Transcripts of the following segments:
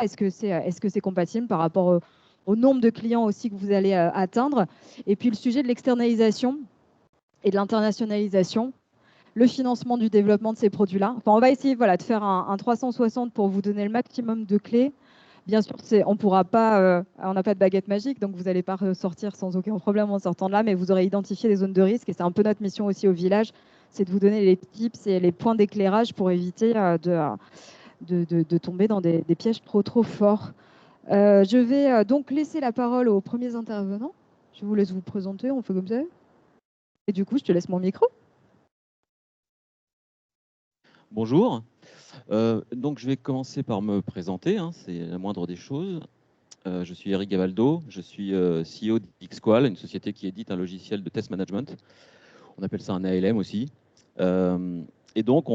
Est-ce que c'est compatible par rapport au nombre de clients aussi que vous allez atteindre? Et puis le sujet de l'externalisation et de l'internationalisation, le financement du développement de ces produits-là. Enfin, on va essayer de faire un 360 pour vous donner le maximum de clés. Bien sûr, on n'a pas de baguette magique, donc vous n'allez pas sortir sans aucun problème en sortant de là, mais vous aurez identifié les zones de risque, et c'est un peu notre mission aussi au village, c'est de vous donner les tips et les points d'éclairage pour éviter de tomber dans des pièges trop forts. Je vais donc laisser la parole aux premiers intervenants. Je vous laisse vous présenter, on fait comme ça. Et du coup, je te laisse mon micro. Bonjour. Donc, je vais commencer par me présenter, hein, c'est la moindre des choses. Je suis Eric Gavaldo, je suis CEO d'Xqual, une société qui édite un logiciel de test management. On appelle ça un ALM aussi. Et donc,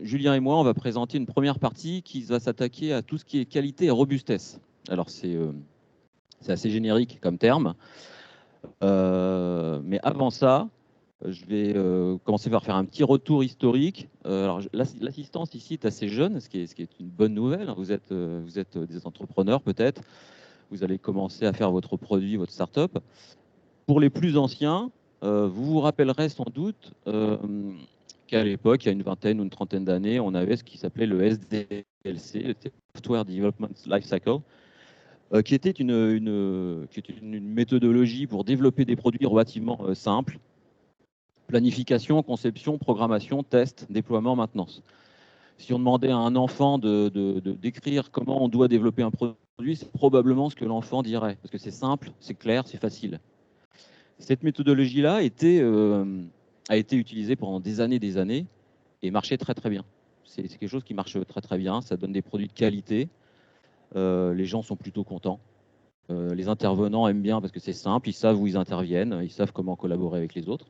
Julien et moi, on va présenter une première partie qui va s'attaquer à tout ce qui est qualité et robustesse. Alors, c'est assez générique comme terme. Mais avant ça, je vais commencer par faire un petit retour historique. Alors, l'assistance ici est assez jeune, ce qui est une bonne nouvelle. Vous êtes des entrepreneurs peut-être. Vous allez commencer à faire votre produit, votre start-up. Pour les plus anciens, vous vous rappellerez sans doute qu'à l'époque, il y a une vingtaine ou une trentaine d'années, on avait ce qui s'appelait le SDLC, le Software Development Lifecycle, qui était une méthodologie pour développer des produits relativement simples. Planification, conception, programmation, test, déploiement, maintenance. Si on demandait à un enfant de décrire comment on doit développer un produit, c'est probablement ce que l'enfant dirait, parce que c'est simple, c'est clair, c'est facile. Cette méthodologie-là a été utilisée pendant des années, et marchait très très bien. C'est quelque chose qui marche très très bien, ça donne des produits de qualité, les gens sont plutôt contents. Les intervenants aiment bien parce que c'est simple, ils savent où ils interviennent, ils savent comment collaborer avec les autres.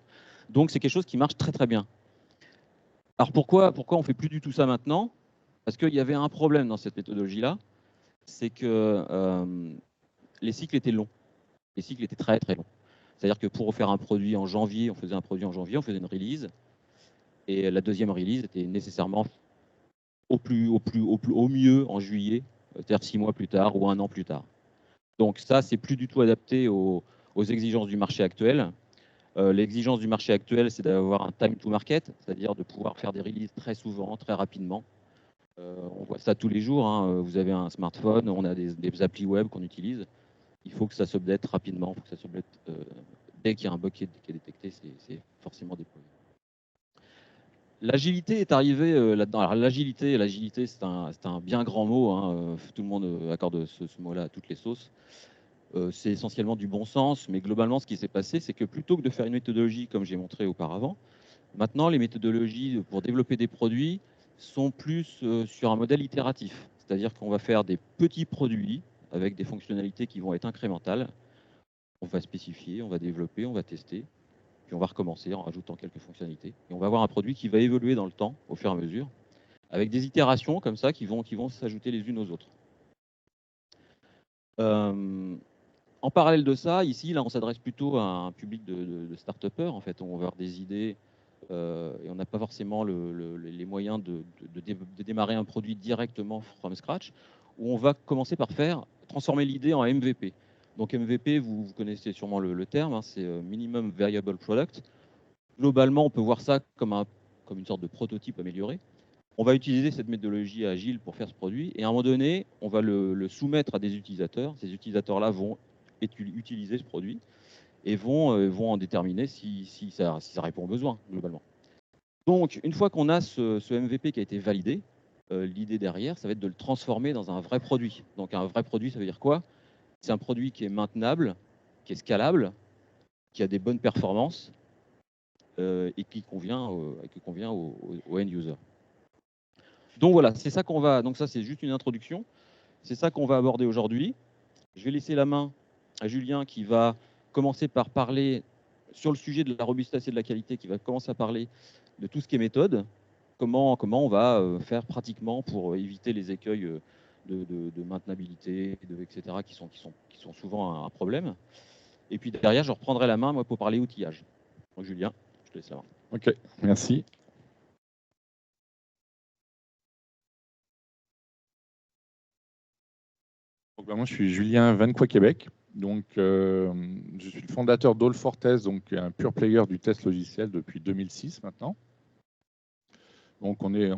Donc c'est quelque chose qui marche très très bien. Alors pourquoi on ne fait plus du tout ça maintenant? Parce qu'il y avait un problème dans cette méthodologie-là, c'est que les cycles étaient longs. Les cycles étaient très très longs. C'est-à-dire que pour faire un produit en janvier, on faisait un produit en janvier, on faisait une release, et la deuxième release était nécessairement au mieux en juillet, c'est-à-dire 6 mois plus tard ou 1 an plus tard. Donc ça, c'est plus du tout adapté aux exigences du marché actuel. L'exigence du marché actuel, c'est d'avoir un time to market, c'est-à-dire de pouvoir faire des releases très souvent, très rapidement. On voit ça tous les jours, hein. Vous avez un smartphone, on a des applis web qu'on utilise. Il faut que ça s'update rapidement, il faut que ça s'update dès qu'il y a un bug qui est détecté, c'est forcément déployé. L'agilité est arrivée là-dedans. Alors l'agilité, c'est un bien grand mot, hein. Tout le monde accorde ce mot-là à toutes les sauces. C'est essentiellement du bon sens, mais globalement, ce qui s'est passé, c'est que plutôt que de faire une méthodologie comme j'ai montré auparavant, maintenant, les méthodologies pour développer des produits sont plus sur un modèle itératif. C'est-à-dire qu'on va faire des petits produits avec des fonctionnalités qui vont être incrémentales. On va spécifier, on va développer, on va tester, puis on va recommencer en rajoutant quelques fonctionnalités. Et on va avoir un produit qui va évoluer dans le temps, au fur et à mesure, avec des itérations comme ça qui vont s'ajouter les unes aux autres. En parallèle de ça, ici, là, on s'adresse plutôt à un public de start-upers. En fait, on va avoir des idées et on n'a pas forcément les moyens de démarrer un produit directement from scratch, où on va commencer par transformer l'idée en MVP. Donc MVP, vous connaissez sûrement le terme, hein, c'est Minimum Viable Product. Globalement, on peut voir ça comme une sorte de prototype amélioré. On va utiliser cette méthodologie agile pour faire ce produit, et à un moment donné, on va le soumettre à des utilisateurs. Ces utilisateurs-là vont utiliser ce produit et vont en déterminer si ça répond aux besoins, globalement. Donc, une fois qu'on a ce MVP qui a été validé, l'idée derrière, ça va être de le transformer dans un vrai produit. Donc, un vrai produit, ça veut dire quoi? C'est un produit qui est maintenable, qui est scalable, qui a des bonnes performances et qui convient au end user. Donc voilà, c'est ça qu'on va. Donc ça, c'est juste une introduction. C'est ça qu'on va aborder aujourd'hui. Je vais laisser la main à Julien qui va commencer par parler sur le sujet de la robustesse et de la qualité, qui va commencer à parler de tout ce qui est méthode, comment on va faire pratiquement pour éviter les écueils de maintenabilité, etc., qui sont souvent un problème. Et puis derrière, je reprendrai la main moi, pour parler outillage. Donc Julien, je te laisse la main. Ok, merci. Moi, je suis Julien Vanquois Québec. Donc, je suis le fondateur d'All for Test, donc un pure player du test logiciel depuis 2006 maintenant. Donc, on est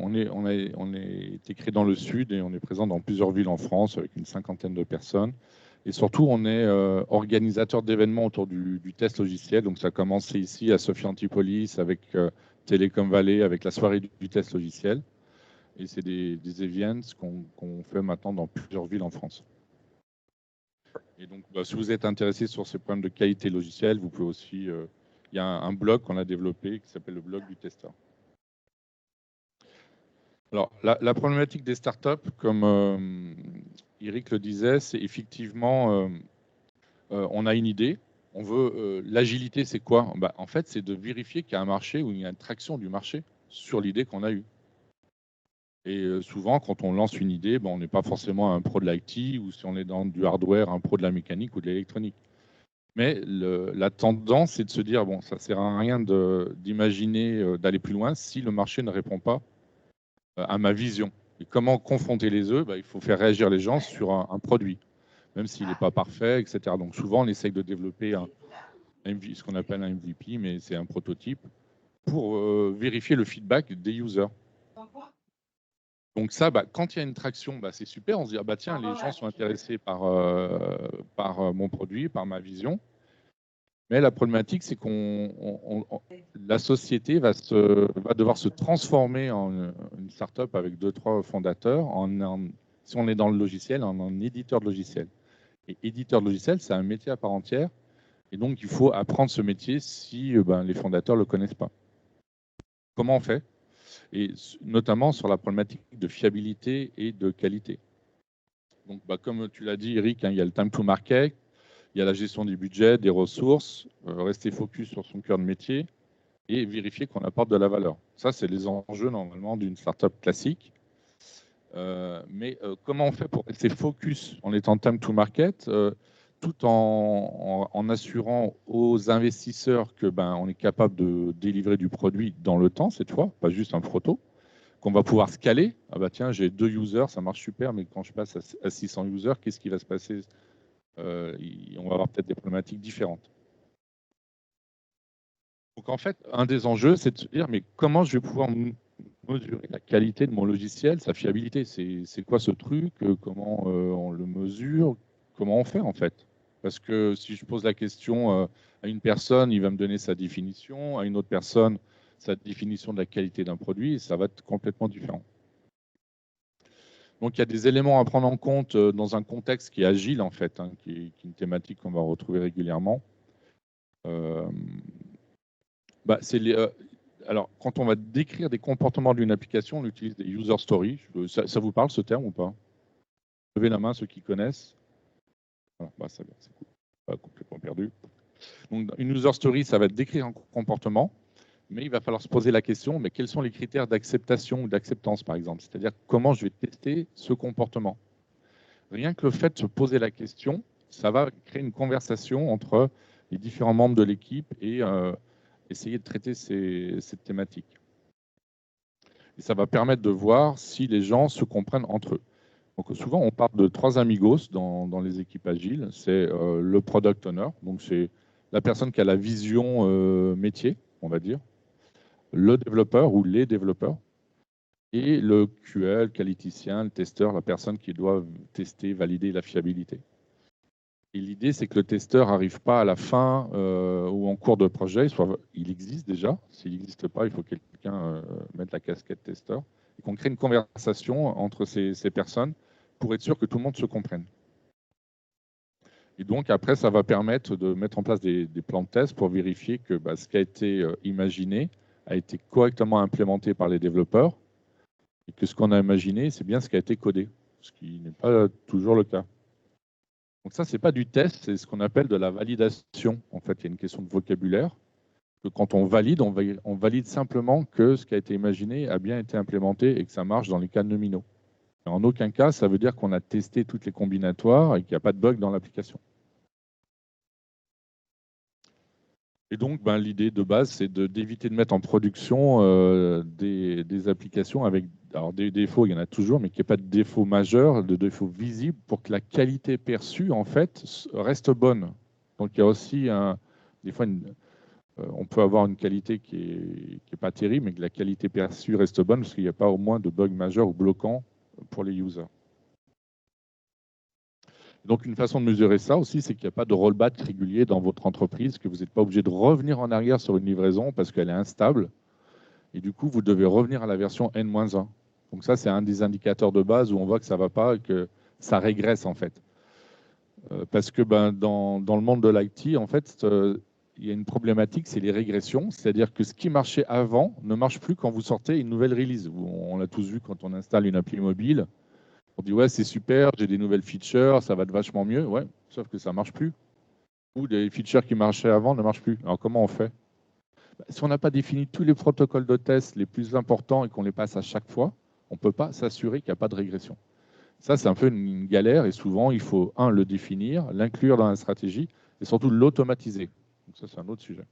été créé dans le sud et on est présent dans plusieurs villes en France avec une cinquantaine de personnes. Et surtout, on est organisateur d'événements autour du test logiciel. Donc, ça a commencé ici à Sophia Antipolis avec Telecom Valley, avec la soirée du test logiciel. Et c'est des events qu'on fait maintenant dans plusieurs villes en France. Et donc, si vous êtes intéressé sur ces problèmes de qualité logicielle, vous pouvez aussi... il y a un blog qu'on a développé qui s'appelle le blog du testeur. Alors, la problématique des startups, comme Eric le disait, c'est effectivement, on a une idée, on veut... L'agilité, c'est quoi? En fait, c'est de vérifier qu'il y a un marché ou il y a une traction du marché sur l'idée qu'on a eue. Et souvent, quand on lance une idée, on n'est pas forcément un pro de l'IT, ou si on est dans du hardware, un pro de la mécanique ou de l'électronique. Mais la tendance, c'est de se dire, ça ne sert à rien d'imaginer d'aller plus loin si le marché ne répond pas à ma vision. Et comment confronter les œufs? Il faut faire réagir les gens sur un produit, même s'il n'est pas parfait, etc. Donc souvent, on essaye de développer ce qu'on appelle un MVP, mais c'est un prototype, pour vérifier le feedback des users. Donc ça, quand il y a une traction, c'est super. On se dit, tiens, les gens sont intéressés par mon produit, par ma vision. Mais la problématique, c'est que la société va devoir se transformer en une start-up avec 2-3 fondateurs, si on est dans le logiciel, en éditeur de logiciel. Et éditeur de logiciel, c'est un métier à part entière. Et donc, il faut apprendre ce métier si les fondateurs ne le connaissent pas. Comment on fait? Et notamment sur la problématique de fiabilité et de qualité. Donc, comme tu l'as dit, Eric, il y a le time to market, il y a la gestion du budget, des ressources, rester focus sur son cœur de métier et vérifier qu'on apporte de la valeur. Ça, c'est les enjeux normalement d'une startup classique. Mais comment on fait pour rester focus en étant time to market, tout en assurant aux investisseurs que on est capable de délivrer du produit dans le temps cette fois, pas juste un proto, qu'on va pouvoir scaler. Tiens, j'ai 2 users, ça marche super, mais quand je passe à 600 users, qu'est-ce qui va se passer? On va avoir peut-être des problématiques différentes. Donc en fait, un des enjeux, c'est de se dire, mais comment je vais pouvoir mesurer la qualité de mon logiciel, sa fiabilité? C'est quoi ce truc? Comment on le mesure? Comment on fait en fait? Parce que si je pose la question à une personne, il va me donner sa définition, à une autre personne, sa définition de la qualité d'un produit, et ça va être complètement différent. Donc il y a des éléments à prendre en compte dans un contexte qui est agile en fait, qui est une thématique qu'on va retrouver régulièrement. Alors, quand on va décrire des comportements d'une application, on utilise des user stories. Ça vous parle ce terme ou pas? Levez la main ceux qui connaissent. Voilà, c'est cool. Pas complètement perdu. Donc, une user story, ça va décrire un comportement, mais il va falloir se poser la question, mais quels sont les critères d'acceptation ou d'acceptance, par exemple? C'est-à-dire comment je vais tester ce comportement? Rien que le fait de se poser la question, ça va créer une conversation entre les différents membres de l'équipe et essayer de traiter cette thématique. Et ça va permettre de voir si les gens se comprennent entre eux. Donc souvent, on parle de 3 amigos dans les équipes agiles. C'est le product owner, donc c'est la personne qui a la vision métier, on va dire, le développeur ou les développeurs, et le QL, qualiticien, le testeur, la personne qui doit tester, valider la fiabilité. Et l'idée, c'est que le testeur n'arrive pas à la fin ou en cours de projet, il existe déjà. S'il n'existe pas, il faut que quelqu'un mette la casquette testeur. Et qu'on crée une conversation entre ces personnes pour être sûr que tout le monde se comprenne. Et donc, après, ça va permettre de mettre en place des plans de test pour vérifier que ce qui a été imaginé a été correctement implémenté par les développeurs et que ce qu'on a imaginé, c'est bien ce qui a été codé, ce qui n'est pas toujours le cas. Donc ça, ce n'est pas du test, c'est ce qu'on appelle de la validation. En fait, il y a une question de vocabulaire. Que quand on valide simplement que ce qui a été imaginé a bien été implémenté et que ça marche dans les cas nominaux. Et en aucun cas, ça veut dire qu'on a testé toutes les combinatoires et qu'il n'y a pas de bug dans l'application. Et donc, ben, l'idée de base, c'est d'éviter de mettre en production des applications avec alors, des défauts, il y en a toujours, mais qu'il n'y ait pas de défauts majeurs, de défauts visibles, pour que la qualité perçue, en fait, reste bonne. Donc, il y a aussi des fois, on peut avoir une qualité qui est pas terrible, mais que la qualité perçue reste bonne, parce qu'il n'y a pas au moins de bugs majeurs ou bloquants pour les users. Donc, une façon de mesurer ça aussi, c'est qu'il n'y a pas de rollback régulier dans votre entreprise, que vous n'êtes pas obligé de revenir en arrière sur une livraison parce qu'elle est instable. Et du coup, vous devez revenir à la version N-1. Donc ça, c'est un des indicateurs de base où on voit que ça ne va pas et que ça régresse en fait. Parce que dans le monde de l'IT, en fait, il y a une problématique, c'est les régressions. C'est-à-dire que ce qui marchait avant ne marche plus quand vous sortez une nouvelle release. On l'a tous vu quand on installe une appli mobile. On dit ouais, c'est super, j'ai des nouvelles features, ça va être vachement mieux. Ouais, sauf que ça marche plus. Ou des features qui marchaient avant ne marchent plus. Alors comment on fait? Si on n'a pas défini tous les protocoles de test les plus importants et qu'on les passe à chaque fois, on ne peut pas s'assurer qu'il n'y a pas de régression. Ça, c'est un peu une galère et souvent, il faut, le définir, l'inclure dans la stratégie et surtout l'automatiser. Donc ça, c'est un autre sujet.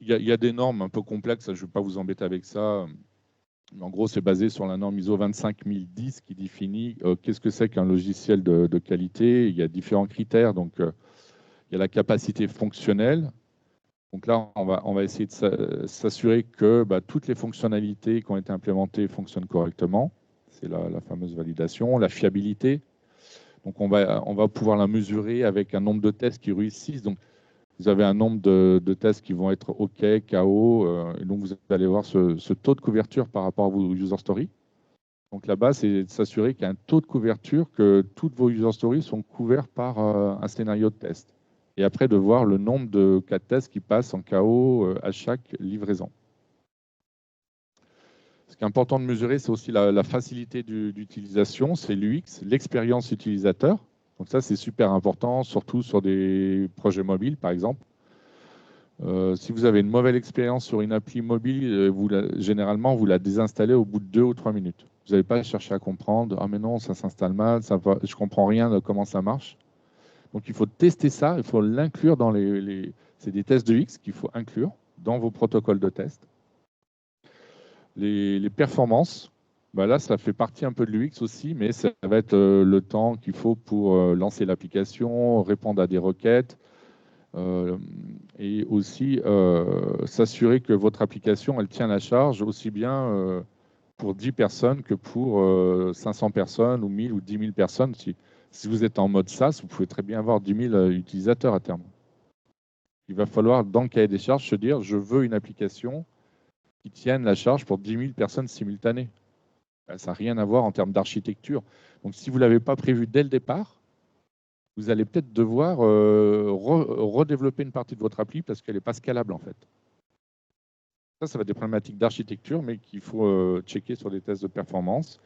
Il y a des normes un peu complexes, je ne vais pas vous embêter avec ça. En gros, c'est basé sur la norme ISO 25010 qui définit qu'est-ce que c'est qu'un logiciel de qualité. Il y a différents critères. Donc, il y a la capacité fonctionnelle. Donc là, on va essayer de s'assurer que toutes les fonctionnalités qui ont été implémentées fonctionnent correctement. C'est la fameuse validation. La fiabilité. Donc, on va pouvoir la mesurer avec un nombre de tests qui réussissent. Donc, vous avez un nombre de tests qui vont être OK, KO, et donc vous allez voir ce taux de couverture par rapport à vos user stories. Donc là-bas, c'est de s'assurer qu'il y a un taux de couverture, que toutes vos user stories sont couverts par un scénario de test. Et après, de voir le nombre de cas de test qui passent en KO à chaque livraison. Ce qui est important de mesurer, c'est aussi la facilité d'utilisation, c'est l'UX, l'expérience utilisateur. Donc ça, c'est super important, surtout sur des projets mobiles, par exemple. Si vous avez une mauvaise expérience sur une appli mobile, généralement, vous la désinstallez au bout de 2 ou 3 minutes. Vous n'allez pas chercher à comprendre. Ah mais non, ça s'installe mal, je ne comprends rien de comment ça marche. Donc il faut tester ça, il faut l'inclure dans c'est des tests de X qu'il faut inclure dans vos protocoles de test. Les performances, là, ça fait partie un peu de l'UX aussi, mais ça va être le temps qu'il faut pour lancer l'application, répondre à des requêtes, et aussi s'assurer que votre application, elle tient la charge aussi bien pour 10 personnes que pour 500 personnes ou 1000 ou 10 000 personnes. Si vous êtes en mode SaaS, vous pouvez très bien avoir 10 000 utilisateurs à terme. Il va falloir, dans le cahier des charges, se dire, je veux une application qui tienne la charge pour 10 000 personnes simultanées. Ça n'a rien à voir en termes d'architecture. Donc, si vous ne l'avez pas prévu dès le départ, vous allez peut-être devoir redévelopper une partie de votre appli parce qu'elle n'est pas scalable, en fait. Ça va être des problématiques d'architecture, mais qu'il faut checker sur des tests de performance.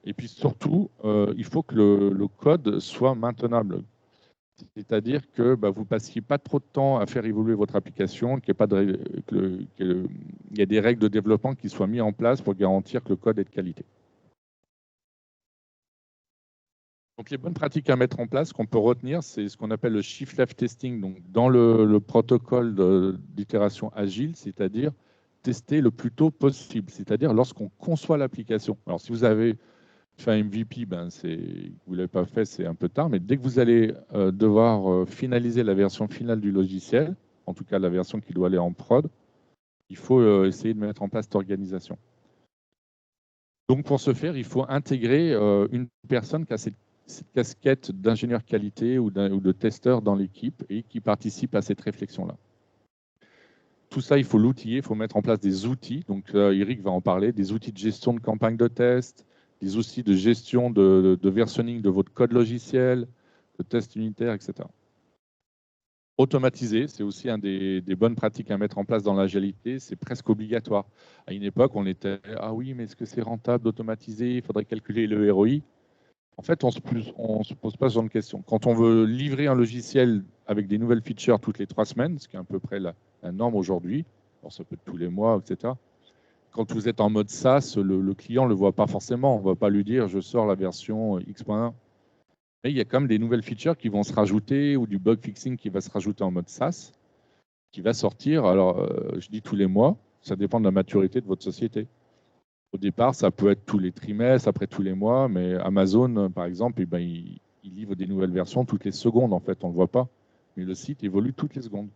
Et puis surtout, il faut que le code soit maintenable. C'est-à-dire que vous ne passiez pas trop de temps à faire évoluer votre application, qu'il y ait des règles de développement qui soient mises en place pour garantir que le code est de qualité. Donc, les bonnes pratiques à mettre en place qu'on peut retenir, c'est ce qu'on appelle le shift left testing. Donc, dans le protocole d'itération agile, c'est-à-dire tester le plus tôt possible, c'est-à-dire lorsqu'on conçoit l'application. Alors, si vous avez fait un MVP, vous ne l'avez pas fait, c'est un peu tard, mais dès que vous allez devoir finaliser la version finale du logiciel, en tout cas la version qui doit aller en prod, il faut essayer de mettre en place cette organisation. Donc, pour ce faire, il faut intégrer une personne qui a cette casquette d'ingénieur qualité ou de testeur dans l'équipe et qui participe à cette réflexion-là. Tout ça, il faut l'outiller, il faut mettre en place des outils. Donc, Eric va en parler, des outils de gestion de campagne de test, des outils de gestion de versionning de votre code logiciel, de test unitaire, etc. Automatiser, c'est aussi un des bonnes pratiques à mettre en place dans l'agilité, c'est presque obligatoire. À une époque, on était « Ah oui, mais est-ce que c'est rentable d'automatiser? Il faudrait calculer le ROI. » En fait, on ne se pose pas ce genre de questions. Quand on veut livrer un logiciel avec des nouvelles features toutes les 3 semaines, ce qui est à peu près la norme aujourd'hui, alors ça peut être tous les mois, etc. Quand vous êtes en mode SaaS, le client ne le voit pas forcément. On ne va pas lui dire « je sors la version X.1 ». Mais il y a quand même des nouvelles features qui vont se rajouter ou du bug fixing qui va se rajouter en mode SaaS, qui va sortir. Alors, je dis tous les mois, ça dépend de la maturité de votre société. Au départ, ça peut être tous les trimestres, après tous les mois, mais Amazon, par exemple, eh ben, il livre des nouvelles versions toutes les secondes, en fait, on ne le voit pas. Mais le site évolue toutes les secondes.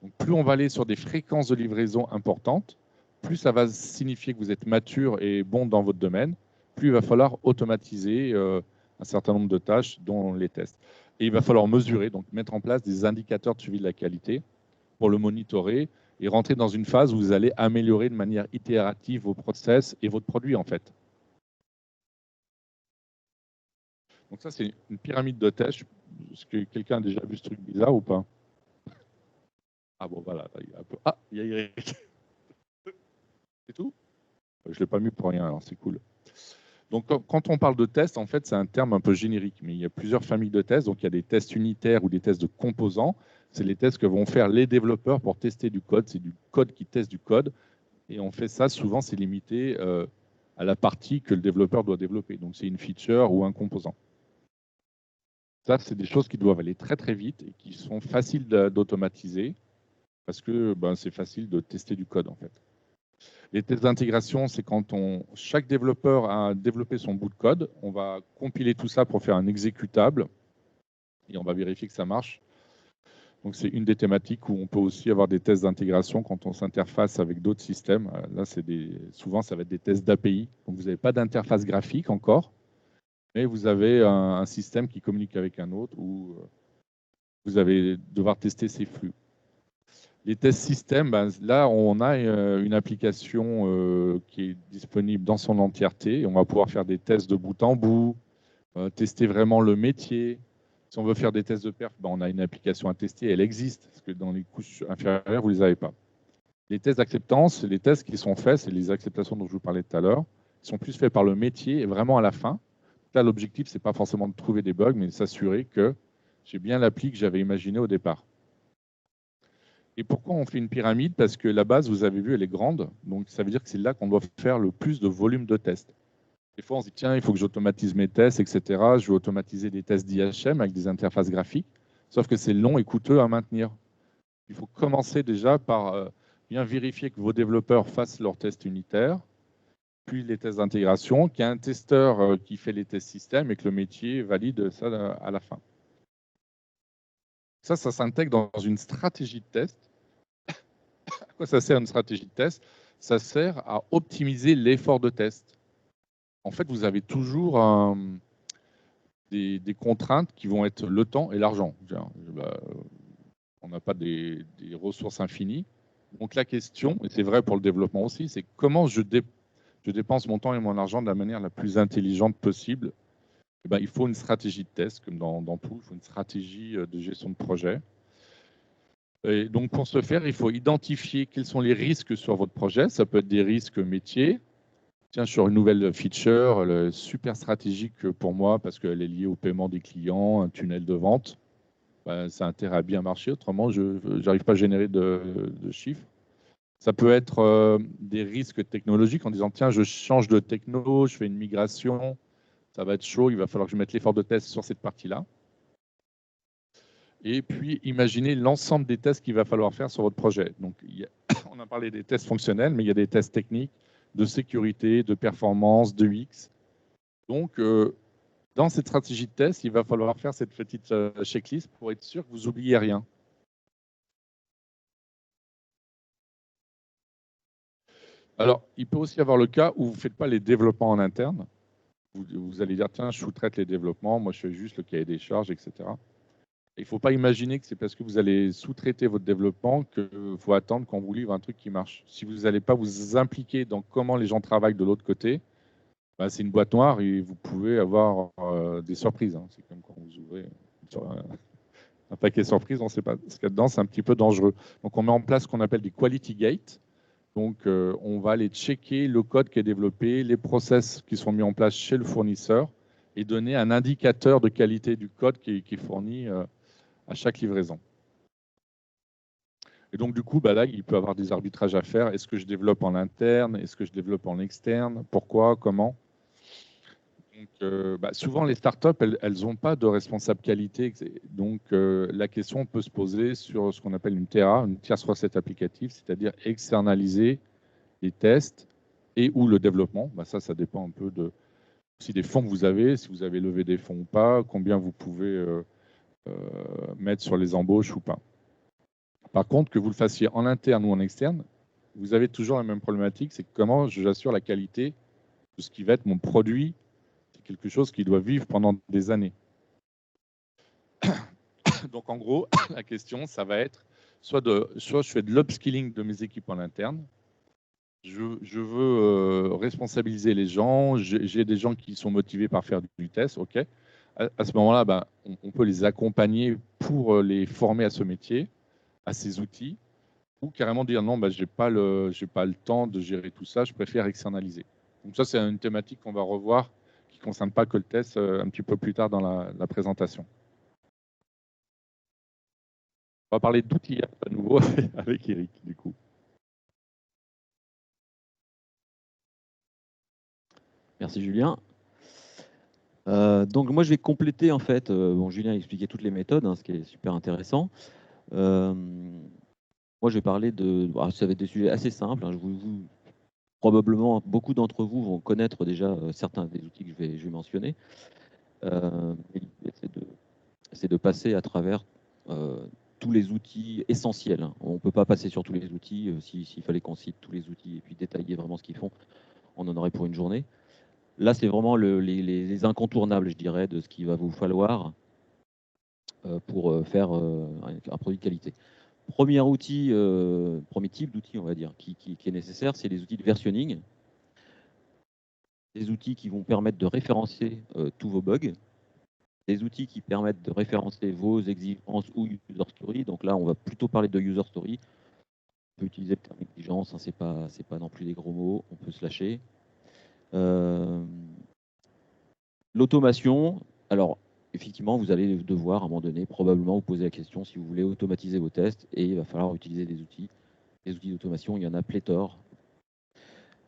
Donc, plus on va aller sur des fréquences de livraison importantes, plus ça va signifier que vous êtes mature et bon dans votre domaine, plus il va falloir automatiser un certain nombre de tâches, dont les tests. Et il va falloir mesurer, donc mettre en place des indicateurs de suivi de la qualité pour le monitorer et rentrer dans une phase où vous allez améliorer de manière itérative vos process et votre produit, en fait. Donc ça, c'est une pyramide de tests. Est-ce que quelqu'un a déjà vu ce truc bizarre ou pas? Ah bon, voilà. Il y a un peu... Ah, il y a Eric. C'est tout? Je ne l'ai pas mis pour rien, alors c'est cool. Donc, quand on parle de tests, en fait, c'est un terme un peu générique, mais il y a plusieurs familles de tests. Donc, il y a des tests unitaires ou des tests de composants. C'est les tests que vont faire les développeurs pour tester du code. C'est du code qui teste du code. Et on fait ça, souvent, c'est limité à la partie que le développeur doit développer. Donc, c'est une feature ou un composant. Ça, c'est des choses qui doivent aller très, très vite et qui sont faciles d'automatiser parce que c'est facile de tester du code, en fait. Les tests d'intégration, c'est quand chaque développeur a développé son bout de code, on va compiler tout ça pour faire un exécutable et on va vérifier que ça marche. Donc, c'est une des thématiques où on peut aussi avoir des tests d'intégration quand on s'interface avec d'autres systèmes. Là, souvent, ça va être des tests d'API. Donc, vous n'avez pas d'interface graphique encore, mais vous avez un système qui communique avec un autre où vous allez devoir tester ces flux. Les tests système, là, on a une application qui est disponible dans son entièreté. Et on va pouvoir faire des tests de bout en bout, tester vraiment le métier. Si on veut faire des tests de perf, on a une application à tester. Elle existe, parce que dans les couches inférieures, vous ne les avez pas. Les tests d'acceptance, les tests qui sont faits, c'est les acceptations dont je vous parlais tout à l'heure. Ils sont plus faits par le métier et vraiment à la fin. Là, l'objectif, ce n'est pas forcément de trouver des bugs, mais de s'assurer que j'ai bien l'appli que j'avais imaginé au départ. Et pourquoi on fait une pyramide? Parce que la base, vous avez vu, elle est grande. Donc, ça veut dire que c'est là qu'on doit faire le plus de volume de tests. Des fois, on se dit, tiens, il faut que j'automatise mes tests, etc. Je vais automatiser des tests d'IHM avec des interfaces graphiques. Sauf que c'est long et coûteux à maintenir. Il faut commencer déjà par bien vérifier que vos développeurs fassent leurs tests unitaires, puis les tests d'intégration, qu'il y a un testeur qui fait les tests système et que le métier valide ça à la fin. Ça s'intègre dans une stratégie de test. À quoi ça sert une stratégie de test? Ça sert à optimiser l'effort de test. En fait, vous avez toujours des contraintes qui vont être le temps et l'argent. On n'a pas des ressources infinies. Donc la question, et c'est vrai pour le développement aussi, c'est comment je dépense mon temps et mon argent de la manière la plus intelligente possible. Il faut une stratégie de test, comme dans tout, il faut une stratégie de gestion de projet. Et donc, pour ce faire, il faut identifier quels sont les risques sur votre projet. Ça peut être des risques métiers. Tiens, sur une nouvelle feature, super stratégique pour moi parce qu'elle est liée au paiement des clients, un tunnel de vente. Ça a intérêt à bien marcher, autrement, je n'arrive pas à générer de chiffres. Ça peut être des risques technologiques en disant, tiens, je change de techno, je fais une migration, ça va être chaud, il va falloir que je mette l'effort de test sur cette partie-là. Et puis, imaginez l'ensemble des tests qu'il va falloir faire sur votre projet. Donc, on a parlé des tests fonctionnels, mais il y a des tests techniques, de sécurité, de performance, de UX. Donc, dans cette stratégie de test, il va falloir faire cette petite checklist pour être sûr que vous n'oubliez rien. Alors, il peut aussi y avoir le cas où vous ne faites pas les développements en interne. Vous allez dire, tiens, je sous-traite les développements, moi je fais juste le cahier des charges, etc. Il ne faut pas imaginer que c'est parce que vous allez sous-traiter votre développement qu'il faut attendre qu'on vous livre un truc qui marche. Si vous n'allez pas vous impliquer dans comment les gens travaillent de l'autre côté, c'est une boîte noire et vous pouvez avoir des surprises. C'est comme quand vous ouvrez un paquet de surprises, on ne sait pas ce qu'il y a dedans, c'est un petit peu dangereux. Donc on met en place ce qu'on appelle des quality gates. Donc on va aller checker le code qui est développé, les process qui sont mis en place chez le fournisseur et donner un indicateur de qualité du code qui est fourni à chaque livraison. Et donc, du coup, là, il peut y avoir des arbitrages à faire. Est-ce que je développe en interne? Est-ce que je développe en externe? Pourquoi? Comment? Donc, souvent, les startups, elles n'ont pas de responsable qualité. Donc, la question peut se poser sur ce qu'on appelle une TRA, une tierce recette applicative, c'est-à-dire externaliser les tests et ou le développement. Ça dépend un peu aussi des fonds que vous avez, si vous avez levé des fonds ou pas, combien vous pouvez mettre sur les embauches ou pas. Par contre, que vous le fassiez en interne ou en externe, vous avez toujours la même problématique, c'est comment j'assure la qualité de ce qui va être mon produit. C'est quelque chose qui doit vivre pendant des années. Donc en gros, la question, ça va être soit je fais de l'upskilling de mes équipes en interne, je veux responsabiliser les gens, j'ai des gens qui sont motivés par faire du test, ok. À ce moment-là, on peut les accompagner pour les former à ce métier, à ces outils, ou carrément dire non, je n'ai pas le temps de gérer tout ça, je préfère externaliser. Donc ça, c'est une thématique qu'on va revoir qui ne concerne pas que le test un petit peu plus tard dans la présentation. On va parler d'outillage à nouveau avec Eric, du coup. Merci Julien. Donc moi je vais compléter en fait, Julien a expliqué toutes les méthodes, ce qui est super intéressant. Moi je vais parler ça va être des sujets assez simples. Probablement beaucoup d'entre vous vont connaître déjà certains des outils que je vais mentionner. C'est de passer à travers tous les outils essentiels. On ne peut pas passer sur tous les outils. S'il fallait qu'on cite tous les outils et puis détailler vraiment ce qu'ils font, on en aurait pour une journée. Là, c'est vraiment les incontournables, je dirais, de ce qu'il va vous falloir pour faire un produit de qualité. Premier type d'outil, on va dire, qui est nécessaire, c'est les outils de versionning. Des outils qui vont permettre de référencer tous vos bugs. Des outils qui permettent de référencer vos exigences ou user story. Donc là, on va plutôt parler de user story. On peut utiliser le terme exigence, c'est pas non plus des gros mots, on peut se lâcher. L'automation, alors effectivement, vous allez devoir à un moment donné probablement vous poser la question si vous voulez automatiser vos tests et il va falloir utiliser des outils. Les outils d'automation, il y en a pléthore.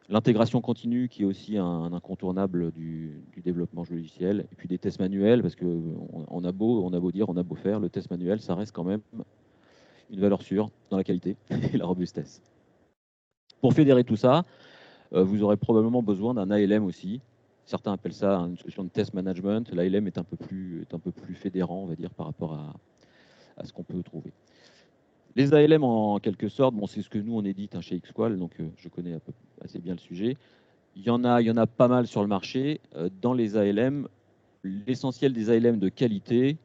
L'intégration continue qui est aussi un incontournable du développement logiciel. Et puis des tests manuels, parce qu'on a beau dire, on a beau faire, le test manuel, ça reste quand même une valeur sûre dans la qualité et la robustesse. Pour fédérer tout ça, vous aurez probablement besoin d'un ALM aussi. Certains appellent ça une solution de test management. L'ALM est un peu plus fédérant, on va dire, par rapport à ce qu'on peut trouver. Les ALM, en quelque sorte, c'est ce que nous, on édite chez Xqual, donc je connais assez bien le sujet. Il y en a pas mal sur le marché. Dans les ALM, l'essentiel des ALM de qualité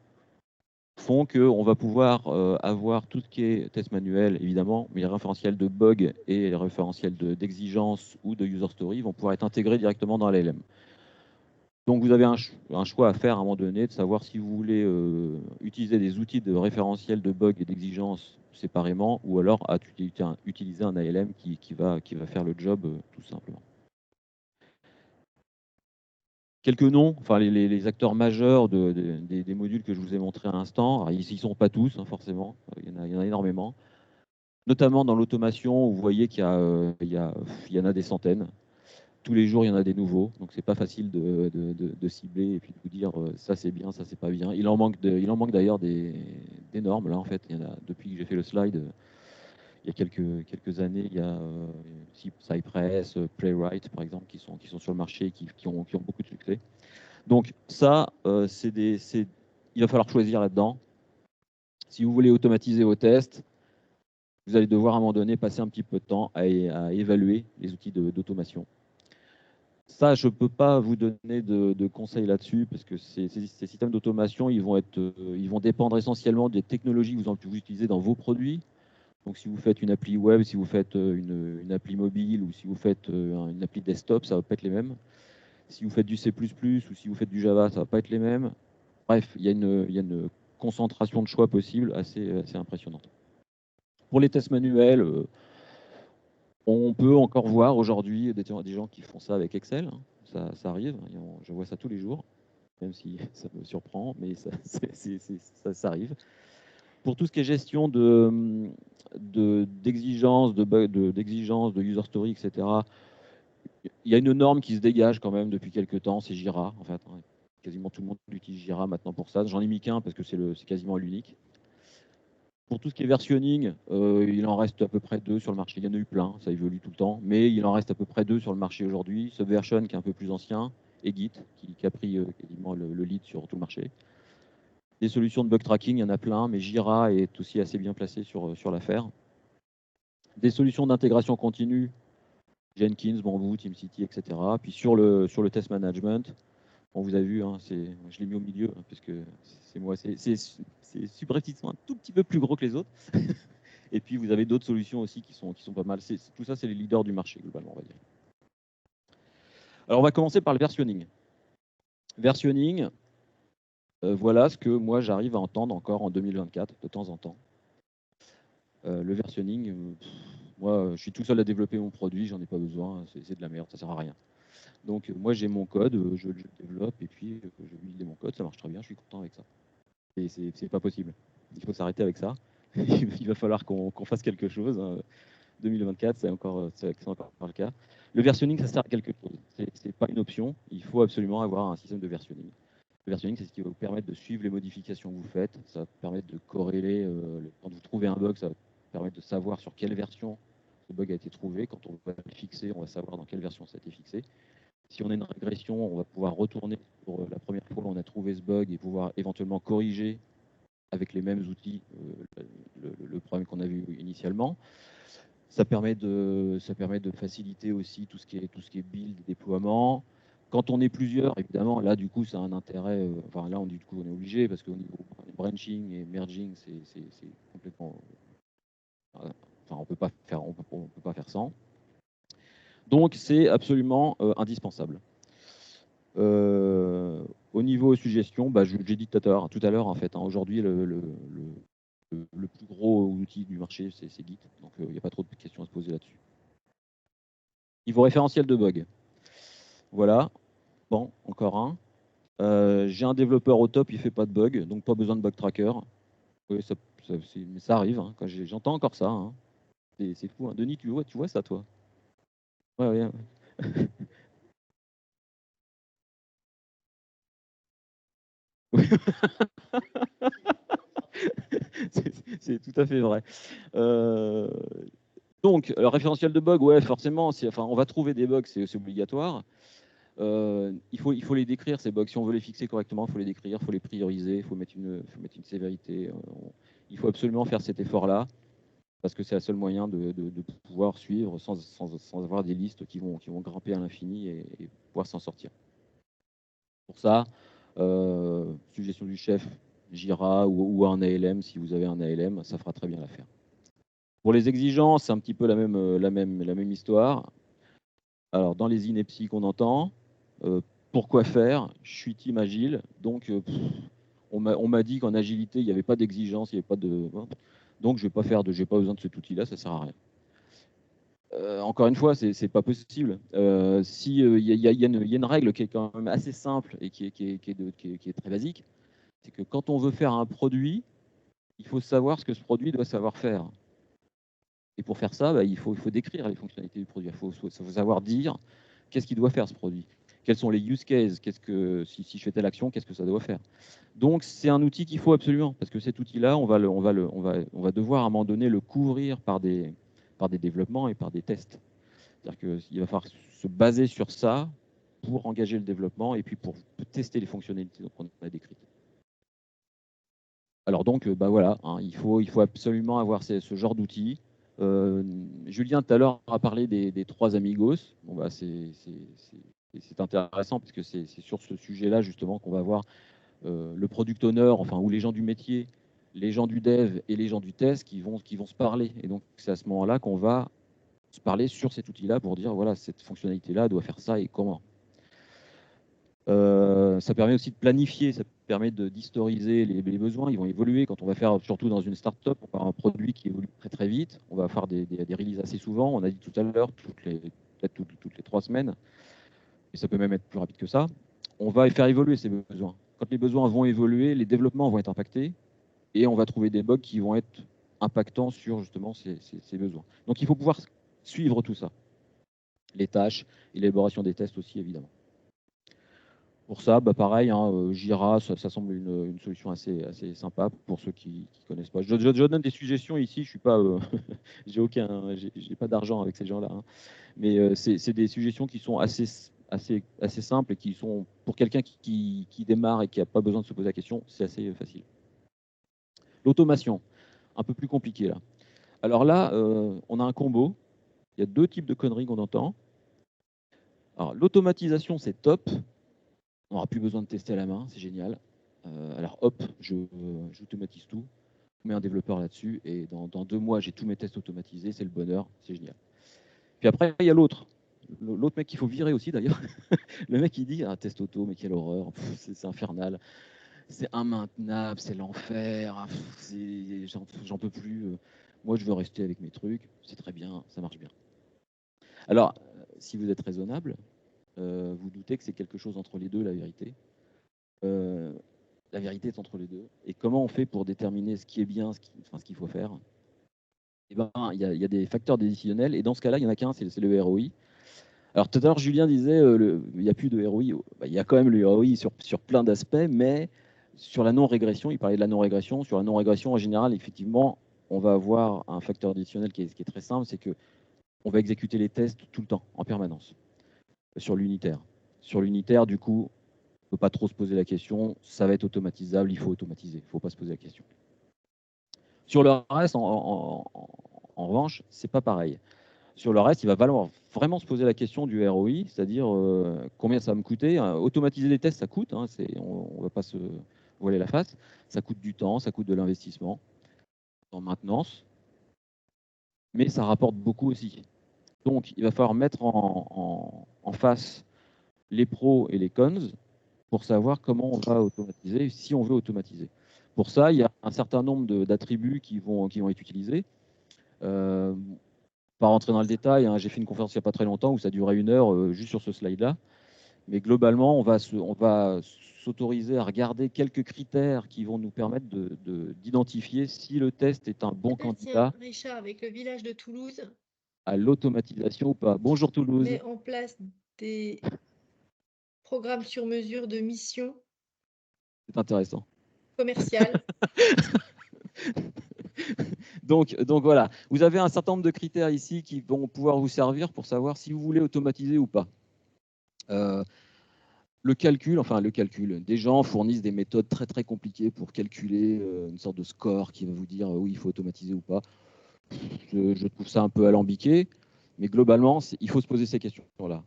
font qu'on va pouvoir avoir tout ce qui est test manuel, évidemment, mais les référentiels de bug et les référentiels d'exigence ou de user story vont pouvoir être intégrés directement dans l'ALM. Donc vous avez un choix à faire à un moment donné de savoir si vous voulez utiliser des outils de référentiel de bug et d'exigence séparément ou alors à utiliser un ALM qui va faire le job tout simplement. Quelques noms, enfin les acteurs majeurs des modules que je vous ai montrés à l'instant. Alors, ils ne sont pas tous, forcément, il y en a énormément. Notamment dans l'automation, vous voyez qu'il y en a des centaines. Tous les jours, il y en a des nouveaux, donc c'est pas facile de cibler et puis de vous dire ça c'est bien, ça c'est pas bien. Il en manque d'ailleurs des normes là en fait. Il y en a, depuis que j'ai fait le slide, il y a quelques années, il y a Cypress, Playwright par exemple qui sont sur le marché et qui ont beaucoup de succès. Donc ça, il va falloir choisir là-dedans. Si vous voulez automatiser vos tests, vous allez devoir à un moment donné passer un petit peu de temps à évaluer les outils d'automation. Ça, je ne peux pas vous donner de conseils là-dessus parce que ces systèmes d'automation, ils vont dépendre essentiellement des technologies que vous utilisez dans vos produits. Donc, si vous faites une appli web, si vous faites une appli mobile ou si vous faites une appli desktop, ça ne va pas être les mêmes. Si vous faites du C++ ou si vous faites du Java, ça ne va pas être les mêmes. Bref, il y a une concentration de choix possible assez impressionnante. Pour les tests manuels, on peut encore voir aujourd'hui des gens qui font ça avec Excel. Ça arrive, je vois ça tous les jours, même si ça me surprend, mais ça arrive. Pour tout ce qui est gestion d'exigences, de user story, etc., Il y a une norme qui se dégage quand même depuis quelques temps, c'est Jira. En fait, hein. Quasiment tout le monde utilise Jira maintenant pour ça. J'en ai mis qu'un parce que c'est quasiment l'unique. Pour tout ce qui est versionning, il en reste à peu près 2 sur le marché. Il y en a eu plein, ça évolue tout le temps, mais il en reste à peu près 2 sur le marché aujourd'hui. Subversion qui est un peu plus ancien et Git qui a pris quasiment le lead sur tout le marché. Des solutions de bug tracking, il y en a plein, mais Jira est aussi assez bien placé sur l'affaire. Des solutions d'intégration continue, Jenkins, Bamboo, TeamCity, etc. Puis sur le test management, bon, vous avez vu, hein, je l'ai mis au milieu, hein, parce que c'est moi, c'est subrepticement un tout petit peu plus gros que les autres. Et puis vous avez d'autres solutions aussi qui sont pas mal. Tout ça, c'est les leaders du marché, globalement, on va dire. Alors on va commencer par le versionning. Versionning, voilà ce que moi j'arrive à entendre encore en 2024, de temps en temps. Le versionning, moi je suis tout seul à développer mon produit, j'en ai pas besoin, c'est de la merde, ça sert à rien. Donc moi j'ai mon code, je le développe et puis je build mon code, ça marche très bien, je suis content avec ça. Et c'est pas possible. Il faut s'arrêter avec ça. Il va falloir qu'on fasse quelque chose. 2024, c'est encore le cas. Le versionning, ça sert à quelque chose. C'est pas une option. Il faut absolument avoir un système de versionning. Le versionning, c'est ce qui va vous permettre de suivre les modifications que vous faites. Ça va permettre de corréler. Quand vous trouvez un bug, ça va permettre de savoir sur quelle version ce bug a été trouvé. Quand on va le fixer, on va savoir dans quelle version ça a été fixé. Si on a une régression, on va pouvoir retourner sur la première fois où on a trouvé ce bug et pouvoir éventuellement corriger avec les mêmes outils le problème qu'on a vu initialement. Ça permet de faciliter aussi tout ce qui est build, déploiement. Quand on est plusieurs, évidemment, là, du coup, ça a un intérêt. Enfin, là, du coup, on est obligé parce qu'au niveau branching et merging, c'est complètement. Enfin, on peut pas faire sans. Donc, c'est absolument indispensable. Au niveau suggestions, j'ai dit tout à l'heure, en fait, hein, aujourd'hui, le plus gros outil du marché, c'est Git. Donc, il n'y a pas trop de questions à se poser là-dessus. Niveau référentiel de bug. Voilà. Bon, encore un. J'ai un développeur au top, il ne fait pas de bug, donc pas besoin de bug tracker. Oui, mais ça arrive, hein, quand j'entends encore ça. Hein. C'est fou. Hein. Denis, tu vois ça, toi? Ouais, ouais. C'est tout à fait vrai. Donc, le référentiel de bug, ouais, forcément, on va trouver des bugs, c'est obligatoire. Il faut les décrire, ces bugs. Si on veut les fixer correctement, il faut les décrire, il faut les prioriser, il faut mettre une sévérité. Il faut absolument faire cet effort-là, parce que c'est le seul moyen de pouvoir suivre sans avoir des listes qui vont grimper à l'infini et pouvoir s'en sortir. Pour ça, suggestion du chef, Jira ou un ALM, si vous avez un ALM, ça fera très bien l'affaire. Pour les exigences, c'est un petit peu la même histoire. Alors, dans les inepties qu'on entend, pourquoi faire? Je suis team agile, donc on m'a dit qu'en agilité, il n'y avait pas d'exigence, il n'y avait pas de... Donc, je n'ai pas besoin de cet outil-là, ça ne sert à rien. Encore une fois, c'est pas possible. Si il y a une règle qui est quand même assez simple et qui est très basique, c'est que quand on veut faire un produit, il faut savoir ce que ce produit doit savoir faire. Et pour faire ça, il faut décrire les fonctionnalités du produit. Il faut savoir dire qu'est-ce qu'il doit faire ce produit. Quels sont les use cases? Si je fais telle action, qu'est-ce que ça doit faire? Donc c'est un outil qu'il faut absolument, parce que cet outil-là, on va devoir à un moment donné le couvrir par des développements et par des tests. C'est-à-dire qu'il va falloir se baser sur ça pour engager le développement et puis pour tester les fonctionnalités qu'on a décrites. Alors donc, voilà, hein, il faut absolument avoir ce genre d'outils. Julien, tout à l'heure, a parlé des 3 amigos. Bon, c'est intéressant parce que c'est sur ce sujet-là, justement, qu'on va voir le product owner, enfin, ou les gens du métier, les gens du dev et les gens du test qui vont se parler. Et donc, c'est à ce moment-là qu'on va se parler sur cet outil-là pour dire, voilà, cette fonctionnalité-là doit faire ça et comment. Ça permet aussi de planifier, ça permet d'historiser les besoins. Ils vont évoluer quand on va faire, surtout dans une start-up, on va avoir un produit qui évolue très très vite. On va faire des releases assez souvent. On a dit tout à l'heure, peut-être toutes les 3 semaines, et ça peut même être plus rapide que ça. On va faire évoluer ces besoins. Quand les besoins vont évoluer, les développements vont être impactés et on va trouver des bugs qui vont être impactants sur justement ces besoins. Donc il faut pouvoir suivre tout ça. les tâches et l'élaboration des tests aussi, évidemment. Pour ça, bah pareil, hein, Jira, ça semble une solution assez sympa pour ceux qui ne connaissent pas. Je donne des suggestions ici, je suis pas, j'ai pas d'argent avec ces gens-là, hein. Mais c'est des suggestions qui sont assez simples et qui sont, pour quelqu'un qui démarre et qui n'a pas besoin de se poser la question, c'est assez facile. L'automation, un peu plus compliqué là. Alors là, on a un combo. Il y a 2 types de conneries qu'on entend. Alors, l'automatisation, c'est top. On n'aura plus besoin de tester à la main, c'est génial. Alors hop, j'automatise tout, je mets un développeur là-dessus et dans 2 mois, j'ai tous mes tests automatisés, c'est le bonheur, c'est génial. Puis après, il y a l'autre mec qu'il faut virer aussi d'ailleurs. Le mec qui dit ah, test auto, mais quelle horreur, c'est infernal, c'est immaintenable, c'est l'enfer, j'en peux plus. Moi, je veux rester avec mes trucs, c'est très bien, ça marche bien. Alors, si vous êtes raisonnable, vous doutez que c'est quelque chose entre les deux, la vérité. La vérité est entre les deux. Et comment on fait pour déterminer ce qui est bien, ce qu'il faut faire? Eh ben, il y a des facteurs décisionnels, et dans ce cas-là, il n'y en a qu'un, c'est le ROI. Alors tout à l'heure, Julien disait il n'y a plus de ROI. Il y a quand même le ROI sur plein d'aspects, mais sur la non-régression, il parlait de la non-régression. Sur la non-régression, en général, effectivement, on va avoir un facteur additionnel qui est très simple, c'est qu'on va exécuter les tests tout le temps, en permanence, sur l'unitaire. Sur l'unitaire, du coup, on ne peut pas trop se poser la question, ça va être automatisable, il faut automatiser, il ne faut pas se poser la question. Sur le reste, en revanche, ce n'est pas pareil. Sur le reste, il va falloir vraiment se poser la question du ROI, c'est-à-dire combien ça va me coûter. Automatiser les tests, ça coûte, hein, on ne va pas se voiler la face. Ça coûte du temps, ça coûte de l'investissement en maintenance, mais ça rapporte beaucoup aussi. Donc, il va falloir mettre en face les pros et les cons pour savoir comment on va automatiser, si on veut automatiser. Pour ça, il y a un certain nombre d'attributs qui vont être utilisés. Pas rentrer dans le détail, hein, j'ai fait une conférence il n'y a pas très longtemps où ça durait 1 heure juste sur ce slide-là. Mais globalement, on va s'autoriser à regarder quelques critères qui vont nous permettre d'identifier si le test est un bon candidat. Tiens, Richard, avec le village de Toulouse, à l'automatisation ou pas. Bonjour Toulouse. met en place des programmes sur mesure de mission C'est intéressant. commerciale. Donc voilà, vous avez un certain nombre de critères ici qui vont pouvoir vous servir pour savoir si vous voulez automatiser ou pas. Le calcul, des gens fournissent des méthodes très très compliquées pour calculer une sorte de score qui va vous dire oui, il faut automatiser ou pas. Je trouve ça un peu alambiqué, mais globalement, il faut se poser ces questions-là.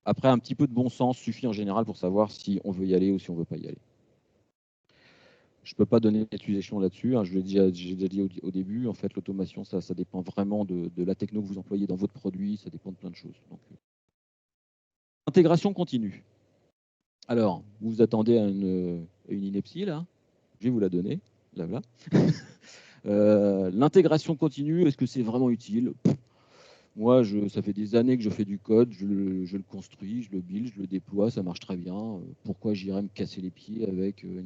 Après, un petit peu de bon sens suffit en général pour savoir si on veut y aller ou si on ne veut pas y aller. Je ne peux pas donner d'utilisation là-dessus, hein, j'ai déjà dit au début, en fait, l'automation, ça dépend vraiment de la techno que vous employez dans votre produit, ça dépend de plein de choses. Donc, intégration continue. Alors, vous vous attendez à une ineptie, là, je vais vous la donner, là. L'intégration continue, est-ce que c'est vraiment utile? Moi, ça fait des années que je fais du code, je le construis, je le build, je le déploie, ça marche très bien. Pourquoi j'irais me casser les pieds avec un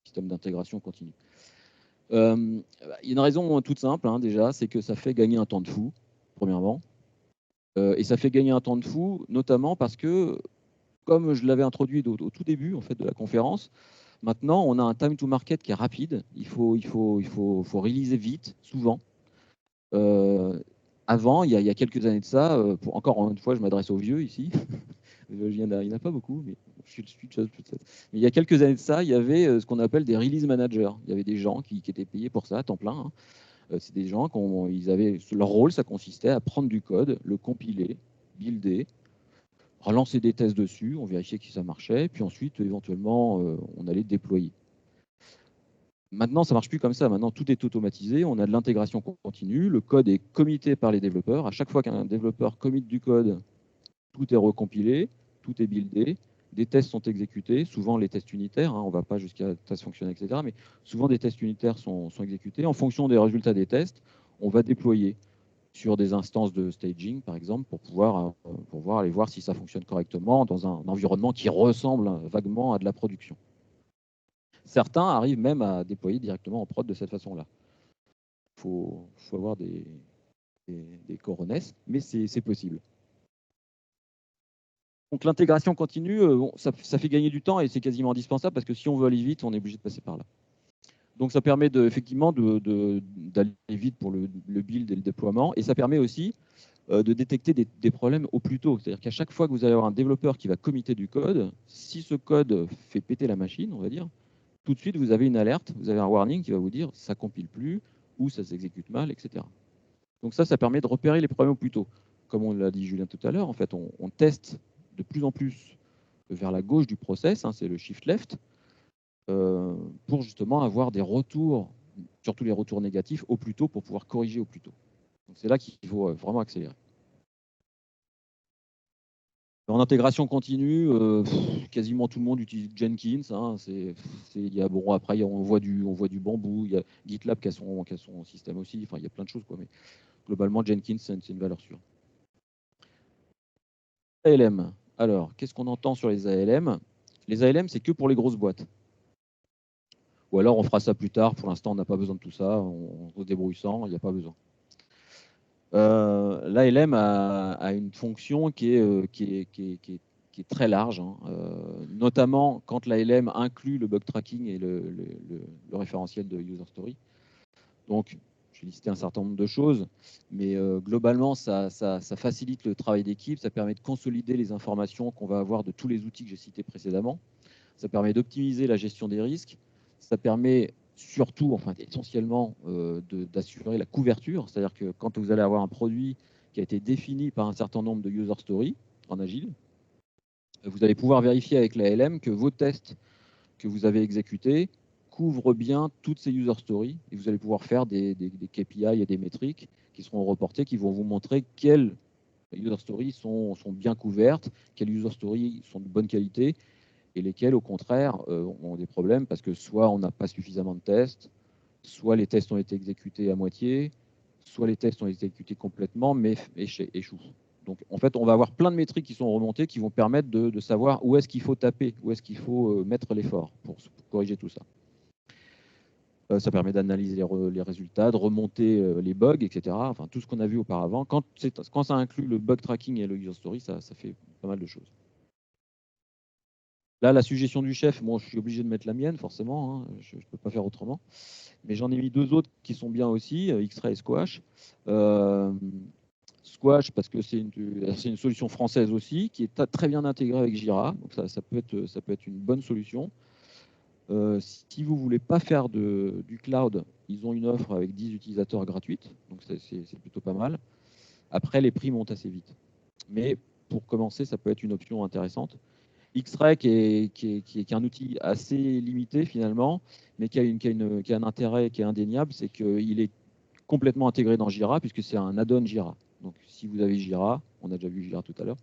système d'intégration continue? Il y a une raison toute simple, hein, déjà, c'est que ça fait gagner un temps de fou, premièrement. Et ça fait gagner un temps de fou, notamment parce que, comme je l'avais introduit au tout début en fait, de la conférence, maintenant, on a un time to market qui est rapide. Il faut réaliser vite, souvent. Avant, il y a quelques années de ça, encore une fois, je m'adresse aux vieux ici. Il n'y en a pas beaucoup, mais je suis de cette. Mais il y a quelques années de ça, il y avait ce qu'on appelle des release managers. Il y avait des gens qui étaient payés pour ça à temps plein, hein. C'est des gens leur rôle, ça consistait à prendre du code, le compiler, builder, relancer des tests dessus, on vérifiait que ça marchait, puis ensuite, éventuellement, on allait déployer. Maintenant, ça ne marche plus comme ça. Maintenant, tout est automatisé. On a de l'intégration continue. Le code est commité par les développeurs. À chaque fois qu'un développeur commit du code, tout est recompilé, tout est buildé. Des tests sont exécutés, souvent les tests unitaires. Hein, on ne va pas jusqu'à tests fonctionnels, etc. Mais souvent, des tests unitaires sont exécutés. En fonction des résultats des tests, on va déployer sur des instances de staging, par exemple, pour pouvoir aller voir si ça fonctionne correctement dans un environnement qui ressemble vaguement à de la production. Certains arrivent même à déployer directement en prod de cette façon-là. Il faut avoir des coronesses, mais c'est possible. Donc l'intégration continue, ça fait gagner du temps et c'est quasiment indispensable parce que si on veut aller vite, on est obligé de passer par là. Donc ça permet effectivement d'aller vite pour le build et le déploiement, et ça permet aussi de détecter des problèmes au plus tôt. C'est-à-dire qu'à chaque fois que vous allez avoir un développeur qui va committer du code, si ce code fait péter la machine, on va dire, tout de suite vous avez une alerte, vous avez un warning qui va vous dire ça compile plus ou ça s'exécute mal, etc. Donc ça permet de repérer les problèmes au plus tôt. Comme on l'a dit Julien tout à l'heure, en fait, on teste de plus en plus vers la gauche du process, c'est le shift left, pour justement avoir des retours, surtout les retours négatifs, au plus tôt pour pouvoir corriger au plus tôt. Donc c'est là qu'il faut vraiment accélérer. En intégration continue, quasiment tout le monde utilise Jenkins. Après, on voit du bambou. Il y a GitLab qui a son système aussi. Enfin, il y a plein de choses, quoi. Mais globalement, Jenkins, c'est une valeur sûre. ALM. Alors, qu'est-ce qu'on entend sur les ALM? Les ALM, c'est que pour les grosses boîtes. Ou alors, on fera ça plus tard. Pour l'instant, on n'a pas besoin de tout ça. On se débrouille sans. Il n'y a pas besoin. L'ALM a une fonction qui est très large, notamment quand l'ALM inclut le bug tracking et le référentiel de user story. Donc, j'ai listé un certain nombre de choses, mais globalement, ça facilite le travail d'équipe, ça permet de consolider les informations qu'on va avoir de tous les outils que j'ai cités précédemment, ça permet d'optimiser la gestion des risques, ça permet surtout, enfin essentiellement, d'assurer la couverture, c'est-à-dire que quand vous allez avoir un produit qui a été défini par un certain nombre de user stories en agile, vous allez pouvoir vérifier avec la LM que vos tests que vous avez exécutés couvrent bien toutes ces user stories et vous allez pouvoir faire des KPI et des métriques qui seront reportées, qui vont vous montrer quelles user stories sont bien couvertes, quelles user stories sont de bonne qualité et lesquelles, au contraire, ont des problèmes parce que soit on n'a pas suffisamment de tests, soit les tests ont été exécutés à moitié, soit les tests ont été exécutés complètement, mais échouent. Donc, en fait, on va avoir plein de métriques qui sont remontées qui vont permettre de savoir où est-ce qu'il faut taper, où est-ce qu'il faut mettre l'effort pour corriger tout ça. Ça permet d'analyser les résultats, de remonter les bugs, etc. Enfin, tout ce qu'on a vu auparavant. Quand ça inclut le bug tracking et le user story, ça fait pas mal de choses. Là, la suggestion du chef, je suis obligé de mettre la mienne, forcément. Je ne peux pas faire autrement. Mais j'en ai mis deux autres qui sont bien aussi, X-Ray et Squash. Squash, parce que c'est une solution française aussi, qui est très bien intégrée avec Jira. Donc ça peut être une bonne solution. Si vous ne voulez pas faire du cloud, ils ont une offre avec 10 utilisateurs gratuites. Donc c'est plutôt pas mal. Après, les prix montent assez vite. Mais pour commencer, ça peut être une option intéressante. X-Ray qui est un outil assez limité finalement, mais qui a un intérêt qui est indéniable, c'est qu'il est complètement intégré dans Jira puisque c'est un add-on Jira. Donc si vous avez Jira, on a déjà vu Jira tout à l'heure,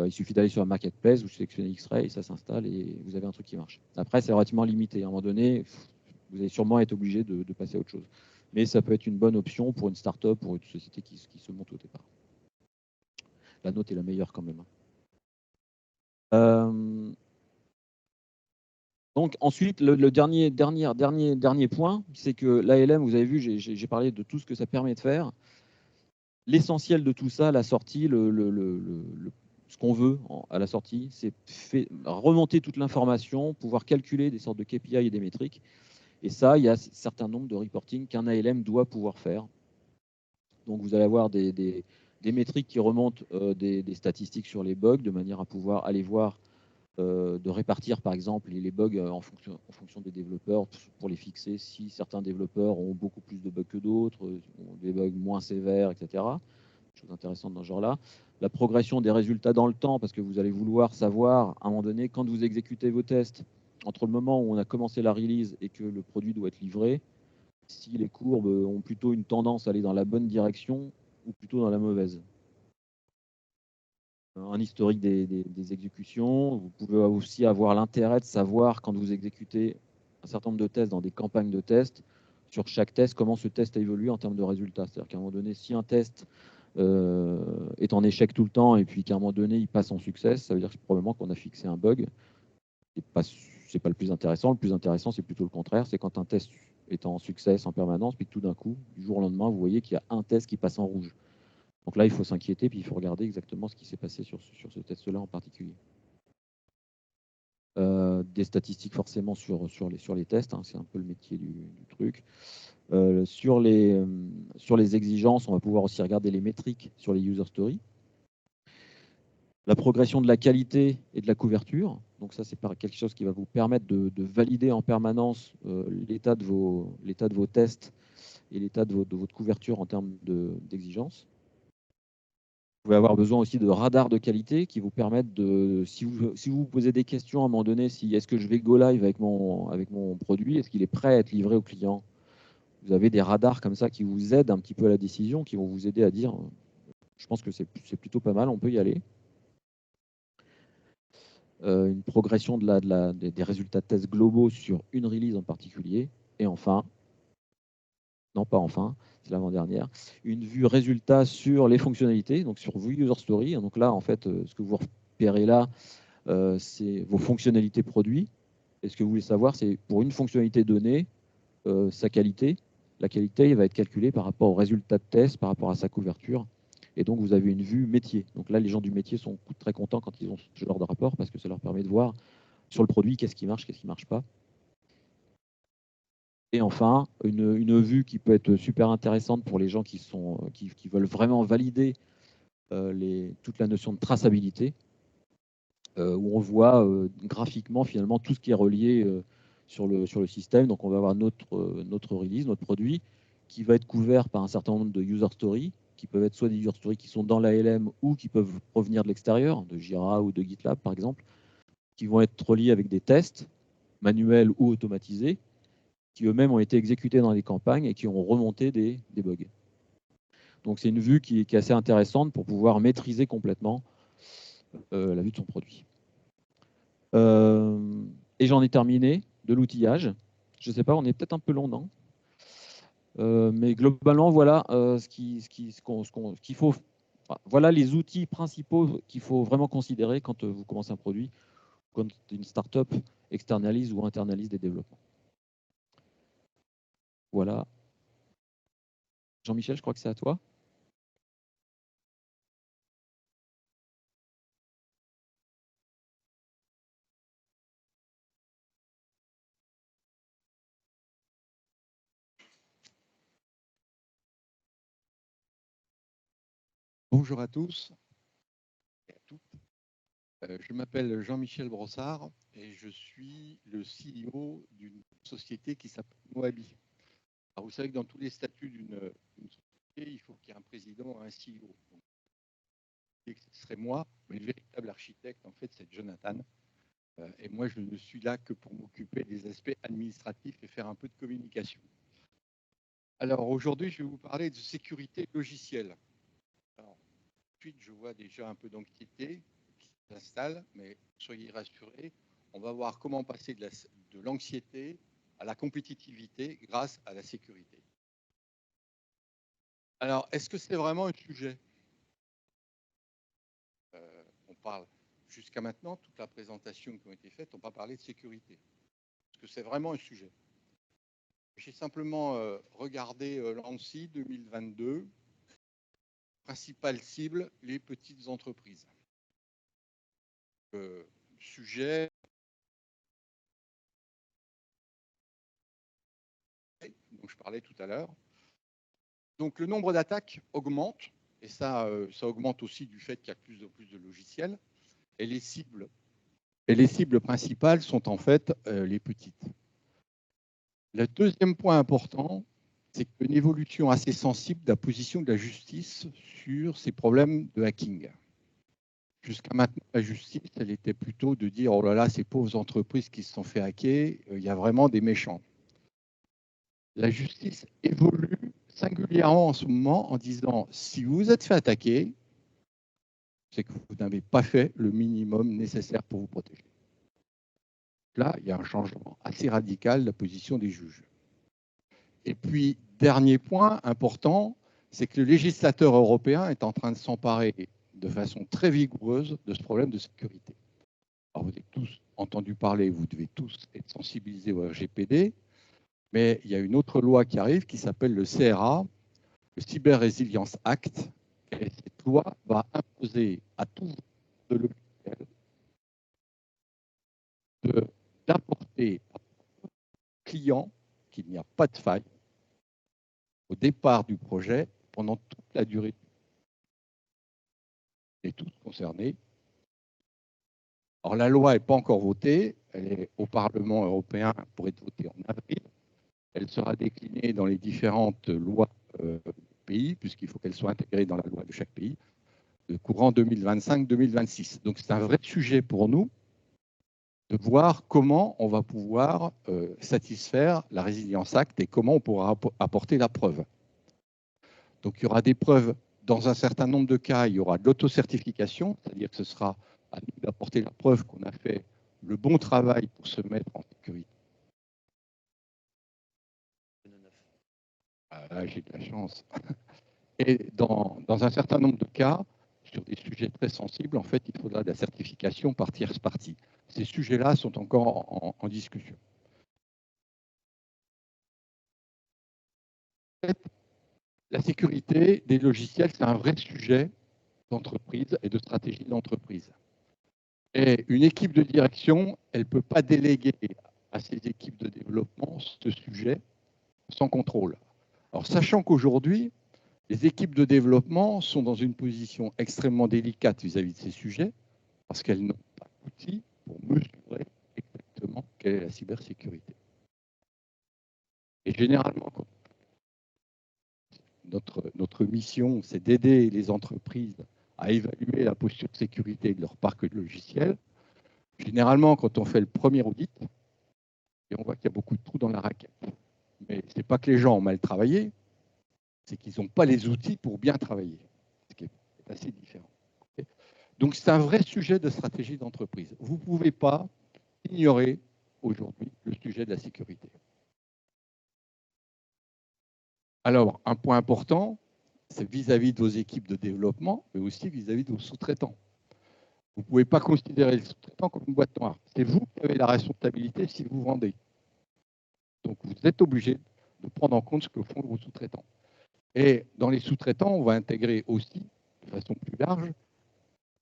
il suffit d'aller sur la marketplace, vous sélectionnez X-Ray et ça s'installe et vous avez un truc qui marche. Après, c'est relativement limité. À un moment donné, vous allez sûrement être obligé de passer à autre chose. Mais ça peut être une bonne option pour une start-up, pour une société qui se monte au départ. La note est la meilleure quand même. Donc ensuite, le dernier point, c'est que l'ALM, vous avez vu, j'ai parlé de tout ce que ça permet de faire. L'essentiel de tout ça, la sortie, ce qu'on veut à la sortie, c'est remonter toute l'information, pouvoir calculer des sortes de KPI et des métriques. Et ça, il y a un certain nombre de reporting qu'un ALM doit pouvoir faire. Donc vous allez avoir des métriques qui remontent des statistiques sur les bugs, de manière à pouvoir aller voir de répartir par exemple les bugs en fonction des développeurs pour les fixer. Si certains développeurs ont beaucoup plus de bugs que d'autres, ont des bugs moins sévères, etc. Chose intéressante dans ce genre-là. La progression des résultats dans le temps, parce que vous allez vouloir savoir à un moment donné, quand vous exécutez vos tests, entre le moment où on a commencé la release et que le produit doit être livré, si les courbes ont plutôt une tendance à aller dans la bonne direction ou plutôt dans la mauvaise. Un historique des exécutions. Vous pouvez aussi avoir l'intérêt de savoir, quand vous exécutez un certain nombre de tests dans des campagnes de tests, sur chaque test, comment ce test a évolué en termes de résultats. C'est-à-dire qu'à un moment donné, si un test est en échec tout le temps et puis qu'à un moment donné, il passe en succès, ça veut dire que probablement qu'on a fixé un bug. C'est pas le plus intéressant. Le plus intéressant, c'est plutôt le contraire. C'est quand un test est en succès en permanence, puis que tout d'un coup, du jour au lendemain, vous voyez qu'il y a un test qui passe en rouge. Donc là, il faut s'inquiéter, puis il faut regarder exactement ce qui s'est passé sur ce test-là en particulier. Des statistiques forcément sur les tests, hein, c'est un peu le métier du truc. Sur les exigences, on va pouvoir aussi regarder les métriques sur les user stories. La progression de la qualité et de la couverture. Donc ça, c'est quelque chose qui va vous permettre de valider en permanence l'état de vos tests et l'état de votre couverture en termes d'exigences. Vous pouvez avoir besoin aussi de radars de qualité qui vous permettent de, si vous posez des questions à un moment donné, est-ce que je vais go live avec mon produit, est-ce qu'il est prêt à être livré au client? Vous avez des radars comme ça qui vous aident un petit peu à la décision, qui vont vous aider à dire, je pense que c'est plutôt pas mal, on peut y aller. Une progression des résultats de tests globaux sur une release en particulier. Et enfin, non pas enfin, c'est l'avant-dernière, une vue résultat sur les fonctionnalités, donc sur vos user story. Donc là, en fait, ce que vous repérez là, c'est vos fonctionnalités produits. Et ce que vous voulez savoir, c'est pour une fonctionnalité donnée, sa qualité. La qualité va être calculée par rapport au résultat de test, par rapport à sa couverture. Et donc, vous avez une vue métier. Donc là, les gens du métier sont très contents quand ils ont ce genre de rapport parce que ça leur permet de voir sur le produit qu'est-ce qui marche, qu'est-ce qui ne marche pas. Et enfin, une vue qui peut être super intéressante pour les gens qui veulent vraiment valider toute la notion de traçabilité, où on voit graphiquement finalement tout ce qui est relié sur le système. Donc on va avoir notre release, notre produit, qui va être couvert par un certain nombre de user stories, qui peuvent être soit des user stories qui sont dans l'ALM ou qui peuvent provenir de l'extérieur, de Jira ou de GitLab par exemple, qui vont être reliés avec des tests manuels ou automatisés, qui eux-mêmes ont été exécutés dans les campagnes et qui ont remonté des bugs. Donc c'est une vue qui est assez intéressante pour pouvoir maîtriser complètement la vue de son produit. Et j'en ai terminé de l'outillage. Je ne sais pas, on est peut-être un peu long, non? Mais globalement, voilà ce qu'il faut. Voilà les outils principaux qu'il faut vraiment considérer quand vous commencez un produit, quand une startup externalise ou internalise des développements. Voilà. Jean-Michel, je crois que c'est à toi. Bonjour à tous et à toutes. Je m'appelle Jean-Michel Brossard et je suis le CEO d'une société qui s'appelle Moabi. Alors vous savez que dans tous les statuts d'une société, il faut qu'il y ait un président et un CEO. Donc, ce serait moi, mais le véritable architecte, en fait, c'est Jonathan. Et moi, je ne suis là que pour m'occuper des aspects administratifs et faire un peu de communication. Alors aujourd'hui, je vais vous parler de sécurité logicielle. Alors, ensuite, je vois déjà un peu d'anxiété qui s'installe, mais soyez rassurés, on va voir comment passer de l'anxiété à la compétitivité grâce à la sécurité. Alors, est-ce que c'est vraiment un sujet? On parle jusqu'à maintenant, toute la présentation qui a été faite, on va parler de sécurité. Est-ce que c'est vraiment un sujet? J'ai simplement regardé l'ANSSI 2022. Principale cible, les petites entreprises. Sujet dont je parlais tout à l'heure. Donc le nombre d'attaques augmente, et ça augmente aussi du fait qu'il y a de plus en plus de logiciels. Et les cibles principales sont en fait les petites. Le deuxième point important, c'est une évolution assez sensible de la position de la justice sur ces problèmes de hacking. Jusqu'à maintenant, la justice, elle était plutôt de dire « Oh là là, ces pauvres entreprises qui se sont fait hacker, il y a vraiment des méchants ». La justice évolue singulièrement en ce moment en disant « Si vous vous êtes fait attaquer, c'est que vous n'avez pas fait le minimum nécessaire pour vous protéger ». Là, il y a un changement assez radical de la position des juges. Et puis, dernier point important, c'est que le législateur européen est en train de s'emparer de façon très vigoureuse de ce problème de sécurité. Alors, vous avez tous entendu parler, vous devez tous être sensibilisés au RGPD, mais il y a une autre loi qui arrive qui s'appelle le CRA, le Cyber Resilience Act, Et cette loi va imposer à tout de logiciel d'apporter au client qu'il n'y a pas de faille au départ du projet pendant toute la durée. Et tous concernés. Alors la loi n'est pas encore votée, elle est au Parlement européen pour être votée en avril. Elle sera déclinée dans les différentes lois pays, puisqu'il faut qu'elle soit intégrée dans la loi de chaque pays, courant 2025-2026. Donc c'est un vrai sujet pour nous de voir comment on va pouvoir satisfaire la Résilience Act et comment on pourra apporter la preuve. Donc il y aura des preuves, dans un certain nombre de cas, il y aura de l'autocertification, c'est-à-dire que ce sera à nous d'apporter la preuve qu'on a fait le bon travail pour se mettre en sécurité. Ah, j'ai de la chance. Et dans un certain nombre de cas, sur des sujets très sensibles, en fait, il faudra de la certification par tierce partie. Ces sujets-là sont encore en discussion. En fait, la sécurité des logiciels, c'est un vrai sujet d'entreprise et de stratégie d'entreprise. Et une équipe de direction, elle ne peut pas déléguer à ses équipes de développement ce sujet sans contrôle. Alors, sachant qu'aujourd'hui, les équipes de développement sont dans une position extrêmement délicate vis-à-vis de ces sujets, parce qu'elles n'ont pas d'outils pour mesurer exactement quelle est la cybersécurité. Et généralement, notre mission, c'est d'aider les entreprises à évaluer la posture de sécurité de leur parc de logiciels. Généralement, quand on fait le premier audit, et on voit qu'il y a beaucoup de trous dans la raquette. Mais ce n'est pas que les gens ont mal travaillé, c'est qu'ils n'ont pas les outils pour bien travailler, ce qui est assez différent. Donc, c'est un vrai sujet de stratégie d'entreprise. Vous ne pouvez pas ignorer aujourd'hui le sujet de la sécurité. Alors, un point important, c'est vis-à-vis de vos équipes de développement, mais aussi vis-à-vis de vos sous-traitants. Vous ne pouvez pas considérer les sous-traitants comme une boîte noire. C'est vous qui avez la responsabilité si vous vendez. Donc, vous êtes obligé de prendre en compte ce que font vos sous-traitants. Et dans les sous-traitants, on va intégrer aussi, de façon plus large,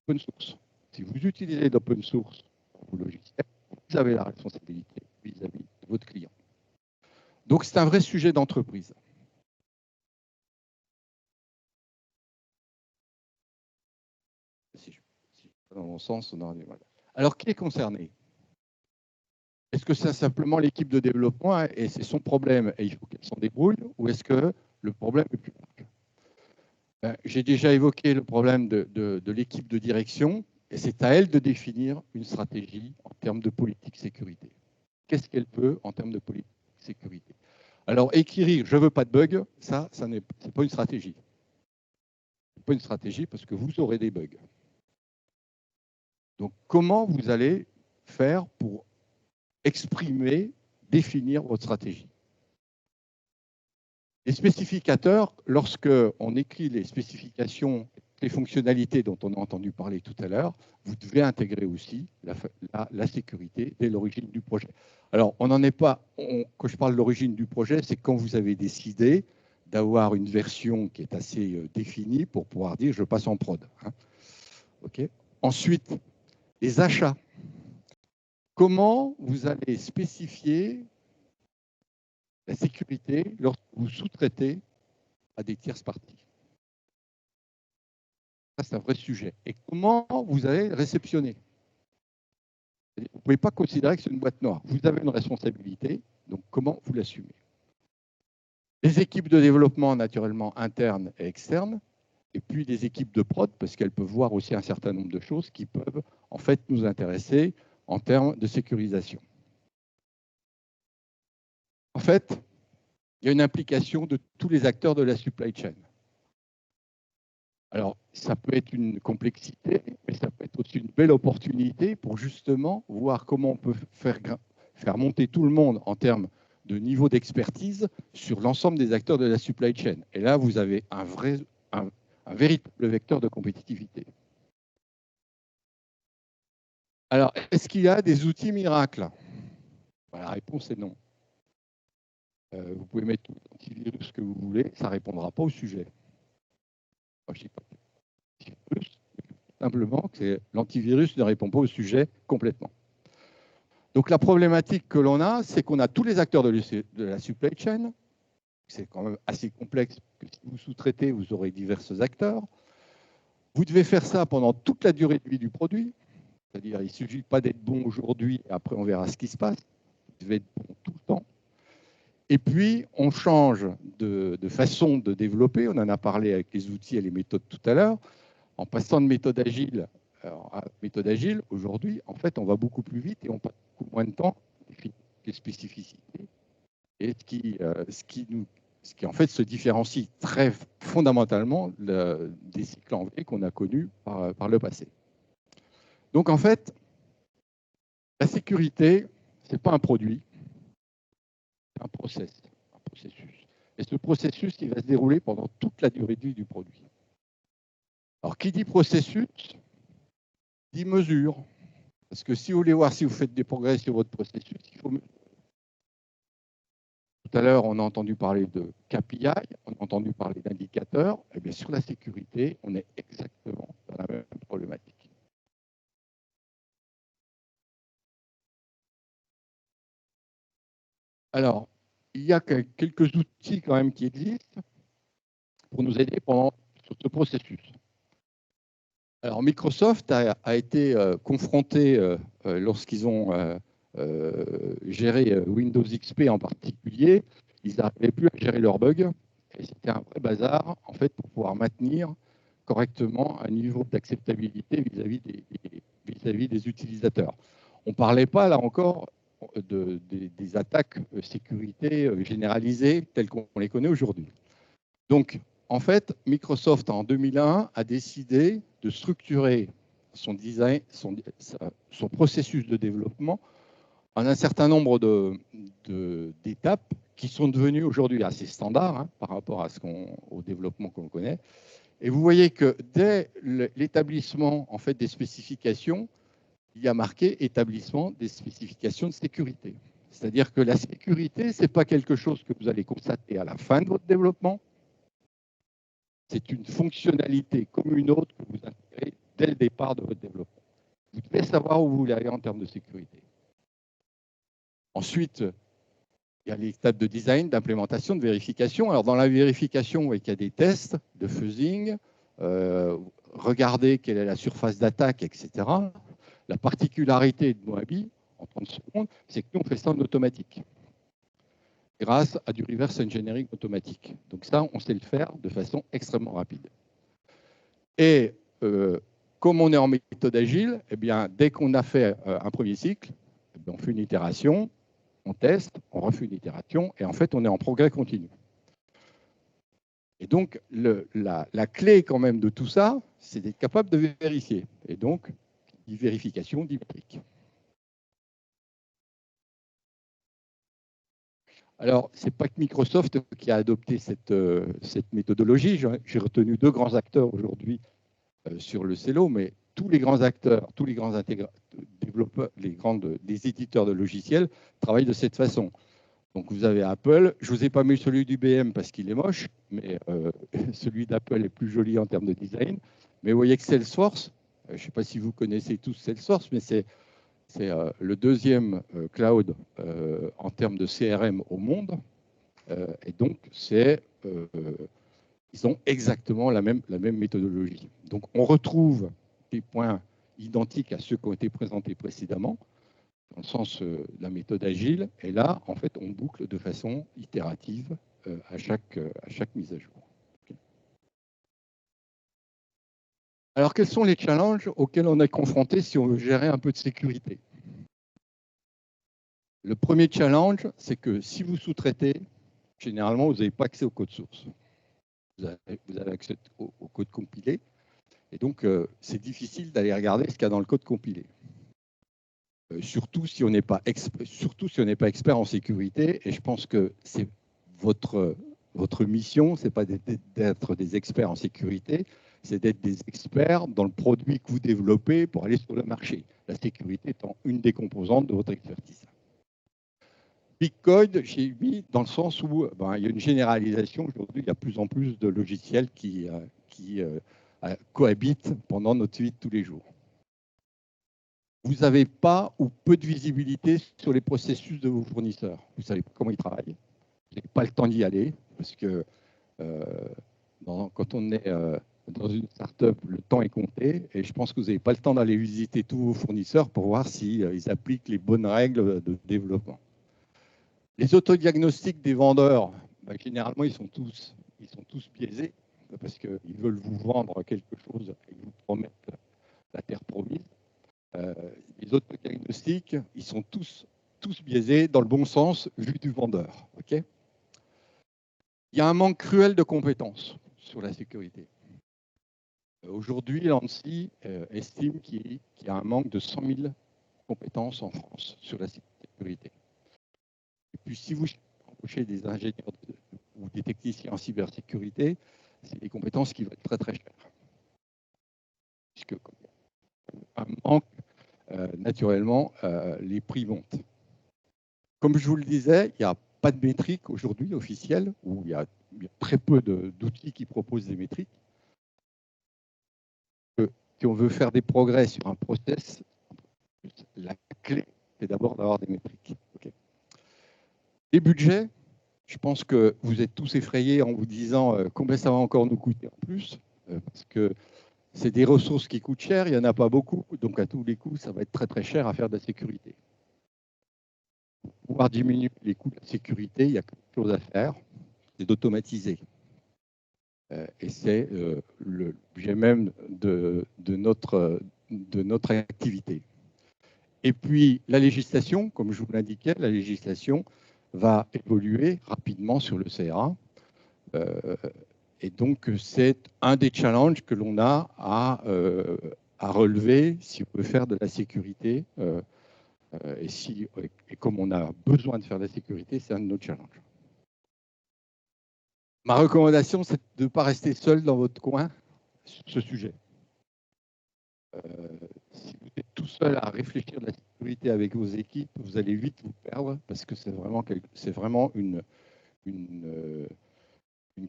l'open source. Si vous utilisez l'open source pour vos logiciels, vous avez la responsabilité vis-à-vis de votre client. Donc, c'est un vrai sujet d'entreprise. Si je vais dans mon sens, on aura du mal. Alors, qui est concerné? Est-ce que c'est simplement l'équipe de développement et c'est son problème et il faut qu'elle s'en débrouille, ou est-ce que le problème est plus large? J'ai déjà évoqué le problème de l'équipe de direction et c'est à elle de définir une stratégie en termes de politique sécurité. Qu'est-ce qu'elle veut en termes de politique sécurité? Alors, écrire « je ne veux pas de bugs », ça n'est pas une stratégie. Ce n'est pas une stratégie parce que vous aurez des bugs. Donc, comment vous allez faire pour exprimer, définir votre stratégie? Les spécificateurs, lorsqu'on écrit les spécifications, les fonctionnalités dont on a entendu parler tout à l'heure, vous devez intégrer aussi la sécurité dès l'origine du projet. Alors, on n'en est pas, quand je parle de l'origine du projet, c'est quand vous avez décidé d'avoir une version qui est assez définie pour pouvoir dire je passe en prod. Hein. Okay. Ensuite, les achats. Comment vous allez spécifier la sécurité lorsque vous sous-traitez à des tierces parties? Ça, c'est un vrai sujet. Et comment vous allez le réceptionner? Vous ne pouvez pas considérer que c'est une boîte noire. Vous avez une responsabilité, donc comment vous l'assumez? Les équipes de développement, naturellement, internes et externes, et puis des équipes de prod, parce qu'elles peuvent voir aussi un certain nombre de choses qui peuvent, en fait, nous intéresser en termes de sécurisation. En fait, il y a une implication de tous les acteurs de la supply chain. Alors, ça peut être une complexité, mais ça peut être aussi une belle opportunité pour justement voir comment on peut faire monter tout le monde en termes de niveau d'expertise sur l'ensemble des acteurs de la supply chain. Et là, vous avez un véritable vecteur de compétitivité. Alors, est-ce qu'il y a des outils miracles? La réponse est non. Vous pouvez mettre tout l'antivirus que vous voulez, ça ne répondra pas au sujet. je sais pas, simplement que l'antivirus ne répond pas au sujet complètement. Donc la problématique que l'on a, c'est qu'on a tous les acteurs de la supply chain. C'est quand même assez complexe, que si vous sous-traitez, vous aurez divers acteurs. Vous devez faire ça pendant toute la durée de vie du produit. C'est-à-dire, il ne suffit pas d'être bon aujourd'hui, et après on verra ce qui se passe. Vous devez être bon tout le temps. Et puis, on change de façon de développer. On en a parlé avec les outils et les méthodes tout à l'heure. En passant de méthode agile à méthode agile, aujourd'hui, en fait, on va beaucoup plus vite et on passe beaucoup moins de temps à définir les spécificités. Et ce qui en fait se différencie très fondamentalement des cycles en V qu'on a connus par le passé. Donc, en fait, la sécurité, ce n'est pas un produit, c'est un processus. Et ce processus, il va se dérouler pendant toute la durée de vie du produit. Alors, qui dit processus, dit mesure. Parce que si vous voulez voir si vous faites des progrès sur votre processus, il faut mesurer. Tout à l'heure, on a entendu parler de KPI, on a entendu parler d'indicateurs. Et bien, sur la sécurité, on est exactement dans la même problématique. Alors, il y a quelques outils quand même qui existent pour nous aider sur ce processus. Alors, Microsoft a été confronté lorsqu'ils ont géré Windows XP en particulier. Ils n'arrivaient plus à gérer leurs bugs. Et c'était un vrai bazar, en fait, pour pouvoir maintenir correctement un niveau d'acceptabilité vis-à-vis des utilisateurs. On ne parlait pas, là encore, des attaques sécurité généralisées telles qu'on les connaît aujourd'hui. Donc, en fait, Microsoft, en 2001, a décidé de structurer son design, son processus de développement en un certain nombre d'étapes qui sont devenues aujourd'hui assez standards par rapport au développement qu'on connaît. Et vous voyez que dès l'établissement en fait, des spécifications, il y a marqué établissement des spécifications de sécurité. C'est-à-dire que la sécurité, ce n'est pas quelque chose que vous allez constater à la fin de votre développement. C'est une fonctionnalité comme une autre que vous intégrez dès le départ de votre développement. Vous devez savoir où vous voulez aller en termes de sécurité. Ensuite, il y a l'étape de design, d'implémentation, de vérification. Alors, dans la vérification, vous voyez qu'il y a des tests de fuzzing, regardez quelle est la surface d'attaque, etc. La particularité de Moabi, en 30 secondes, c'est que nous, on fait ça en automatique, grâce à du reverse engineering automatique. Donc ça, on sait le faire de façon extrêmement rapide. Et comme on est en méthode agile, eh bien, dès qu'on a fait un premier cycle, eh bien, on fait une itération, on teste, on refait une itération, et en fait, on est en progrès continu. Et donc, la clé quand même de tout ça, c'est d'être capable de vérifier. Et donc, vérification dynamique. Alors, ce n'est pas que Microsoft qui a adopté cette méthodologie. J'ai retenu deux grands acteurs aujourd'hui sur le CELO, mais tous les grands acteurs, tous les grands développeurs, des éditeurs de logiciels travaillent de cette façon. Donc, vous avez Apple. Je ne vous ai pas mis celui du BM parce qu'il est moche, mais celui d'Apple est plus joli en termes de design. Mais vous voyez que Salesforce, je ne sais pas si vous connaissez tous Salesforce, mais c'est le deuxième cloud en termes de CRM au monde. Et donc, ils ont exactement la même méthodologie. Donc, on retrouve des points identiques à ceux qui ont été présentés précédemment, dans le sens de la méthode agile. Et là, en fait, on boucle de façon itérative à chaque mise à jour. Alors, quels sont les challenges auxquels on est confronté si on veut gérer un peu de sécurité? Le premier challenge, c'est que si vous sous-traitez, généralement, vous n'avez pas accès au code source. Vous avez accès au code compilé. Et donc, c'est difficile d'aller regarder ce qu'il y a dans le code compilé. Surtout si on n'est pas expert en sécurité. Et je pense que c'est votre mission, ce n'est pas d'être des experts en sécurité, c'est d'être des experts dans le produit que vous développez pour aller sur le marché. La sécurité étant une des composantes de votre expertise. Big Code, j'ai mis dans le sens où il y a une généralisation. Aujourd'hui, il y a de plus en plus de logiciels qui qui cohabitent pendant notre vie de tous les jours. Vous n'avez pas ou peu de visibilité sur les processus de vos fournisseurs. Vous ne savez pas comment ils travaillent. Vous n'avez pas le temps d'y aller parce que quand on est dans une start-up, le temps est compté et je pense que vous n'avez pas le temps d'aller visiter tous vos fournisseurs pour voir s'ils appliquent les bonnes règles de développement. Les autodiagnostics des vendeurs, généralement, ils sont tous biaisés parce qu'ils veulent vous vendre quelque chose et vous promettent la terre promise. Les autodiagnostics, ils sont tous biaisés dans le bon sens vu du vendeur. Okay, il y a un manque cruel de compétences sur la sécurité. Aujourd'hui, l'ANSSI estime qu'il y a un manque de 100 000 compétences en France sur la sécurité. Et puis, si vous embauchez des ingénieurs ou des techniciens en cybersécurité, c'est des compétences qui vont être très, très chères. Puisque, comme il y a un manque, naturellement, les prix montent. Comme je vous le disais, il n'y a pas de métrique aujourd'hui officielle, ou il y a très peu d'outils qui proposent des métriques. Si on veut faire des progrès sur un process, la clé, c'est d'abord d'avoir des métriques. Okay. Les budgets, je pense que vous êtes tous effrayés en vous disant combien ça va encore nous coûter en plus, parce que c'est des ressources qui coûtent cher, il n'y en a pas beaucoup, donc à tous les coups, ça va être très très cher à faire de la sécurité. Pour pouvoir diminuer les coûts de la sécurité, il y a quelque chose à faire, c'est d'automatiser. Et c'est le budget même de notre activité. Et puis, la législation, comme je vous l'indiquais, la législation va évoluer rapidement sur le CRA. Et donc, c'est un des challenges que l'on a à relever si on veut faire de la sécurité. Et comme on a besoin de faire de la sécurité, c'est un de nos challenges. Ma recommandation, c'est de ne pas rester seul dans votre coin sur ce sujet. Si vous êtes tout seul à réfléchir de la sécurité avec vos équipes, vous allez vite vous perdre parce que c'est vraiment une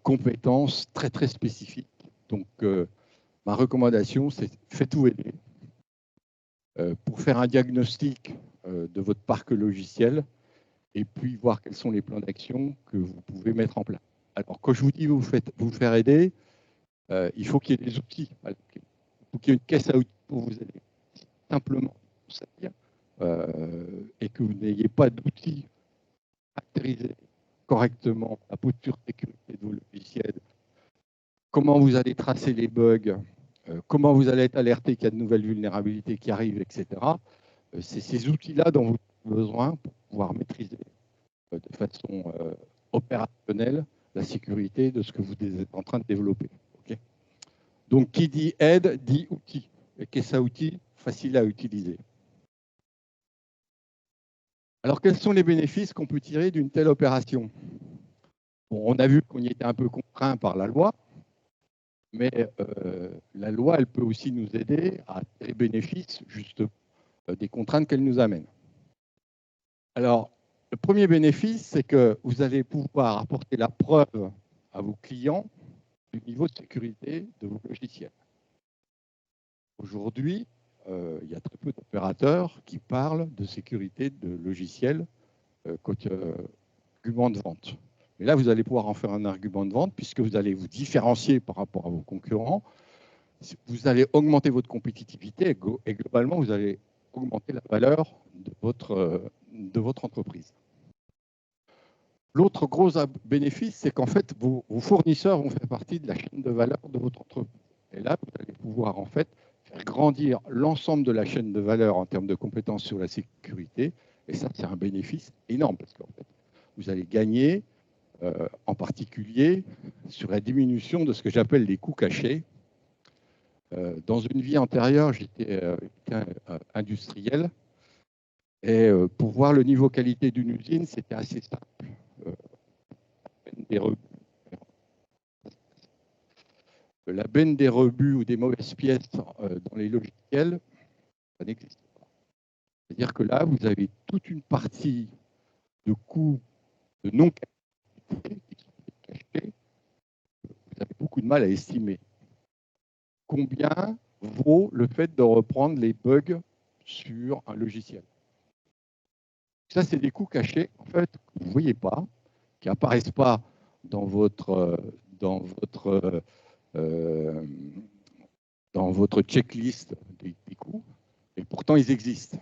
compétence très, très spécifique. Donc, ma recommandation, c'est faites-vous aider pour faire un diagnostic de votre parc logiciel et puis voir quels sont les plans d'action que vous pouvez mettre en place. Alors, quand je vous dis vous faire aider, il faut qu'il y ait des outils. Il faut qu'il y ait une caisse à outils pour vous aider. Simplement, et que vous n'ayez pas d'outils caractérisés correctement la posture sécurité de vos logiciels, comment vous allez tracer les bugs, comment vous allez être alerté qu'il y a de nouvelles vulnérabilités qui arrivent, etc. C'est ces outils-là dont vous avez besoin pour pouvoir maîtriser de façon opérationnelle la sécurité de ce que vous êtes en train de développer. Okay, donc, qui dit aide, dit outil. Et caisse à outils, facile à utiliser. Alors, quels sont les bénéfices qu'on peut tirer d'une telle opération? Bon, on a vu qu'on y était un peu contraint par la loi, mais la loi, elle peut aussi nous aider à tirer bénéfice, justement, des contraintes qu'elle nous amène. Alors, le premier bénéfice, c'est que vous allez pouvoir apporter la preuve à vos clients du niveau de sécurité de vos logiciels. Aujourd'hui, il y a très peu d'opérateurs qui parlent de sécurité de logiciels comme argument de vente. Mais là, vous allez pouvoir en faire un argument de vente puisque vous allez vous différencier par rapport à vos concurrents. Vous allez augmenter votre compétitivité et globalement, vous allez augmenter la valeur de votre entreprise. L'autre gros bénéfice, c'est qu'en fait, vos fournisseurs vont faire partie de la chaîne de valeur de votre entreprise. Et là, vous allez pouvoir en fait faire grandir l'ensemble de la chaîne de valeur en termes de compétences sur la sécurité. Et ça, c'est un bénéfice énorme parce qu'en fait, vous allez gagner en particulier sur la diminution de ce que j'appelle les coûts cachés. Dans une vie antérieure, j'étais industriel et pour voir le niveau qualité d'une usine, c'était assez simple. La benne des rebuts ou des mauvaises pièces dans les logiciels, ça n'existe pas. C'est-à-dire que là, vous avez toute une partie de coûts de non-qualité qui sont cachés. Vous avez beaucoup de mal à estimer. combien vaut le fait de reprendre les bugs sur un logiciel. Ça, c'est des coûts cachés, en fait, que vous ne voyez pas, qui n'apparaissent pas dans votre checklist des coûts, et pourtant ils existent.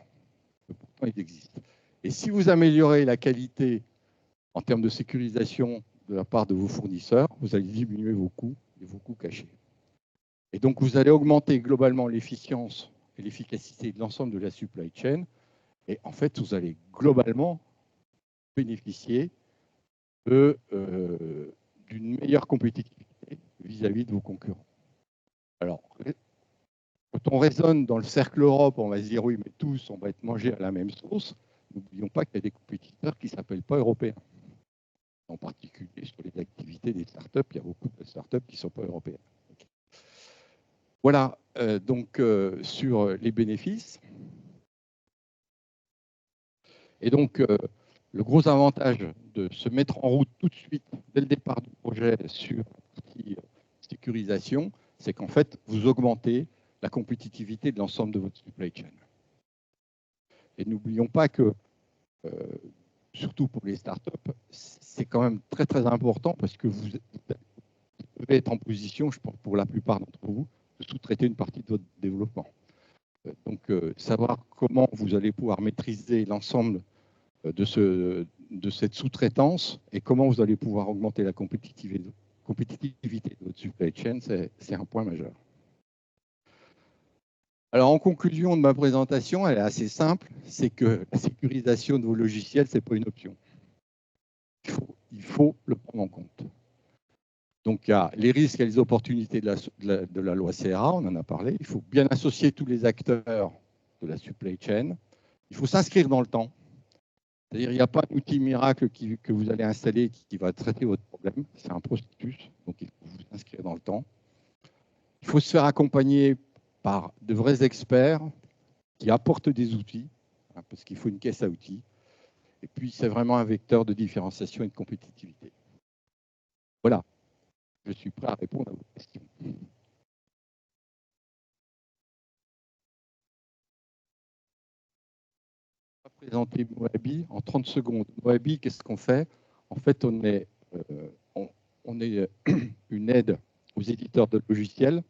Et si vous améliorez la qualité en termes de sécurisation de la part de vos fournisseurs, vous allez diminuer vos coûts et vos coûts cachés. Et donc, vous allez augmenter globalement l'efficience et l'efficacité de l'ensemble de la supply chain. Et en fait, vous allez globalement bénéficier d'une meilleure compétitivité vis-à-vis de vos concurrents. Alors, quand on raisonne dans le cercle Europe, on va se dire oui, mais tous, on va être mangés à la même sauce. N'oublions pas qu'il y a des compétiteurs qui ne s'appellent pas européens. En particulier sur les activités des startups, il y a beaucoup de startups qui ne sont pas européennes. Okay. Voilà, donc sur les bénéfices. Et donc, le gros avantage de se mettre en route tout de suite, dès le départ du projet, sur la partie sécurisation, c'est qu'en fait, vous augmentez la compétitivité de l'ensemble de votre supply chain. Et n'oublions pas que, surtout pour les startups, c'est quand même très très important parce que vous devez être en position, je pense pour la plupart d'entre vous, de sous-traiter une partie de votre développement. Donc, savoir comment vous allez pouvoir maîtriser l'ensemble de cette sous-traitance et comment vous allez pouvoir augmenter la compétitivité de votre supply chain, c'est un point majeur. Alors, en conclusion de ma présentation, elle est assez simple, c'est que la sécurisation de vos logiciels, ce n'est pas une option. Il faut le prendre en compte. Donc, il y a les risques et les opportunités de la loi CRA, on en a parlé. Il faut bien associer tous les acteurs de la supply chain. Il faut s'inscrire dans le temps. C'est-à-dire qu'il n'y a pas d'outil miracle que vous allez installer qui va traiter votre problème. C'est un processus, donc il faut vous inscrire dans le temps. Il faut se faire accompagner par de vrais experts qui apportent des outils, parce qu'il faut une caisse à outils. Et puis, c'est vraiment un vecteur de différenciation et de compétitivité. Voilà. Je suis prêt à répondre à vos questions. Je vais présenter Moabi en 30 secondes. Moabi, qu'est-ce qu'on fait? En fait, on est une aide aux éditeurs de logiciels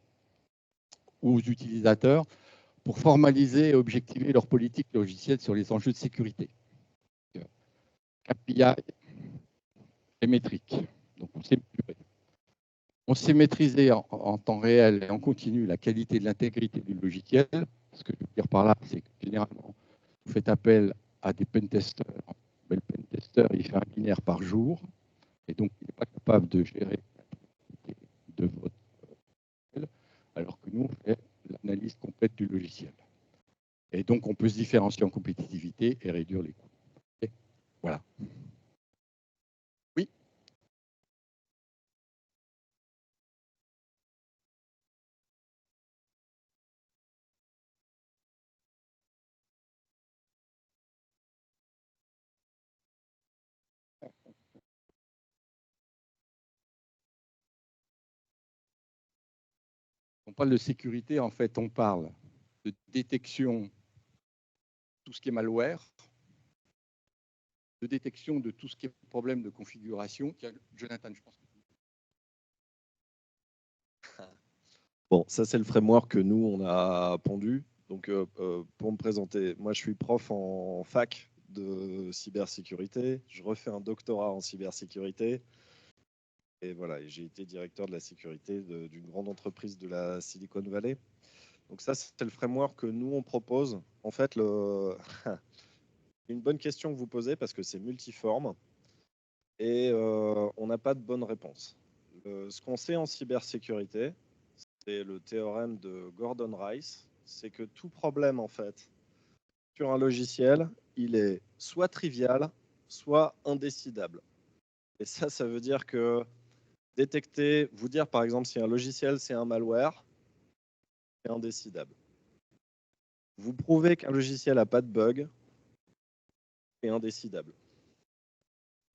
ou aux utilisateurs pour formaliser et objectiver leur politique logicielle sur les enjeux de sécurité. KPI et métriques. Donc, on sait maîtriser en temps réel et en continu la qualité de l'intégrité du logiciel. Ce que je veux dire par là, c'est que généralement, vous faites appel à des pentesters. Le pentester, il fait un binaire par jour. Et donc, il n'est pas capable de gérer de votre logiciel, alors que nous, on fait l'analyse complète du logiciel. Et donc, on peut se différencier en compétitivité et réduire les coûts. Et voilà. Oui. On parle de sécurité, en fait, on parle de détection, tout ce qui est malware, de détection de tout ce qui est problème de configuration. Tiens, Jonathan, je pense que... Bon, ça, c'est le framework que nous, on a pondu. Donc, pour me présenter, moi, je suis prof en fac de cybersécurité. Je refais un doctorat en cybersécurité. Et voilà, j'ai été directeur de la sécurité d'une grande entreprise de la Silicon Valley. Donc ça, c'est le framework que nous, on propose. En fait, une bonne question que vous posez parce que c'est multiforme et on n'a pas de bonne réponse. Ce qu'on sait en cybersécurité, c'est le théorème de Gordon Rice, c'est que tout problème, en fait, sur un logiciel, il est soit trivial, soit indécidable. Et ça veut dire que détecter, vous dire par exemple si un logiciel c'est un malware, c'est indécidable. Vous prouvez qu'un logiciel n'a pas de bug, c'est indécidable.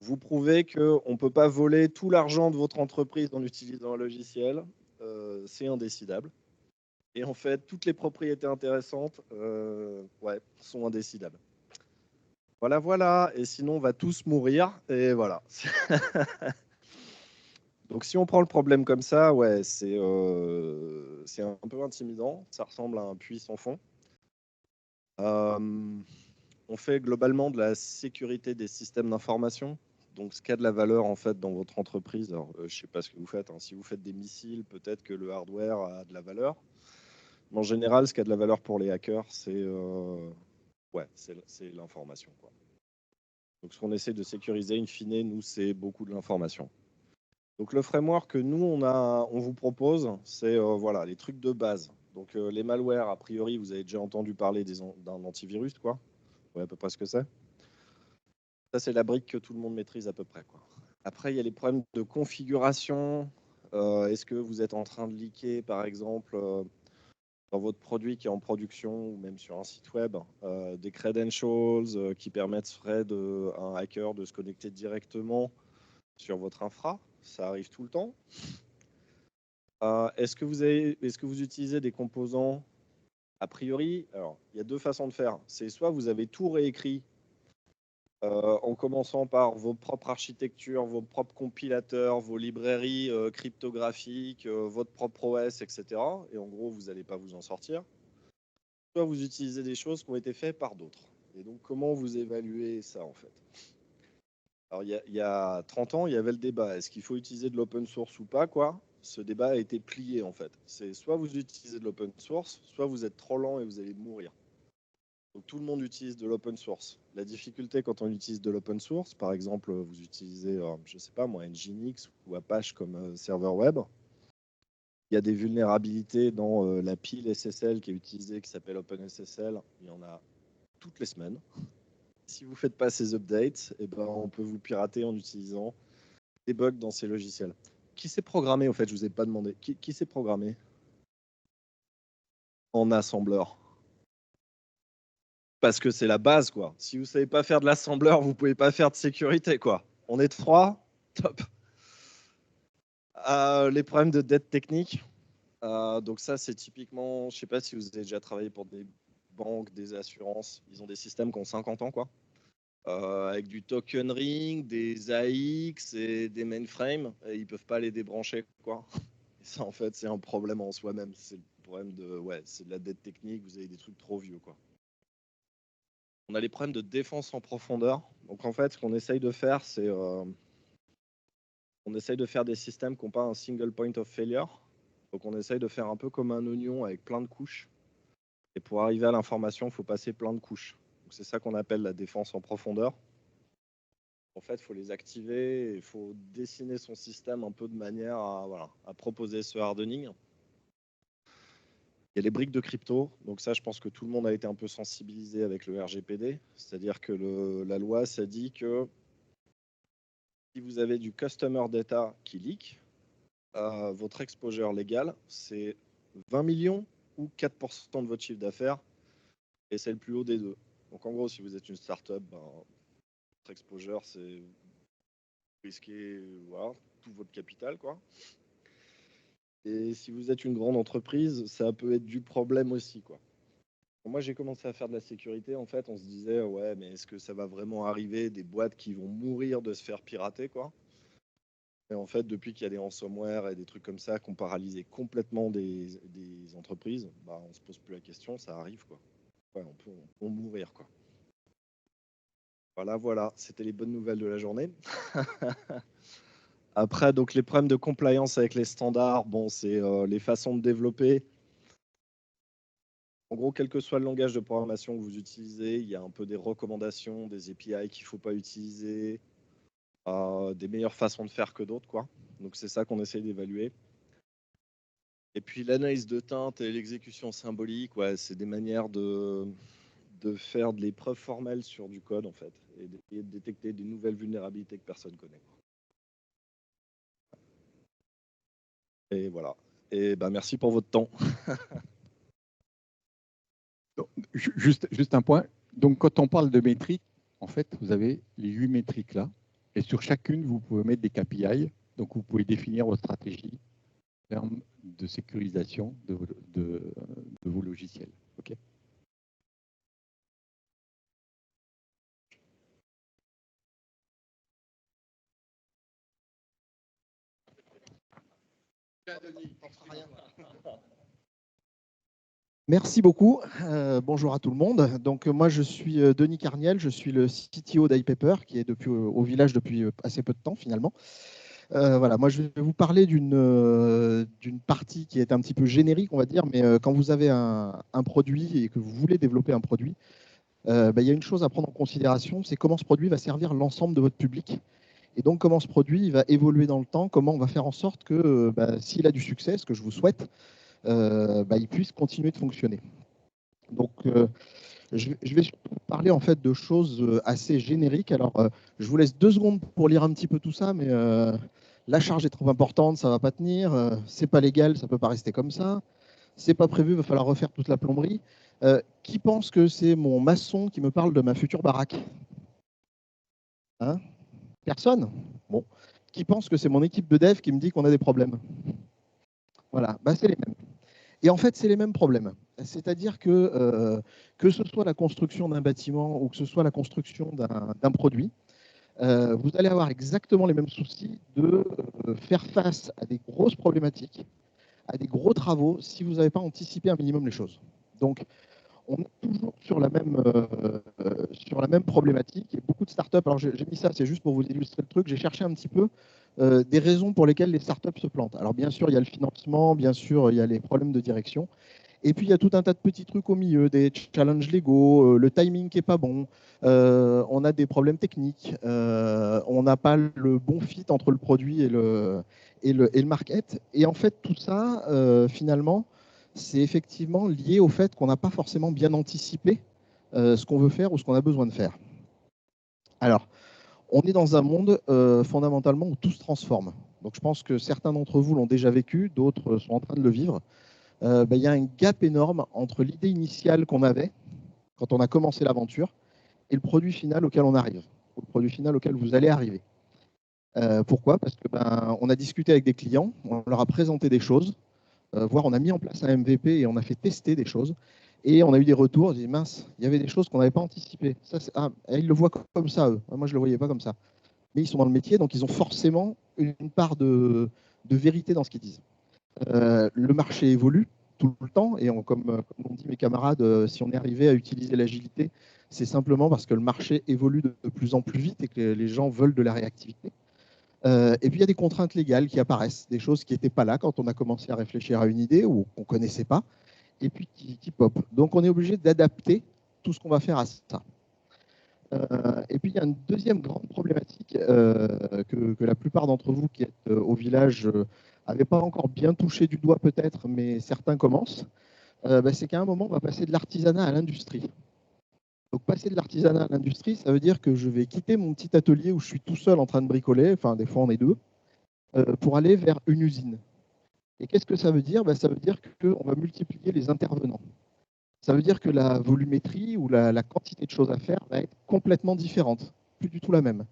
Vous prouvez qu'on ne peut pas voler tout l'argent de votre entreprise en utilisant un logiciel, c'est indécidable. Et en fait, toutes les propriétés intéressantes sont indécidables. Voilà. Et sinon, on va tous mourir. Et voilà. Donc, si on prend le problème comme ça, c'est un peu intimidant. Ça ressemble à un puits sans fond. On fait globalement de la sécurité des systèmes d'information. Donc, ce qui a de la valeur en fait dans votre entreprise. Alors, je ne sais pas ce que vous faites. Si vous faites des missiles, peut-être que le hardware a de la valeur. Mais en général, ce qui a de la valeur pour les hackers, c'est l'information, quoi. Donc, ce qu'on essaie de sécuriser, in fine, nous, c'est beaucoup de l'information. Donc, le framework que nous, on vous propose, c'est les trucs de base. Donc, les malwares, a priori, vous avez déjà entendu parler d'un antivirus, quoi. Ouais, à peu près ce que c'est. Ça, c'est la brique que tout le monde maîtrise à peu près, quoi. Après, il y a les problèmes de configuration. Est-ce que vous êtes en train de leaker, par exemple, dans votre produit qui est en production ou même sur un site web, des credentials qui permettraient à un hacker de se connecter directement sur votre infra? Ça arrive tout le temps. Est-ce que vous utilisez des composants a priori? Alors, il y a deux façons de faire. C'est soit vous avez tout réécrit en commençant par vos propres architectures, vos propres compilateurs, vos librairies cryptographiques, votre propre OS, etc. Et en gros, vous n'allez pas vous en sortir. Soit vous utilisez des choses qui ont été faites par d'autres. Et donc, comment vous évaluez ça, en fait? Alors, il y a 30 ans, il y avait le débat. Est-ce qu'il faut utiliser de l'open source ou pas, quoi? Ce débat a été plié, en fait. C'est soit vous utilisez de l'open source, soit vous êtes trop lent et vous allez mourir. Donc, tout le monde utilise de l'open source. La difficulté quand on utilise de l'open source, par exemple, vous utilisez, je ne sais pas moi, Nginx ou Apache comme serveur web, il y a des vulnérabilités dans la pile SSL qui est utilisée, qui s'appelle OpenSSL. Il y en a toutes les semaines. Si vous ne faites pas ces updates, on peut vous pirater en utilisant des bugs dans ces logiciels. Qui s'est programmé, en fait? Je ne vous ai pas demandé. Qui s'est programmé en assembleur? Parce que c'est la base, quoi. Si vous ne savez pas faire de l'assembleur, vous ne pouvez pas faire de sécurité, quoi. On est trois, top. Les problèmes de dette technique. Donc ça, c'est typiquement, je ne sais pas si vous avez déjà travaillé pour des banques, des assurances. Ils ont des systèmes qui ont 50 ans, quoi. Avec du token ring, des AX et des mainframes. Et ils ne peuvent pas les débrancher, quoi. Et ça, en fait, c'est un problème en soi-même. C'est le problème c'est de la dette technique. Vous avez des trucs trop vieux, quoi. On a les problèmes de défense en profondeur. Donc, en fait, ce qu'on essaye de faire, c'est on essaye de faire des systèmes qui n'ont pas un single point of failure. Donc, on essaye de faire un peu comme un oignon avec plein de couches. Et pour arriver à l'information, il faut passer plein de couches. C'est ça qu'on appelle la défense en profondeur. En fait, il faut les activer, il faut dessiner son système un peu de manière à proposer ce hardening. Il y a les briques de crypto. Donc ça, je pense que tout le monde a été un peu sensibilisé avec le RGPD. C'est-à-dire que la loi, ça dit que si vous avez du customer data qui leak, votre exposure légal, c'est 20 millions ou 4% de votre chiffre d'affaires. Et c'est le plus haut des deux. Donc en gros, si vous êtes une startup, votre exposure, c'est risquer tout votre capital, quoi. Et si vous êtes une grande entreprise, ça peut être du problème aussi, quoi. Moi, j'ai commencé à faire de la sécurité. En fait, on se disait, ouais, mais est-ce que ça va vraiment arriver, des boîtes qui vont mourir de se faire pirater, quoi? Et en fait, depuis qu'il y a des ransomware et des trucs comme ça qui ont paralysé complètement des entreprises, on se pose plus la question, ça arrive, quoi. Ouais, on peut mourir, quoi. Voilà, c'était les bonnes nouvelles de la journée. Après, donc les problèmes de compliance avec les standards, c'est les façons de développer. En gros, quel que soit le langage de programmation que vous utilisez, il y a un peu des recommandations, des API qu'il ne faut pas utiliser, des meilleures façons de faire que d'autres, quoi. Donc c'est ça qu'on essaie d'évaluer. Et puis l'analyse de teinte et l'exécution symbolique, c'est des manières de faire de l'épreuve formelle sur du code, en fait, et d'essayer de détecter des nouvelles vulnérabilités que personne ne connaît. Et voilà. Et merci pour votre temps. Juste un point. Donc, quand on parle de métriques, en fait, vous avez les 8 métriques là. Et sur chacune, vous pouvez mettre des KPI. Donc, vous pouvez définir votre stratégie. termes de sécurisation de vos logiciels. Ok. Merci beaucoup. Bonjour à tout le monde. Donc, moi, je suis Denis Carniel, je suis le CTO d'iPaper, qui est au village depuis assez peu de temps finalement. Voilà, moi, je vais vous parler d'une partie qui est un petit peu générique, on va dire, mais quand vous avez un produit et que vous voulez développer un produit, il y a une chose à prendre en considération, c'est comment ce produit va servir l'ensemble de votre public. Et donc, comment ce produit il va évoluer dans le temps, comment on va faire en sorte que s'il a du succès, ce que je vous souhaite, il puisse continuer de fonctionner. Donc, je vais surtout parler en fait de choses assez génériques. Alors, je vous laisse 2 secondes pour lire un petit peu tout ça, mais la charge est trop importante, ça ne va pas tenir. C'est pas légal, ça ne peut pas rester comme ça. C'est pas prévu, il va falloir refaire toute la plomberie. Qui pense que c'est mon maçon qui me parle de ma future baraque? Hein? Personne? Bon. Qui pense que c'est mon équipe de dev qui me dit qu'on a des problèmes? Voilà, c'est les mêmes. Et en fait, c'est les mêmes problèmes. C'est-à-dire que ce soit la construction d'un bâtiment ou que ce soit la construction d'un produit, vous allez avoir exactement les mêmes soucis de faire face à des grosses problématiques, à des gros travaux, si vous n'avez pas anticipé un minimum les choses. Donc, on est toujours sur la même problématique. Et beaucoup de startups, alors j'ai mis ça, c'est juste pour vous illustrer le truc, j'ai cherché un petit peu des raisons pour lesquelles les startups se plantent. Alors bien sûr, il y a le financement, bien sûr, il y a les problèmes de direction. Et puis, il y a tout un tas de petits trucs au milieu, des challenges légaux, le timing qui n'est pas bon, on a des problèmes techniques, on n'a pas le bon fit entre le produit et le market. Et en fait, tout ça, finalement, c'est effectivement lié au fait qu'on n'a pas forcément bien anticipé ce qu'on veut faire ou ce qu'on a besoin de faire. Alors, on est dans un monde fondamentalement où tout se transforme. Donc, je pense que certains d'entre vous l'ont déjà vécu, d'autres sont en train de le vivre. Il y a un gap énorme entre l'idée initiale qu'on avait quand on a commencé l'aventure et le produit final auquel on arrive, ou le produit final auquel vous allez arriver. Pourquoi? Parce que on a discuté avec des clients, on leur a présenté des choses, voire on a mis en place un MVP et on a fait tester des choses. Et on a eu des retours, on dit mince, il y avait des choses qu'on n'avait pas anticipées. Ils le voient comme ça, eux. Moi, je ne le voyais pas comme ça. Mais ils sont dans le métier, donc ils ont forcément une part de vérité dans ce qu'ils disent. Le marché évolue tout le temps et comme l'ont dit mes camarades, si on est arrivé à utiliser l'agilité, c'est simplement parce que le marché évolue de plus en plus vite et que les gens veulent de la réactivité. Et puis il y a des contraintes légales qui apparaissent, des choses qui n'étaient pas là quand on a commencé à réfléchir à une idée ou qu'on ne connaissait pas, et puis qui pop. Donc on est obligé d'adapter tout ce qu'on va faire à ça. Et puis il y a une deuxième grande problématique que la plupart d'entre vous qui êtes au village n'avaient pas encore bien touché du doigt peut-être, mais certains commencent. C'est qu'à un moment, on va passer de l'artisanat à l'industrie. Donc passer de l'artisanat à l'industrie, ça veut dire que je vais quitter mon petit atelier où je suis tout seul en train de bricoler, enfin des fois on est deux, pour aller vers une usine. Et qu'est-ce que ça veut dire? Ça veut dire qu'on va multiplier les intervenants. Ça veut dire que la volumétrie ou la quantité de choses à faire va être complètement différente, plus du tout la même.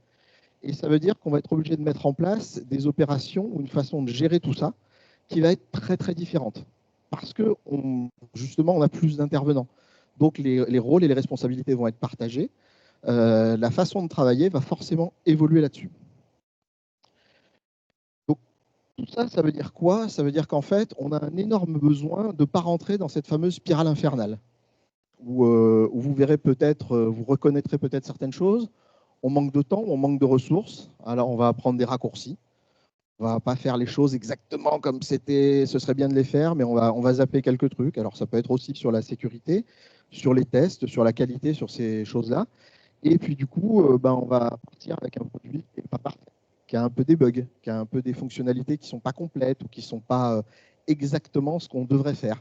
Et ça veut dire qu'on va être obligé de mettre en place des opérations ou une façon de gérer tout ça qui va être très très différente. Parce que justement, on a plus d'intervenants. Donc les rôles et les responsabilités vont être partagés. La façon de travailler va forcément évoluer là-dessus. Donc tout ça, ça veut dire quoi? Ça veut dire qu'en fait, on a un énorme besoin de ne pas rentrer dans cette fameuse spirale infernale. Où vous verrez peut-être, vous reconnaîtrez peut-être certaines choses. On manque de temps, on manque de ressources. Alors, on va prendre des raccourcis. On ne va pas faire les choses exactement comme ce serait bien de les faire, mais on va zapper quelques trucs. Alors, ça peut être aussi sur la sécurité, sur les tests, sur la qualité, sur ces choses-là. Et puis, du coup, on va partir avec un produit qui n'est pas parfait, qui a un peu des bugs, qui a un peu des fonctionnalités qui ne sont pas complètes ou qui ne sont pas exactement ce qu'on devrait faire.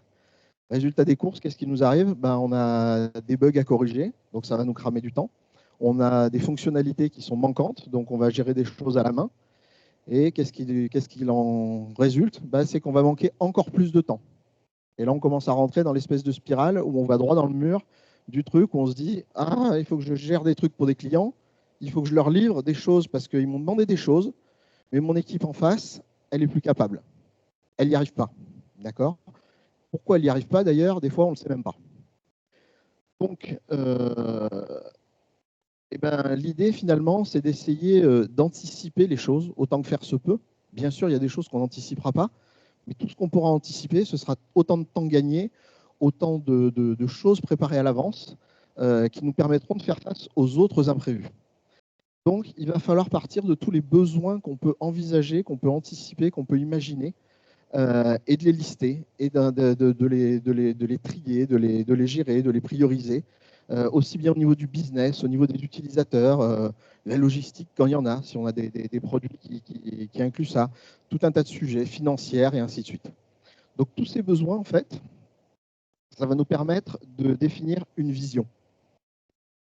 Résultat des courses, qu'est-ce qui nous arrive? On a des bugs à corriger, donc ça va nous cramer du temps. On a des fonctionnalités qui sont manquantes, donc on va gérer des choses à la main. Et qu'est-ce qu'il en résulte? C'est qu'on va manquer encore plus de temps. Et là, on commence à rentrer dans l'espèce de spirale où on va droit dans le mur du truc, où on se dit « Ah, il faut que je gère des trucs pour des clients, il faut que je leur livre des choses parce qu'ils m'ont demandé des choses, mais mon équipe en face, elle est plus capable. » elle n'y arrive pas. D'accord? Pourquoi elle n'y arrive pas d'ailleurs? Des fois, on ne le sait même pas. Donc, l'idée finalement, c'est d'essayer d'anticiper les choses autant que faire se peut. Bien sûr, il y a des choses qu'on n'anticipera pas, mais tout ce qu'on pourra anticiper, ce sera autant de temps gagné, autant de choses préparées à l'avance qui nous permettront de faire face aux autres imprévus. Donc, il va falloir partir de tous les besoins qu'on peut envisager, qu'on peut anticiper, qu'on peut imaginer, et de les lister, et de les trier, de les gérer, de les prioriser, aussi bien au niveau du business, au niveau des utilisateurs, la logistique quand il y en a, si on a des produits qui incluent ça, tout un tas de sujets financiers et ainsi de suite. Donc tous ces besoins, en fait, ça va nous permettre de définir une vision.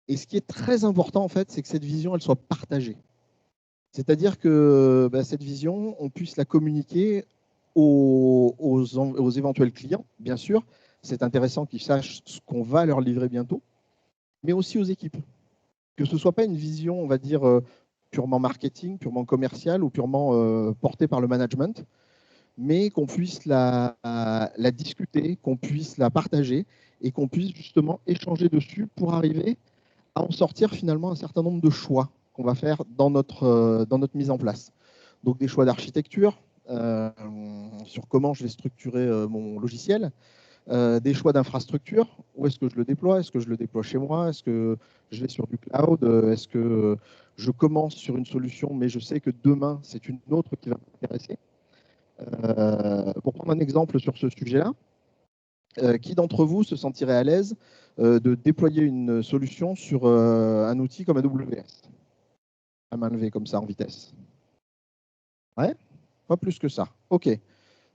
Et ce qui est très important, en fait, c'est que cette vision, elle soit partagée. C'est-à-dire que cette vision, on puisse la communiquer aux éventuels clients, bien sûr. C'est intéressant qu'ils sachent ce qu'on va leur livrer bientôt, mais aussi aux équipes. Que ce ne soit pas une vision, on va dire, purement marketing, purement commerciale ou purement portée par le management, mais qu'on puisse la discuter, qu'on puisse la partager et qu'on puisse justement échanger dessus pour arriver à en sortir finalement un certain nombre de choix qu'on va faire dans notre mise en place. Donc des choix d'architecture sur comment je vais structurer mon logiciel, des choix d'infrastructure, où est-ce que je le déploie, est-ce que je le déploie chez moi, est-ce que je vais sur du cloud, est-ce que je commence sur une solution mais je sais que demain c'est une autre qui va m'intéresser. Pour prendre un exemple sur ce sujet-là, qui d'entre vous se sentirait à l'aise de déployer une solution sur un outil comme AWS? À main levée, comme ça, en vitesse. Ouais, pas plus que ça. OK.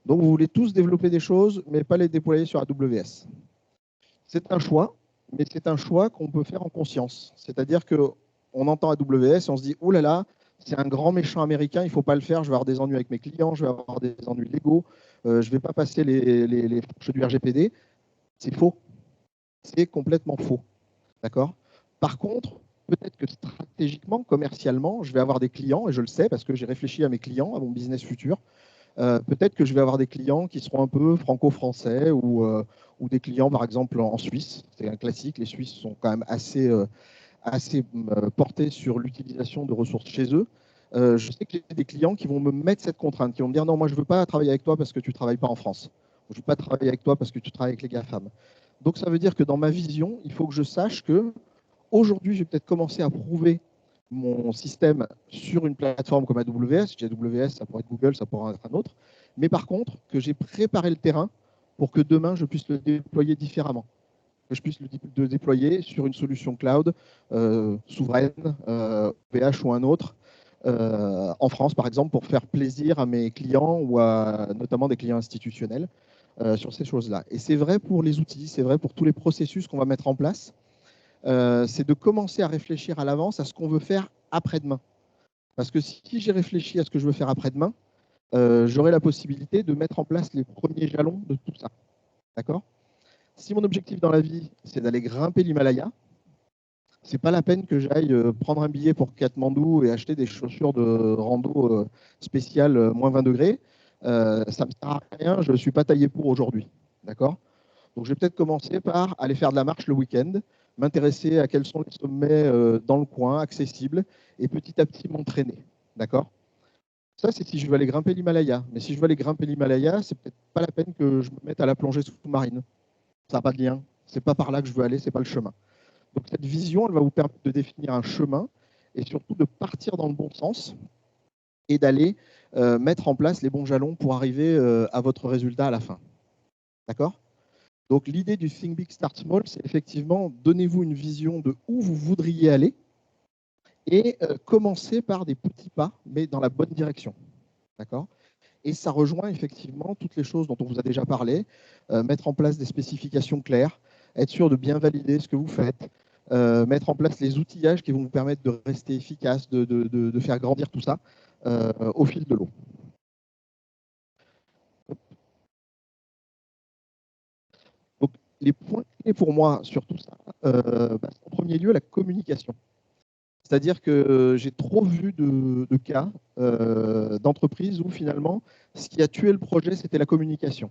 Donc, vous voulez tous développer des choses, mais pas les déployer sur AWS. C'est un choix, mais c'est un choix qu'on peut faire en conscience. C'est-à-dire qu'on entend AWS et on se dit, oh là là, c'est un grand méchant américain, il ne faut pas le faire, je vais avoir des ennuis avec mes clients, je vais avoir des ennuis légaux, je ne vais pas passer les fourches du RGPD. C'est faux. C'est complètement faux. D'accord? Par contre, peut-être que stratégiquement, commercialement, je vais avoir des clients, et je le sais parce que j'ai réfléchi à mes clients, à mon business futur. Peut-être que je vais avoir des clients qui seront un peu franco-français ou des clients, par exemple, en Suisse. C'est un classique. Les Suisses sont quand même assez portés sur l'utilisation de ressources chez eux. Je sais que j'ai des clients qui vont me mettre cette contrainte, qui vont me dire non, moi je ne veux pas travailler avec toi parce que tu ne travailles pas en France. Je ne veux pas travailler avec toi parce que tu travailles avec les GAFAM. Donc ça veut dire que dans ma vision, il faut que je sache que aujourd'hui, je vais peut-être commencer à prouver mon système sur une plateforme comme AWS. Je dis AWS, ça pourrait être Google, ça pourrait être un autre. Mais par contre, que j'ai préparé le terrain pour que demain, je puisse le déployer différemment. Que je puisse le déployer sur une solution cloud souveraine, OVH ou un autre, en France, par exemple, pour faire plaisir à mes clients ou à notamment des clients institutionnels sur ces choses-là. Et c'est vrai pour les outils, c'est vrai pour tous les processus qu'on va mettre en place. C'est de commencer à réfléchir à l'avance à ce qu'on veut faire après-demain. Parce que si j'ai réfléchi à ce que je veux faire après-demain, j'aurai la possibilité de mettre en place les premiers jalons de tout ça. D'accord? Si mon objectif dans la vie, c'est d'aller grimper l'Himalaya, c'est pas la peine que j'aille prendre un billet pour Katmandou et acheter des chaussures de rando spéciales moins 20 degrés. Ça ne me sert à rien, je ne suis pas taillé pour aujourd'hui. D'accord? Donc, je vais peut-être commencer par aller faire de la marche le week-end, m'intéresser à quels sont les sommets dans le coin, accessibles, et petit à petit m'entraîner. D'accord? Ça, c'est si je veux aller grimper l'Himalaya. Mais si je veux aller grimper l'Himalaya, c'est peut-être pas la peine que je me mette à la plongée sous-marine. Ça n'a pas de lien. C'est pas par là que je veux aller, c'est pas le chemin. Donc, cette vision, elle va vous permettre de définir un chemin et surtout de partir dans le bon sens et d'aller mettre en place les bons jalons pour arriver à votre résultat à la fin. D'accord? Donc, l'idée du Think Big, Start Small, c'est effectivement, donnez-vous une vision de où vous voudriez aller et commencez par des petits pas, mais dans la bonne direction. D'accord? Et ça rejoint effectivement toutes les choses dont on vous a déjà parlé, mettre en place des spécifications claires, être sûr de bien valider ce que vous faites, mettre en place les outillages qui vont vous permettre de rester efficace, de faire grandir tout ça au fil de l'eau. Donc, les points clés pour moi sur tout ça, en premier lieu, la communication. C'est-à-dire que j'ai trop vu de cas d'entreprises où finalement, ce qui a tué le projet, c'était la communication.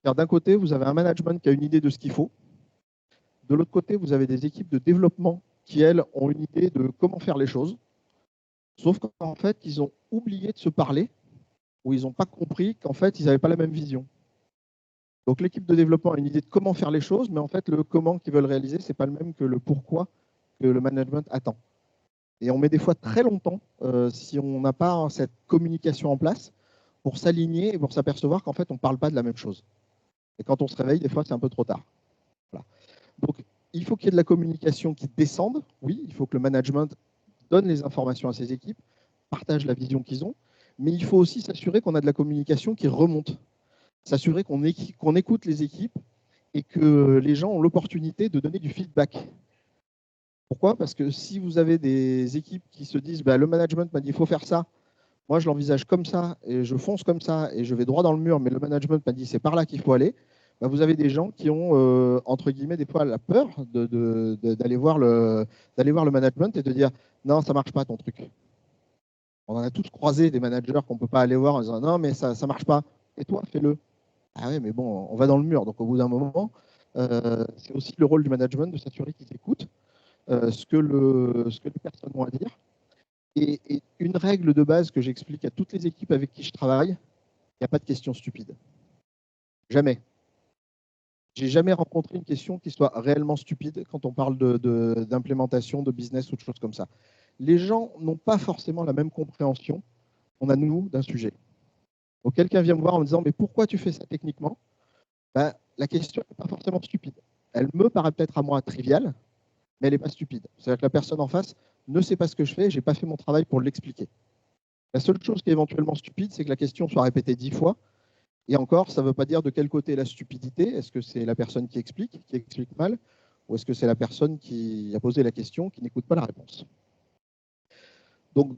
D'un côté, vous avez un management qui a une idée de ce qu'il faut. De l'autre côté, vous avez des équipes de développement qui, elles, ont une idée de comment faire les choses. Sauf qu'en fait, ils ont oublié de se parler ou ils n'ont pas compris qu'en fait, ils n'avaient pas la même vision. Donc l'équipe de développement a une idée de comment faire les choses, mais en fait, le comment qu'ils veulent réaliser, ce n'est pas le même que le pourquoi que le management attend. Et on met des fois très longtemps, si on n'a pas cette communication en place, pour s'aligner et pour s'apercevoir qu'en fait, on ne parle pas de la même chose. Et quand on se réveille, des fois, c'est un peu trop tard. Voilà. Donc, il faut qu'il y ait de la communication qui descende. Oui, il faut que le management donne les informations à ses équipes, partage la vision qu'ils ont, mais il faut aussi s'assurer qu'on a de la communication qui remonte. S'assurer qu'on écoute les équipes et que les gens ont l'opportunité de donner du feedback. Pourquoi? Parce que si vous avez des équipes qui se disent le management m'a dit il faut faire ça, moi je l'envisage comme ça et je fonce comme ça et je vais droit dans le mur, mais le management m'a dit c'est par là qu'il faut aller, vous avez des gens qui ont, entre guillemets, des fois la peur d'aller voir le management et de dire non, ça ne marche pas ton truc. On en a tous croisé des managers qu'on ne peut pas aller voir en disant non, mais ça ne marche pas. Et toi, fais-le. Ah oui, mais bon, on va dans le mur. Donc au bout d'un moment, c'est aussi le rôle du management de s'assurer qu'ils écoutent ce que les personnes ont à dire. Et une règle de base que j'explique à toutes les équipes avec qui je travaille, il n'y a pas de questions stupides. Jamais. J'ai jamais rencontré une question qui soit réellement stupide quand on parle d'implémentation, de business ou de choses comme ça. Les gens n'ont pas forcément la même compréhension qu'on a nous d'un sujet. Donc quelqu'un vient me voir en me disant mais pourquoi tu fais ça techniquement? La question n'est pas forcément stupide. Elle me paraît peut-être à moi triviale, mais elle n'est pas stupide. C'est-à-dire que la personne en face ne sait pas ce que je fais, je n'ai pas fait mon travail pour l'expliquer. La seule chose qui est éventuellement stupide, c'est que la question soit répétée 10 fois. Et encore, ça ne veut pas dire de quel côté est la stupidité. Est-ce que c'est la personne qui explique mal, ou est-ce que c'est la personne qui a posé la question, qui n'écoute pas la réponse? Donc,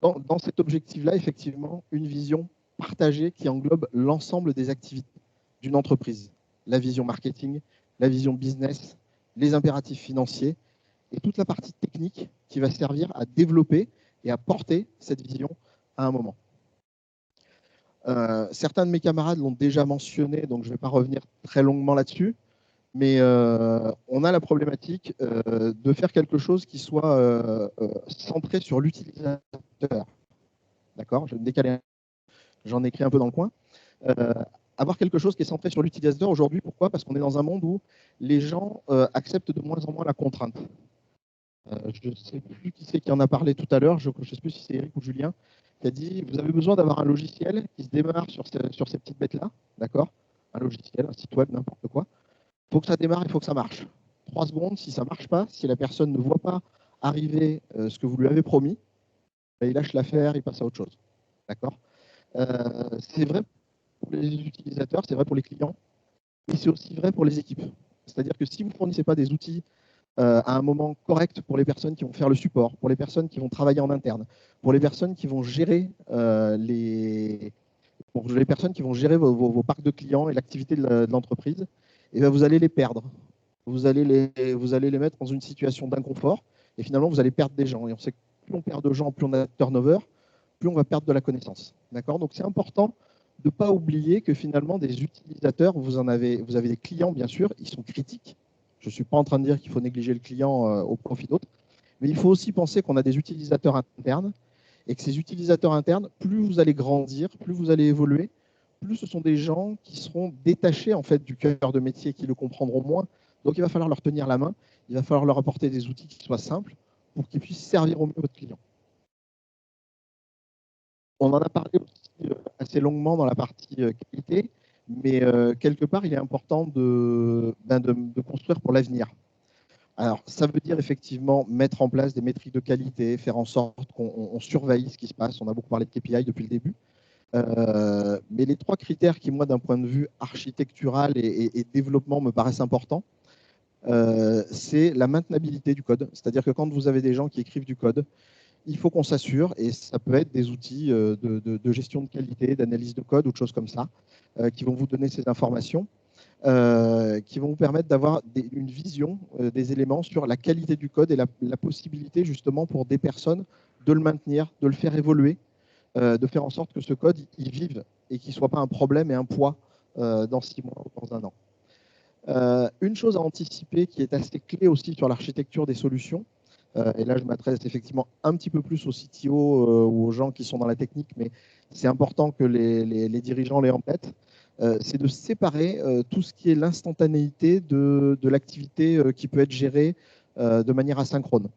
dans cet objectif-là, effectivement, une vision partagée qui englobe l'ensemble des activités d'une entreprise. La vision marketing, la vision business, les impératifs financiers et toute la partie technique qui va servir à développer et à porter cette vision à un moment. Certains de mes camarades l'ont déjà mentionné, donc je ne vais pas revenir très longuement là-dessus, mais on a la problématique de faire quelque chose qui soit centré sur l'utilisateur. D'accord? Je vais me décaler, j'en ai écrit un peu dans le coin. Avoir quelque chose qui est centré sur l'utilisateur aujourd'hui, pourquoi? Parce qu'on est dans un monde où les gens acceptent de moins en moins la contrainte. Je ne sais plus qui c'est qui en a parlé tout à l'heure, je ne sais plus si c'est Eric ou Julien, qui a dit vous avez besoin d'avoir un logiciel qui se démarre sur ces petites bêtes-là, d'accord? Un logiciel, un site web, n'importe quoi. Il faut que ça démarre, il faut que ça marche. 3 secondes, si ça ne marche pas, si la personne ne voit pas arriver ce que vous lui avez promis, il lâche l'affaire, il passe à autre chose. D'accord? C'est vrai pour les utilisateurs, c'est vrai pour les clients, mais c'est aussi vrai pour les équipes. C'est-à-dire que si vous ne fournissez pas des outils à un moment correct pour les personnes qui vont faire le support, pour les personnes qui vont travailler en interne, pour les personnes qui vont gérer vos parcs de clients et l'activité de l'entreprise, et vous allez les perdre. Vous allez les mettre dans une situation d'inconfort et finalement vous allez perdre des gens. Et on sait que plus on perd de gens, plus on a de turnover, plus on va perdre de la connaissance. D'accord? Donc c'est important de ne pas oublier que finalement des utilisateurs, vous avez des clients bien sûr, ils sont critiques. Je ne suis pas en train de dire qu'il faut négliger le client au profit d'autres, mais il faut aussi penser qu'on a des utilisateurs internes et que ces utilisateurs internes, plus vous allez grandir, plus vous allez évoluer, plus ce sont des gens qui seront détachés en fait du cœur de métier, qui le comprendront moins. Donc il va falloir leur tenir la main, il va falloir leur apporter des outils qui soient simples pour qu'ils puissent servir au mieux votre client. On en a parlé aussi assez longuement dans la partie qualité, mais quelque part, il est important de construire pour l'avenir. Alors, ça veut dire effectivement mettre en place des métriques de qualité, faire en sorte qu'on surveille ce qui se passe. On a beaucoup parlé de KPI depuis le début. Mais les 3 critères qui, moi, d'un point de vue architectural et développement, me paraissent importants, c'est la maintenabilité du code. C'est-à-dire que quand vous avez des gens qui écrivent du code, il faut qu'on s'assure, et ça peut être des outils de gestion de qualité, d'analyse de code ou de choses comme ça, qui vont vous donner ces informations. qui vont vous permettre d'avoir une vision des éléments sur la qualité du code et la possibilité justement pour des personnes de le maintenir, de le faire évoluer, de faire en sorte que ce code il vive et qu'il ne soit pas un problème et un poids dans 6 mois ou dans 1 an. Une chose à anticiper qui est assez clé aussi sur l'architecture des solutions, et là je m'adresse effectivement un petit peu plus aux CTO ou aux gens qui sont dans la technique, mais c'est important que les dirigeants l'aient en tête, c'est de séparer tout ce qui est l'instantanéité de l'activité qui peut être gérée de manière asynchrone.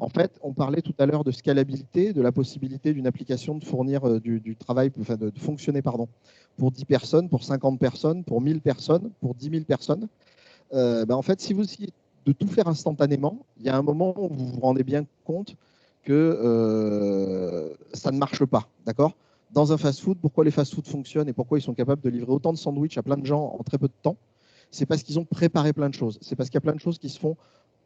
En fait, on parlait tout à l'heure de scalabilité, de la possibilité d'une application de fournir du travail, enfin de fonctionner pardon, pour 10 personnes, pour 50 personnes, pour 1000 personnes, pour 10 000 personnes. En fait, si vous essayez de tout faire instantanément, il y a un moment où vous vous rendez bien compte que ça ne marche pas. D'accord ? Dans un fast-food, pourquoi les fast-food fonctionnent et pourquoi ils sont capables de livrer autant de sandwichs à plein de gens en très peu de temps ? C'est parce qu'ils ont préparé plein de choses. C'est parce qu'il y a plein de choses qui se font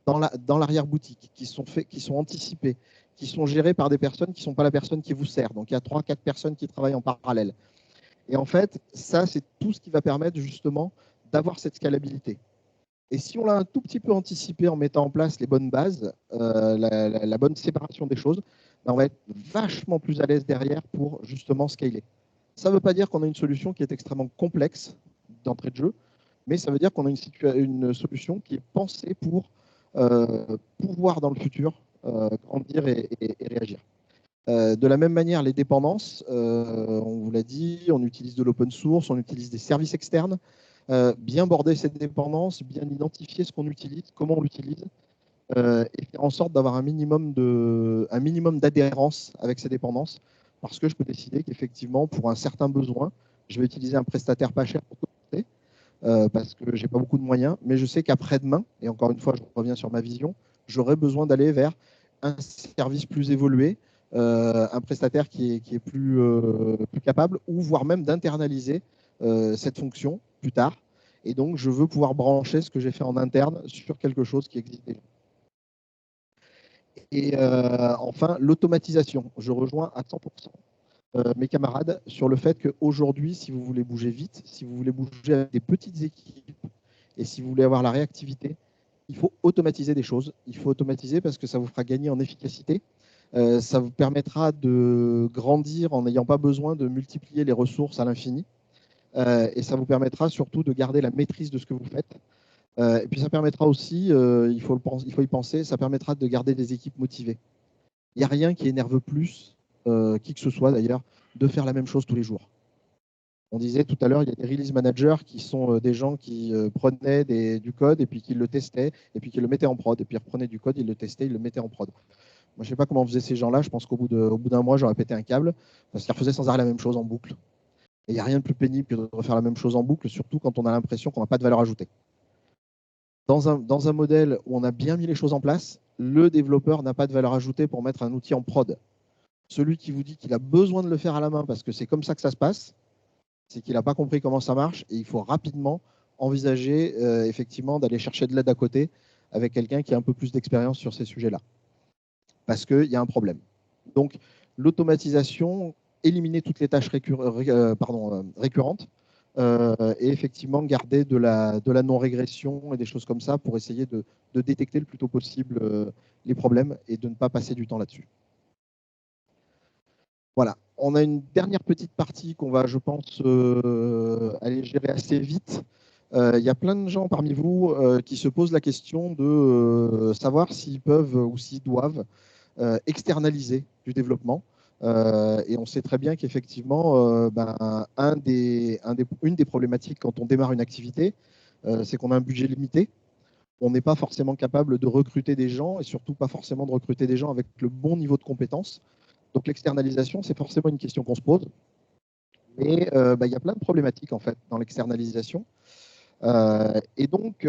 dans l'arrière-boutique, qui sont anticipées, qui sont gérées par des personnes qui ne sont pas la personne qui vous sert. Donc, il y a 3-4 personnes qui travaillent en parallèle. Et en fait, ça, c'est tout ce qui va permettre justement d'avoir cette scalabilité. Et si on l'a un tout petit peu anticipé en mettant en place les bonnes bases, la bonne séparation des choses, on va être vachement plus à l'aise derrière pour justement scaler. Ça ne veut pas dire qu'on a une solution qui est extrêmement complexe d'entrée de jeu, mais ça veut dire qu'on a une solution qui est pensée pour pouvoir dans le futur grandir et réagir. De la même manière, les dépendances, on vous l'a dit, on utilise de l'open source, on utilise des services externes. Bien border cette dépendance, bien identifier ce qu'on utilise, comment on l'utilise, et faire en sorte d'avoir un minimum d'adhérence avec ces dépendances, parce que je peux décider qu'effectivement, pour un certain besoin, je vais utiliser un prestataire pas cher pour commencer, parce que je n'ai pas beaucoup de moyens, mais je sais qu'après-demain, et encore une fois, je reviens sur ma vision, j'aurai besoin d'aller vers un service plus évolué, un prestataire qui est plus capable, ou voire même d'internaliser cette fonction plus tard. Et donc, je veux pouvoir brancher ce que j'ai fait en interne sur quelque chose qui existe déjà. Et enfin, l'automatisation. Je rejoins à 100% mes camarades sur le fait qu'aujourd'hui, si vous voulez bouger vite, si vous voulez bouger avec des petites équipes et si vous voulez avoir la réactivité, il faut automatiser des choses. Il faut automatiser parce que ça vous fera gagner en efficacité. Ça vous permettra de grandir en n'ayant pas besoin de multiplier les ressources à l'infini. Et ça vous permettra surtout de garder la maîtrise de ce que vous faites. Et puis ça permettra aussi, il faut y penser, ça permettra de garder des équipes motivées. Il n'y a rien qui énerve plus, qui que ce soit d'ailleurs, de faire la même chose tous les jours. On disait tout à l'heure, il y a des release managers qui sont des gens qui prenaient du code et puis qui le testaient et puis qui le mettaient en prod. Et puis ils reprenaient du code, ils le testaient, ils le mettaient en prod. Moi, je ne sais pas comment faisaient ces gens-là. Je pense qu'au bout d'un mois, j'aurais pété un câble parce qu'ils refaisaient sans arrêt la même chose en boucle. Et il n'y a rien de plus pénible que de refaire la même chose en boucle, surtout quand on a l'impression qu'on n'a pas de valeur ajoutée. Dans un modèle où on a bien mis les choses en place, le développeur n'a pas de valeur ajoutée pour mettre un outil en prod. Celui qui vous dit qu'il a besoin de le faire à la main parce que c'est comme ça que ça se passe, c'est qu'il n'a pas compris comment ça marche et il faut rapidement envisager effectivement d'aller chercher de l'aide à côté avec quelqu'un qui a un peu plus d'expérience sur ces sujets-là. Parce qu'il y a un problème. Donc, l'automatisation, éliminer toutes les tâches récurrentes et effectivement garder de la non-régression et des choses comme ça pour essayer de détecter le plus tôt possible les problèmes et de ne pas passer du temps là-dessus. Voilà, on a une dernière petite partie qu'on va, je pense, aller gérer assez vite. Il y a plein de gens parmi vous qui se posent la question de savoir s'ils peuvent ou s'ils doivent externaliser du développement. Et on sait très bien qu'effectivement, une des problématiques quand on démarre une activité, c'est qu'on a un budget limité. On n'est pas forcément capable de recruter des gens et surtout pas forcément de recruter des gens avec le bon niveau de compétences. Donc l'externalisation, c'est forcément une question qu'on se pose. Mais il y a plein de problématiques en fait dans l'externalisation. Et donc,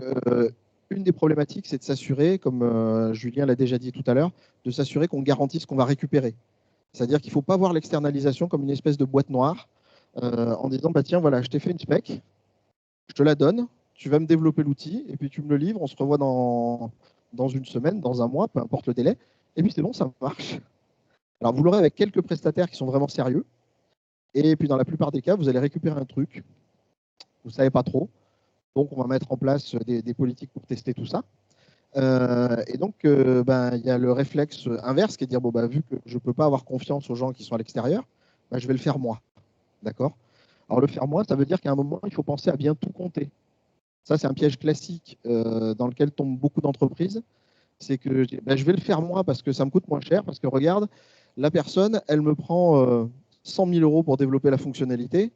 une des problématiques, c'est de s'assurer, comme Julien l'a déjà dit tout à l'heure, de s'assurer qu'on garantisse qu'on va récupérer. C'est-à-dire qu'il ne faut pas voir l'externalisation comme une espèce de boîte noire en disant bah, tiens, voilà, je t'ai fait une spec, je te la donne, tu vas me développer l'outil, et puis tu me le livres, on se revoit dans une semaine, dans un mois, peu importe le délai, et puis c'est bon, ça marche. Alors vous l'aurez avec quelques prestataires qui sont vraiment sérieux, et puis dans la plupart des cas, vous allez récupérer un truc, vous ne savez pas trop, Donc, on va mettre en place des politiques pour tester tout ça. Et donc, il y a le réflexe inverse qui est de dire, bon, vu que je ne peux pas avoir confiance aux gens qui sont à l'extérieur, je vais le faire moi. D'accord? Alors, le faire moi, ça veut dire qu'à un moment, il faut penser à bien tout compter. Ça, c'est un piège classique dans lequel tombent beaucoup d'entreprises. C'est que je vais le faire moi parce que ça me coûte moins cher, parce que regarde, la personne, elle me prend 100 000 euros pour développer la fonctionnalité.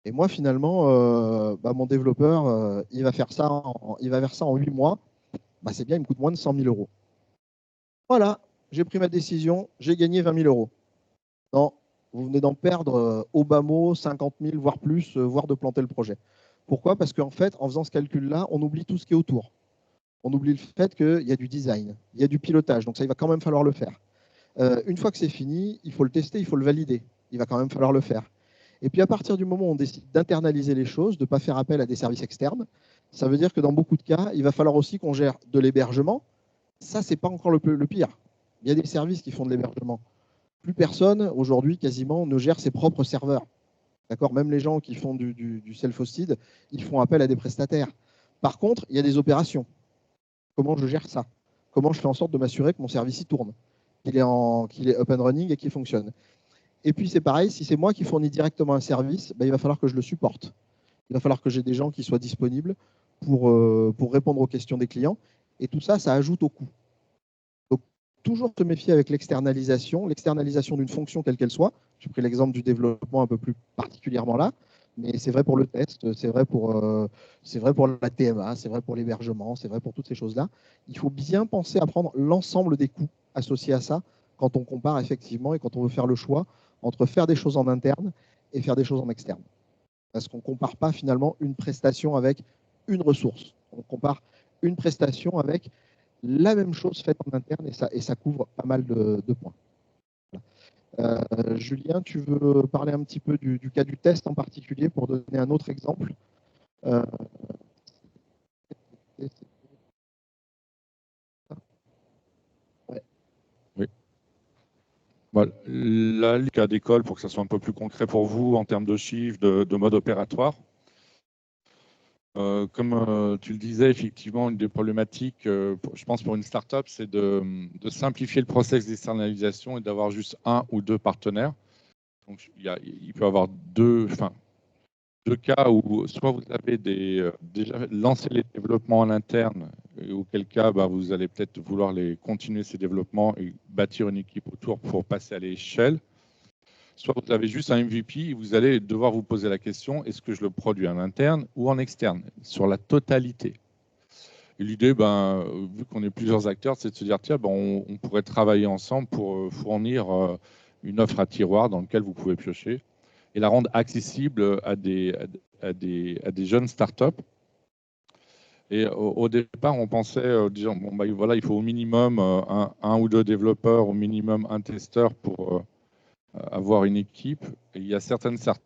Et moi, finalement, mon développeur, il va faire ça en 8 mois. C'est bien, il me coûte moins de 100 000 euros. Voilà, j'ai pris ma décision, j'ai gagné 20 000 euros. Non, vous venez d'en perdre au bas mot 50 000, voire plus, voire de planter le projet. Pourquoi? Parce qu'en fait, en faisant ce calcul-là, on oublie tout ce qui est autour. On oublie le fait qu'il y a du design, il y a du pilotage, donc ça, il va quand même falloir le faire. Une fois que c'est fini, il faut le tester, il faut le valider. Il va quand même falloir le faire. Et puis à partir du moment où on décide d'internaliser les choses, de ne pas faire appel à des services externes, ça veut dire que dans beaucoup de cas, il va falloir aussi qu'on gère de l'hébergement. Ça, ce n'est pas encore le pire. Il y a des services qui font de l'hébergement. Plus personne, aujourd'hui, quasiment, ne gère ses propres serveurs. D'accord? Même les gens qui font du self-hosted, ils font appel à des prestataires. Par contre, il y a des opérations. Comment je gère ça? Comment je fais en sorte de m'assurer que mon service y tourne, qu'il est up and running et qu'il fonctionne? Et puis c'est pareil, si c'est moi qui fournis directement un service, il va falloir que je le supporte. Il va falloir que j'ai des gens qui soient disponibles pour répondre aux questions des clients. Et tout ça, ça ajoute au coût. Donc, toujours se méfier avec l'externalisation d'une fonction quelle qu'elle soit. J'ai pris l'exemple du développement un peu plus particulièrement là, mais c'est vrai pour le test, c'est vrai pour la TMA, c'est vrai pour l'hébergement, c'est vrai pour toutes ces choses-là. Il faut bien penser à prendre l'ensemble des coûts associés à ça quand on compare effectivement et quand on veut faire le choix entre faire des choses en interne et faire des choses en externe. Parce qu'on ne compare pas finalement une prestation avec une ressource. On compare une prestation avec la même chose faite en interne et ça couvre pas mal de points. Julien, tu veux parler un petit peu du cas du test en particulier pour donner un autre exemple? Ouais. Oui. Voilà. Là, le cas d'école, pour que ça soit un peu plus concret pour vous en termes de chiffres, de mode opératoire. Comme tu le disais, effectivement, une des problématiques, je pense pour une startup, c'est de simplifier le process d'externalisation et d'avoir juste un ou deux partenaires. Donc, il peut y avoir deux cas où soit vous avez déjà lancé les développements en interne, et auquel cas vous allez peut-être vouloir continuer ces développements et bâtir une équipe autour pour passer à l'échelle. Soit vous avez juste un MVP et vous allez devoir vous poser la question, est-ce que je le produis en interne ou en externe, sur la totalité. Et l'idée, vu qu'on est plusieurs acteurs, c'est de se dire, tiens, on pourrait travailler ensemble pour fournir une offre à tiroir dans laquelle vous pouvez piocher et la rendre accessible à des jeunes startups. Et au départ, on pensait, disons, voilà, il faut au minimum un ou deux développeurs, au minimum un testeur pour avoir une équipe. Et il y a certaines startups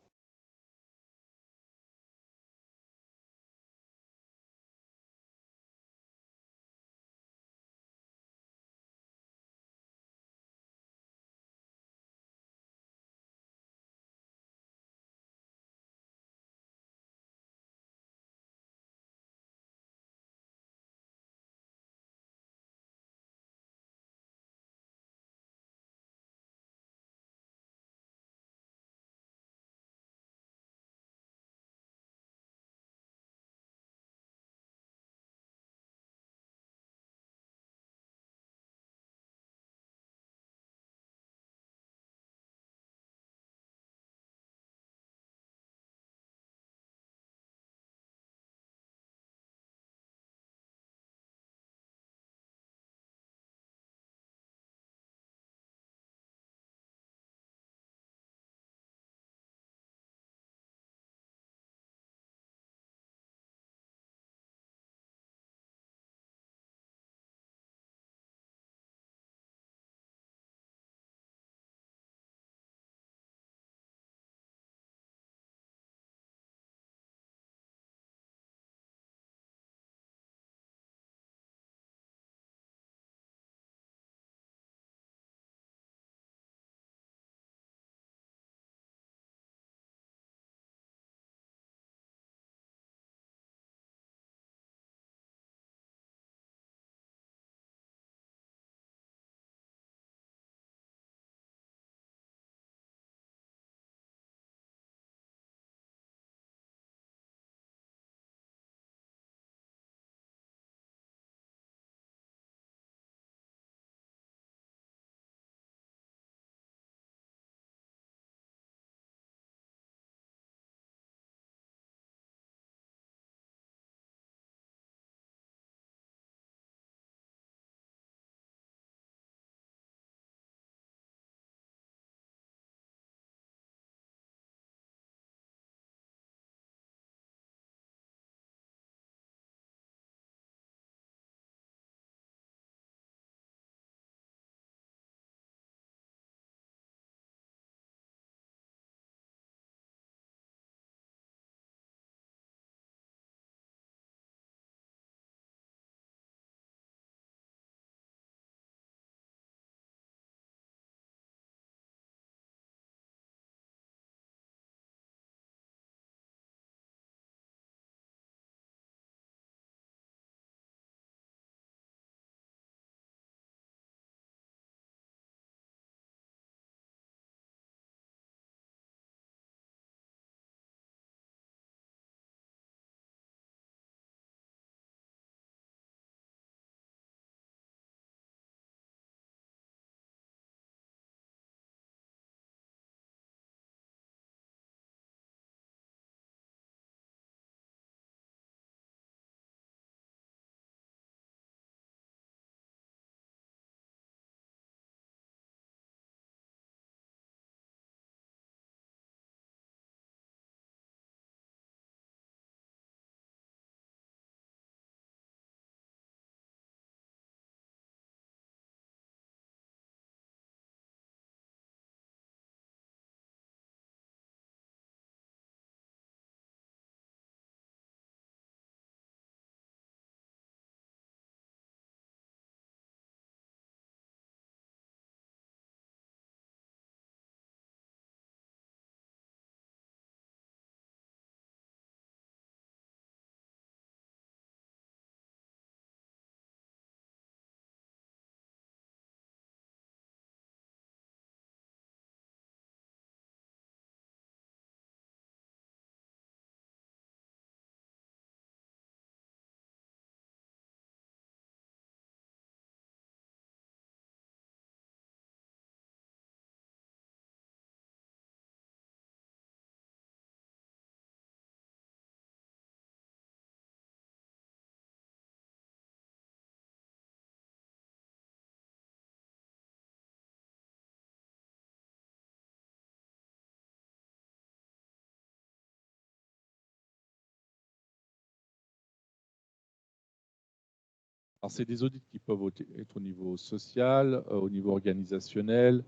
Alors, c'est des audits qui peuvent être au niveau social, au niveau organisationnel,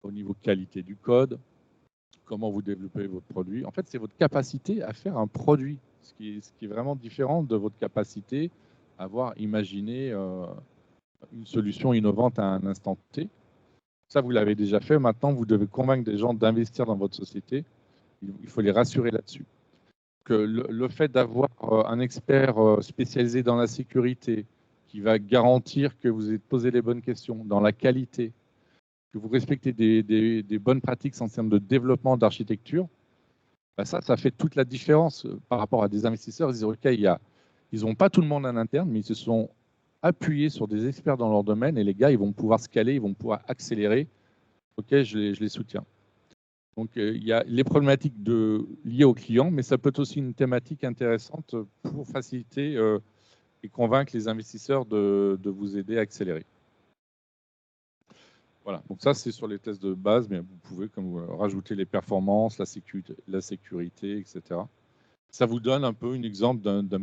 au niveau qualité du code, comment vous développez votre produit. En fait, c'est votre capacité à faire un produit, ce qui est vraiment différent de votre capacité à avoir imaginé une solution innovante à un instant T. Ça, vous l'avez déjà fait. Maintenant, vous devez convaincre des gens d'investir dans votre société. Il faut les rassurer là-dessus. Que le fait d'avoir un expert spécialisé dans la sécurité qui va garantir que vous avez posé les bonnes questions, dans la qualité, que vous respectez des bonnes pratiques en termes de développement d'architecture, bah ça fait toute la différence par rapport à des investisseurs. Ils disent, OK, ils n'ont pas tout le monde en interne, mais ils se sont appuyés sur des experts dans leur domaine et les gars, ils vont pouvoir scaler, ils vont pouvoir accélérer. OK, je les soutiens. Donc, il y a les problématiques liées aux clients, mais ça peut être aussi une thématique intéressante pour faciliter et convaincre les investisseurs de vous aider à accélérer. Voilà, donc ça c'est sur les tests de base, mais vous pouvez rajouter les performances, la sécurité, etc. Ça vous donne un peu un exemple d'un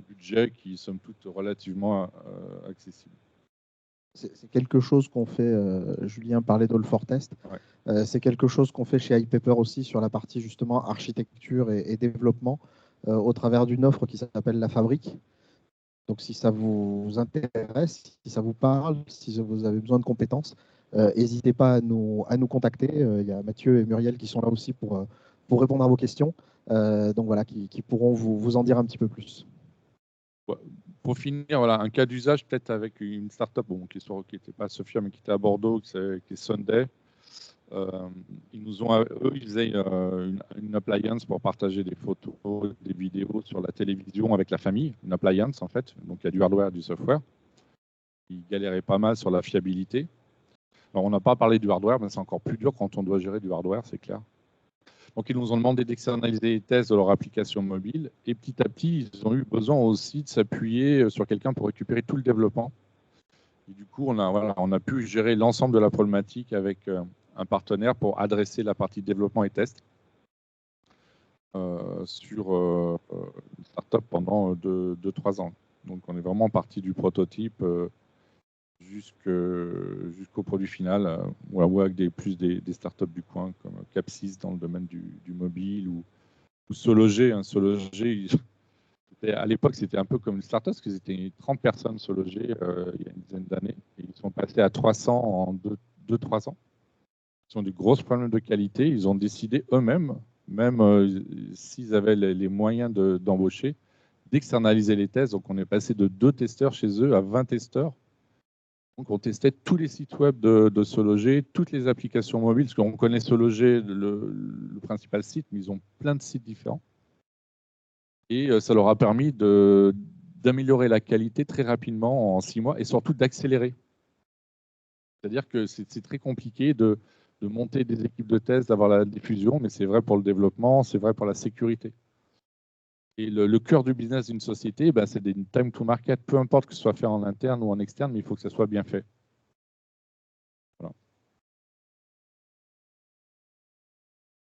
budget qui est somme toute relativement accessible. C'est quelque chose qu'on fait, Julien parlait d'All for Test, ouais. C'est quelque chose qu'on fait chez iPaper aussi sur la partie justement architecture et développement au travers d'une offre qui s'appelle La Fabrique. Donc si ça vous intéresse, si ça vous parle, si vous avez besoin de compétences, n'hésitez pas à nous contacter. Il y a Mathieu et Muriel qui sont là aussi pour répondre à vos questions. Donc voilà, qui pourront vous en dire un petit peu plus. Pour finir, voilà, un cas d'usage peut-être avec une startup qui n'était pas Sophia, mais qui était à Bordeaux, qui est Sunday. Ils faisaient une appliance pour partager des photos, des vidéos sur la télévision avec la famille. Une appliance, en fait. Donc, il y a du hardware et du software. Ils galéraient pas mal sur la fiabilité. Alors, on n'a pas parlé du hardware, mais c'est encore plus dur quand on doit gérer du hardware, c'est clair. Donc, ils nous ont demandé d'externaliser les tests de leur application mobile. Et petit à petit, ils ont eu besoin aussi de s'appuyer sur quelqu'un pour récupérer tout le développement. Et du coup, on a pu gérer l'ensemble de la problématique avec un partenaire pour adresser la partie développement et test sur une startup pendant 2-3 ans. Donc, on est vraiment parti du prototype jusqu'au produit final, ou avec des startups du coin, comme Capsys dans le domaine du mobile, ou Sologer. Sologer, à l'époque, c'était un peu comme une startup, parce qu'ils étaient 30 personnes Sologer il y a une dizaine d'années. Et ils sont passés à 300 en 2-3 ans. Ils ont des gros problèmes de qualité. Ils ont décidé eux-mêmes, même s'ils avaient les moyens d'embaucher, d'externaliser les tests. Donc, on est passé de 2 testeurs chez eux à 20 testeurs. Donc, on testait tous les sites web de Sologer, toutes les applications mobiles, parce qu'on connaît Sologer, le principal site, mais ils ont plein de sites différents. Et ça leur a permis d'améliorer la qualité très rapidement en 6 mois et surtout d'accélérer. C'est-à-dire que c'est très compliqué de monter des équipes de test, d'avoir la diffusion, mais c'est vrai pour le développement, c'est vrai pour la sécurité. Et le cœur du business d'une société, c'est des time to market, peu importe que ce soit fait en interne ou en externe, mais il faut que ça soit bien fait. Voilà.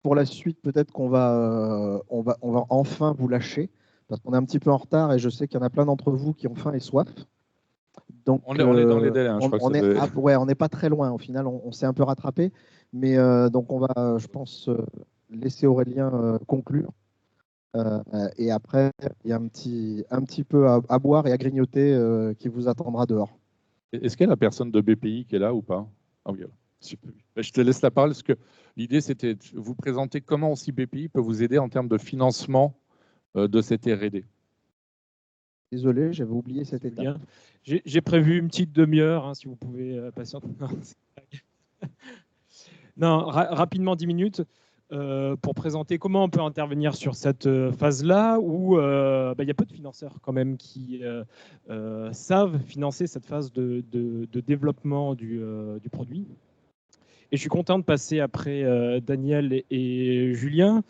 Pour la suite, peut-être qu'on va, on va enfin vous lâcher, parce qu'on est un petit peu en retard et je sais qu'il y en a plein d'entre vous qui ont faim et soif. Donc, on est dans les délais, je crois. On n'est pas très loin, au final, on s'est un peu rattrapé. Mais donc, on va, je pense, laisser Aurélien conclure. Et après, il y a un petit peu à boire et à grignoter qui vous attendra dehors. Est-ce qu'il y a la personne de BPI qui est là ou pas? Ah oui, je te laisse la parole, parce que l'idée, c'était de vous présenter comment aussi BPI peut vous aider en termes de financement de cette R&D. Désolé, j'avais oublié cette étape. J'ai prévu une petite demi-heure, si vous pouvez patienter. Non, rapidement 10 minutes. Pour présenter comment on peut intervenir sur cette phase-là où il y a peu de financeurs quand même qui savent financer cette phase de développement du produit. Et je suis content de passer après Daniel et Julien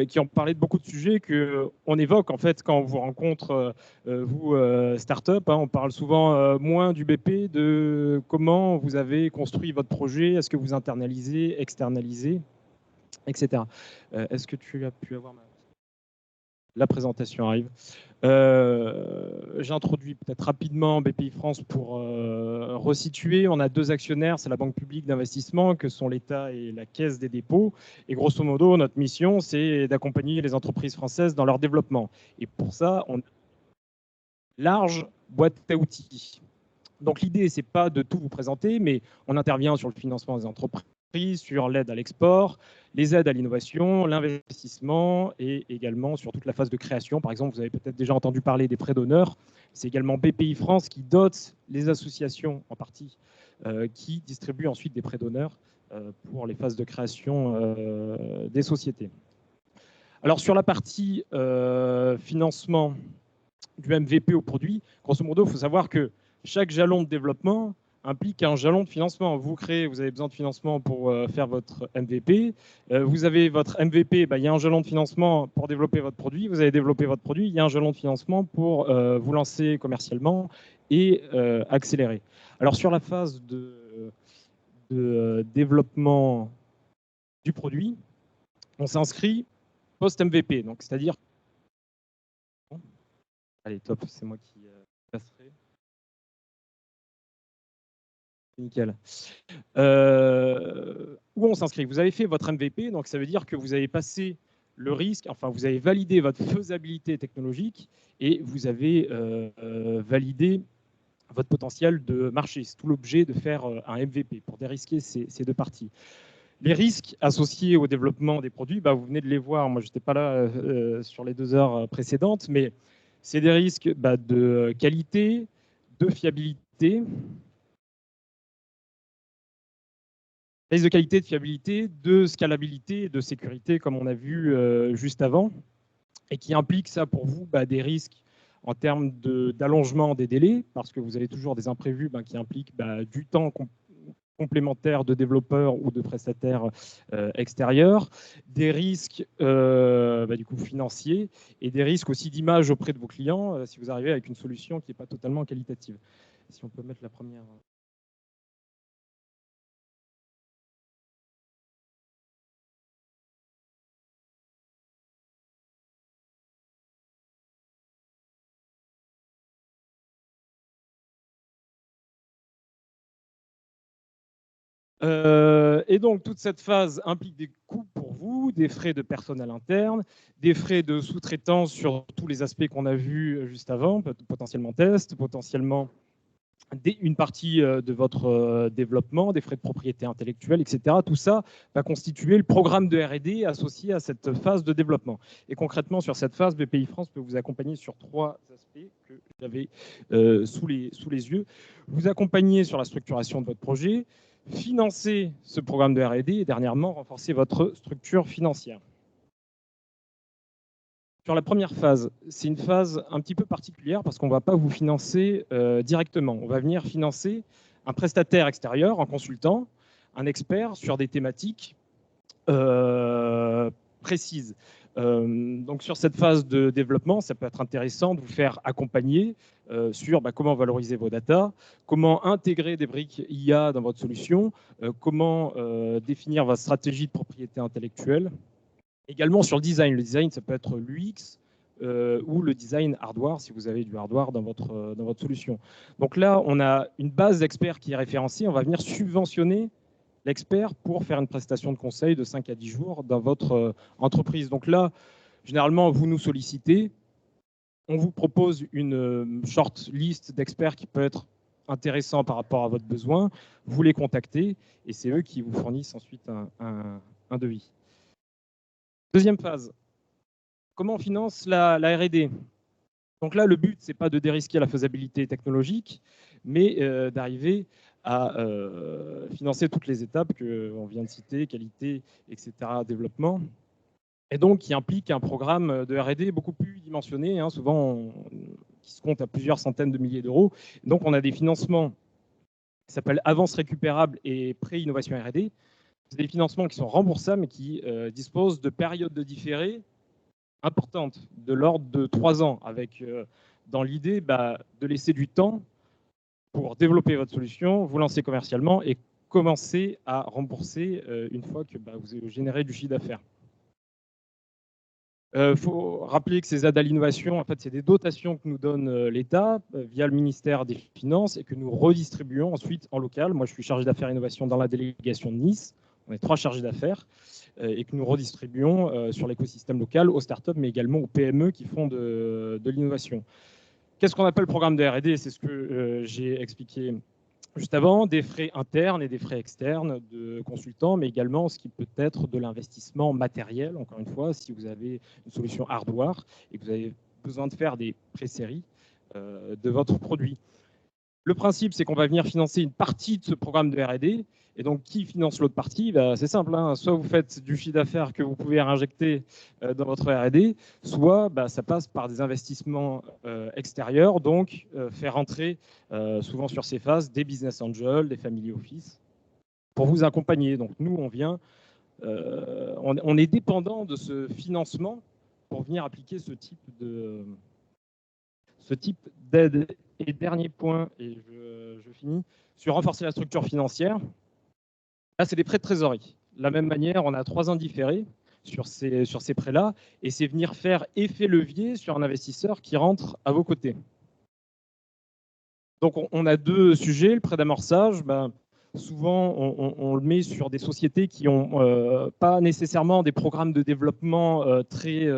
qui ont parlé de beaucoup de sujets qu'on évoque en fait quand on vous rencontre, vous, start-up. On parle souvent moins du BP, de comment vous avez construit votre projet, est-ce que vous internalisez, externalisez, etc. Est-ce que tu as pu avoir ma... La présentation arrive. J'introduis peut-être rapidement Bpifrance pour resituer. On a 2 actionnaires, c'est la Banque publique d'investissement, que sont l'État et la Caisse des dépôts. Et grosso modo, notre mission, c'est d'accompagner les entreprises françaises dans leur développement. Et pour ça, on a une large boîte à outils. Donc l'idée, c'est pas de tout vous présenter, mais on intervient sur le financement des entreprises, sur l'aide à l'export, les aides à l'innovation, l'investissement et également sur toute la phase de création. Par exemple, vous avez peut-être déjà entendu parler des prêts d'honneur. C'est également Bpifrance qui dote les associations en partie qui distribuent ensuite des prêts d'honneur pour les phases de création des sociétés. Alors sur la partie financement du MVP au produit, grosso modo, il faut savoir que chaque jalon de développement implique un jalon de financement. Vous avez besoin de financement pour faire votre MVP. Vous avez votre MVP, il y a un jalon de financement pour développer votre produit. Vous avez développé votre produit, il y a un jalon de financement pour vous lancer commercialement et accélérer. Alors sur la phase de développement du produit, on s'inscrit post-MVP, donc c'est-à-dire... Allez, top, c'est moi qui passerai. Nickel. Où on s'inscrit? Vous avez fait votre MVP, donc ça veut dire que vous avez passé le risque, enfin vous avez validé votre faisabilité technologique et vous avez validé votre potentiel de marché. C'est tout l'objet de faire un MVP pour dérisquer ces 2 parties. Les risques associés au développement des produits, vous venez de les voir, moi je n'étais pas là sur les 2 heures précédentes, mais c'est des risques de qualité, de fiabilité, risques de qualité, de fiabilité, de scalabilité, de sécurité, comme on a vu juste avant, et qui implique ça pour vous des risques en termes d'allongement des délais, parce que vous avez toujours des imprévus qui impliquent du temps complémentaire de développeurs ou de prestataires extérieurs, des risques du coup financiers et des risques aussi d'image auprès de vos clients si vous arrivez avec une solution qui n'est pas totalement qualitative. Si on peut mettre la première... Et donc, toute cette phase implique des coûts pour vous, des frais de personnel interne, des frais de sous-traitance sur tous les aspects qu'on a vus juste avant, potentiellement test, potentiellement une partie de votre développement, des frais de propriété intellectuelle, etc. Tout ça va constituer le programme de R&D associé à cette phase de développement. Et concrètement, sur cette phase, Bpifrance peut vous accompagner sur 3 aspects que j'avais sous les yeux. Vous accompagner sur la structuration de votre projet, financer ce programme de R&D et dernièrement, renforcer votre structure financière. Sur la première phase, c'est une phase un petit peu particulière parce qu'on ne va pas vous financer directement. On va venir financer un prestataire extérieur, un consultant, un expert sur des thématiques précises. Donc sur cette phase de développement, ça peut être intéressant de vous faire accompagner sur comment valoriser vos data, comment intégrer des briques IA dans votre solution, comment définir votre stratégie de propriété intellectuelle. Également sur le design. Le design, ça peut être l'UX ou le design hardware, si vous avez du hardware dans votre solution. Donc là, on a une base d'experts qui est référencée. On va venir subventionner l'expert pour faire une prestation de conseil de 5 à 10 jours dans votre entreprise. Donc là, généralement, vous nous sollicitez. On vous propose une short list d'experts qui peut être intéressant par rapport à votre besoin. Vous les contactez et c'est eux qui vous fournissent ensuite un devis. Deuxième phase, comment on finance la R&D? Donc là, le but, ce n'est pas de dérisquer la faisabilité technologique, mais d'arriver à financer toutes les étapes qu'on vient de citer, qualité, etc., développement, et donc qui implique un programme de R&D beaucoup plus dimensionné, souvent qui se compte à plusieurs centaines de milliers d'euros. Donc on a des financements qui s'appellent avance récupérable et pré-innovation R&D. C'est des financements qui sont remboursables mais qui disposent de périodes de différé importantes, de l'ordre de 3 ans, avec dans l'idée de laisser du temps pour développer votre solution, vous lancer commercialement et commencer à rembourser une fois que vous avez généré du chiffre d'affaires. faut rappeler que ces aides à l'innovation, en fait, c'est des dotations que nous donne l'État via le ministère des Finances et que nous redistribuons ensuite en local. Moi, je suis chargé d'affaires et innovation dans la délégation de Nice. On est 3 chargés d'affaires et que nous redistribuons sur l'écosystème local aux startups, mais également aux PME qui font de l'innovation. Qu'est-ce qu'on appelle programme de R&D? C'est ce que j'ai expliqué juste avant, des frais internes et des frais externes de consultants, mais également ce qui peut être de l'investissement matériel, encore une fois, si vous avez une solution hardware et que vous avez besoin de faire des pré-séries de votre produit. Le principe, c'est qu'on va venir financer une partie de ce programme de R&D. Et donc, qui finance l'autre partie? C'est simple, hein. Soit vous faites du chiffre d'affaires que vous pouvez réinjecter dans votre R&D, soit ça passe par des investissements extérieurs, donc faire entrer souvent sur ces phases des business angels, des family office, pour vous accompagner. Donc nous, on vient, on est dépendant de ce financement pour venir appliquer ce type d'aide. Et dernier point, et je finis, sur renforcer la structure financière. Là, c'est des prêts de trésorerie. De la même manière, on a 3 ans différés sur ces prêts-là, et c'est venir faire effet levier sur un investisseur qui rentre à vos côtés. Donc, on a 2 sujets. Le prêt d'amorçage, souvent, on le met sur des sociétés qui n'ont pas nécessairement des programmes de développement très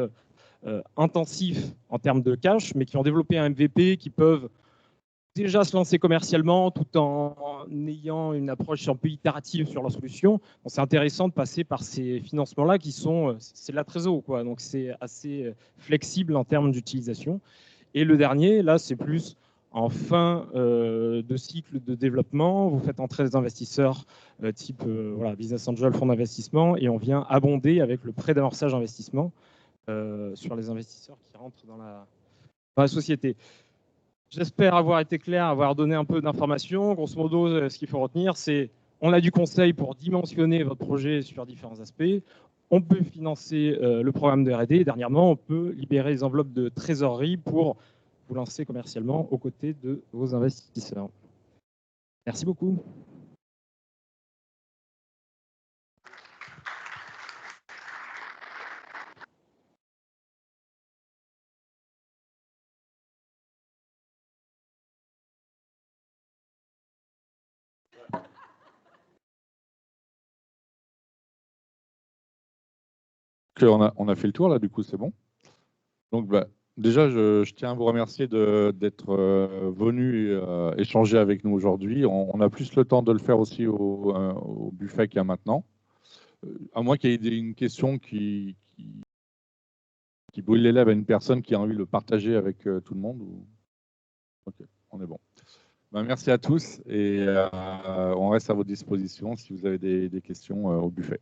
intensifs en termes de cash, mais qui ont développé un MVP, qui peuvent déjà se lancer commercialement tout en ayant une approche un peu itérative sur leur solution. C'est intéressant de passer par ces financements-là qui sont, c'est de la trésor, quoi. Donc c'est assez flexible en termes d'utilisation. Et le dernier, là, c'est plus en fin de cycle de développement. Vous faites entrer des investisseurs type business angel, fonds d'investissement, et on vient abonder avec le prêt d'amorçage investissement sur les investisseurs qui rentrent dans la société. J'espère avoir été clair, avoir donné un peu d'informations. Grosso modo, ce qu'il faut retenir, c'est on a du conseil pour dimensionner votre projet sur différents aspects. On peut financer le programme de R&D. Et dernièrement, on peut libérer les enveloppes de trésorerie pour vous lancer commercialement aux côtés de vos investisseurs. Merci beaucoup. On a fait le tour là, du coup, c'est bon. Donc, déjà, je tiens à vous remercier d'être venu échanger avec nous aujourd'hui. On a plus le temps de le faire aussi au buffet qu'il y a maintenant. À moins qu'il y ait une question qui brûle les lèvres à une personne qui a envie de le partager avec tout le monde. Ok, on est bon. Merci à tous et on reste à votre disposition si vous avez des questions au buffet.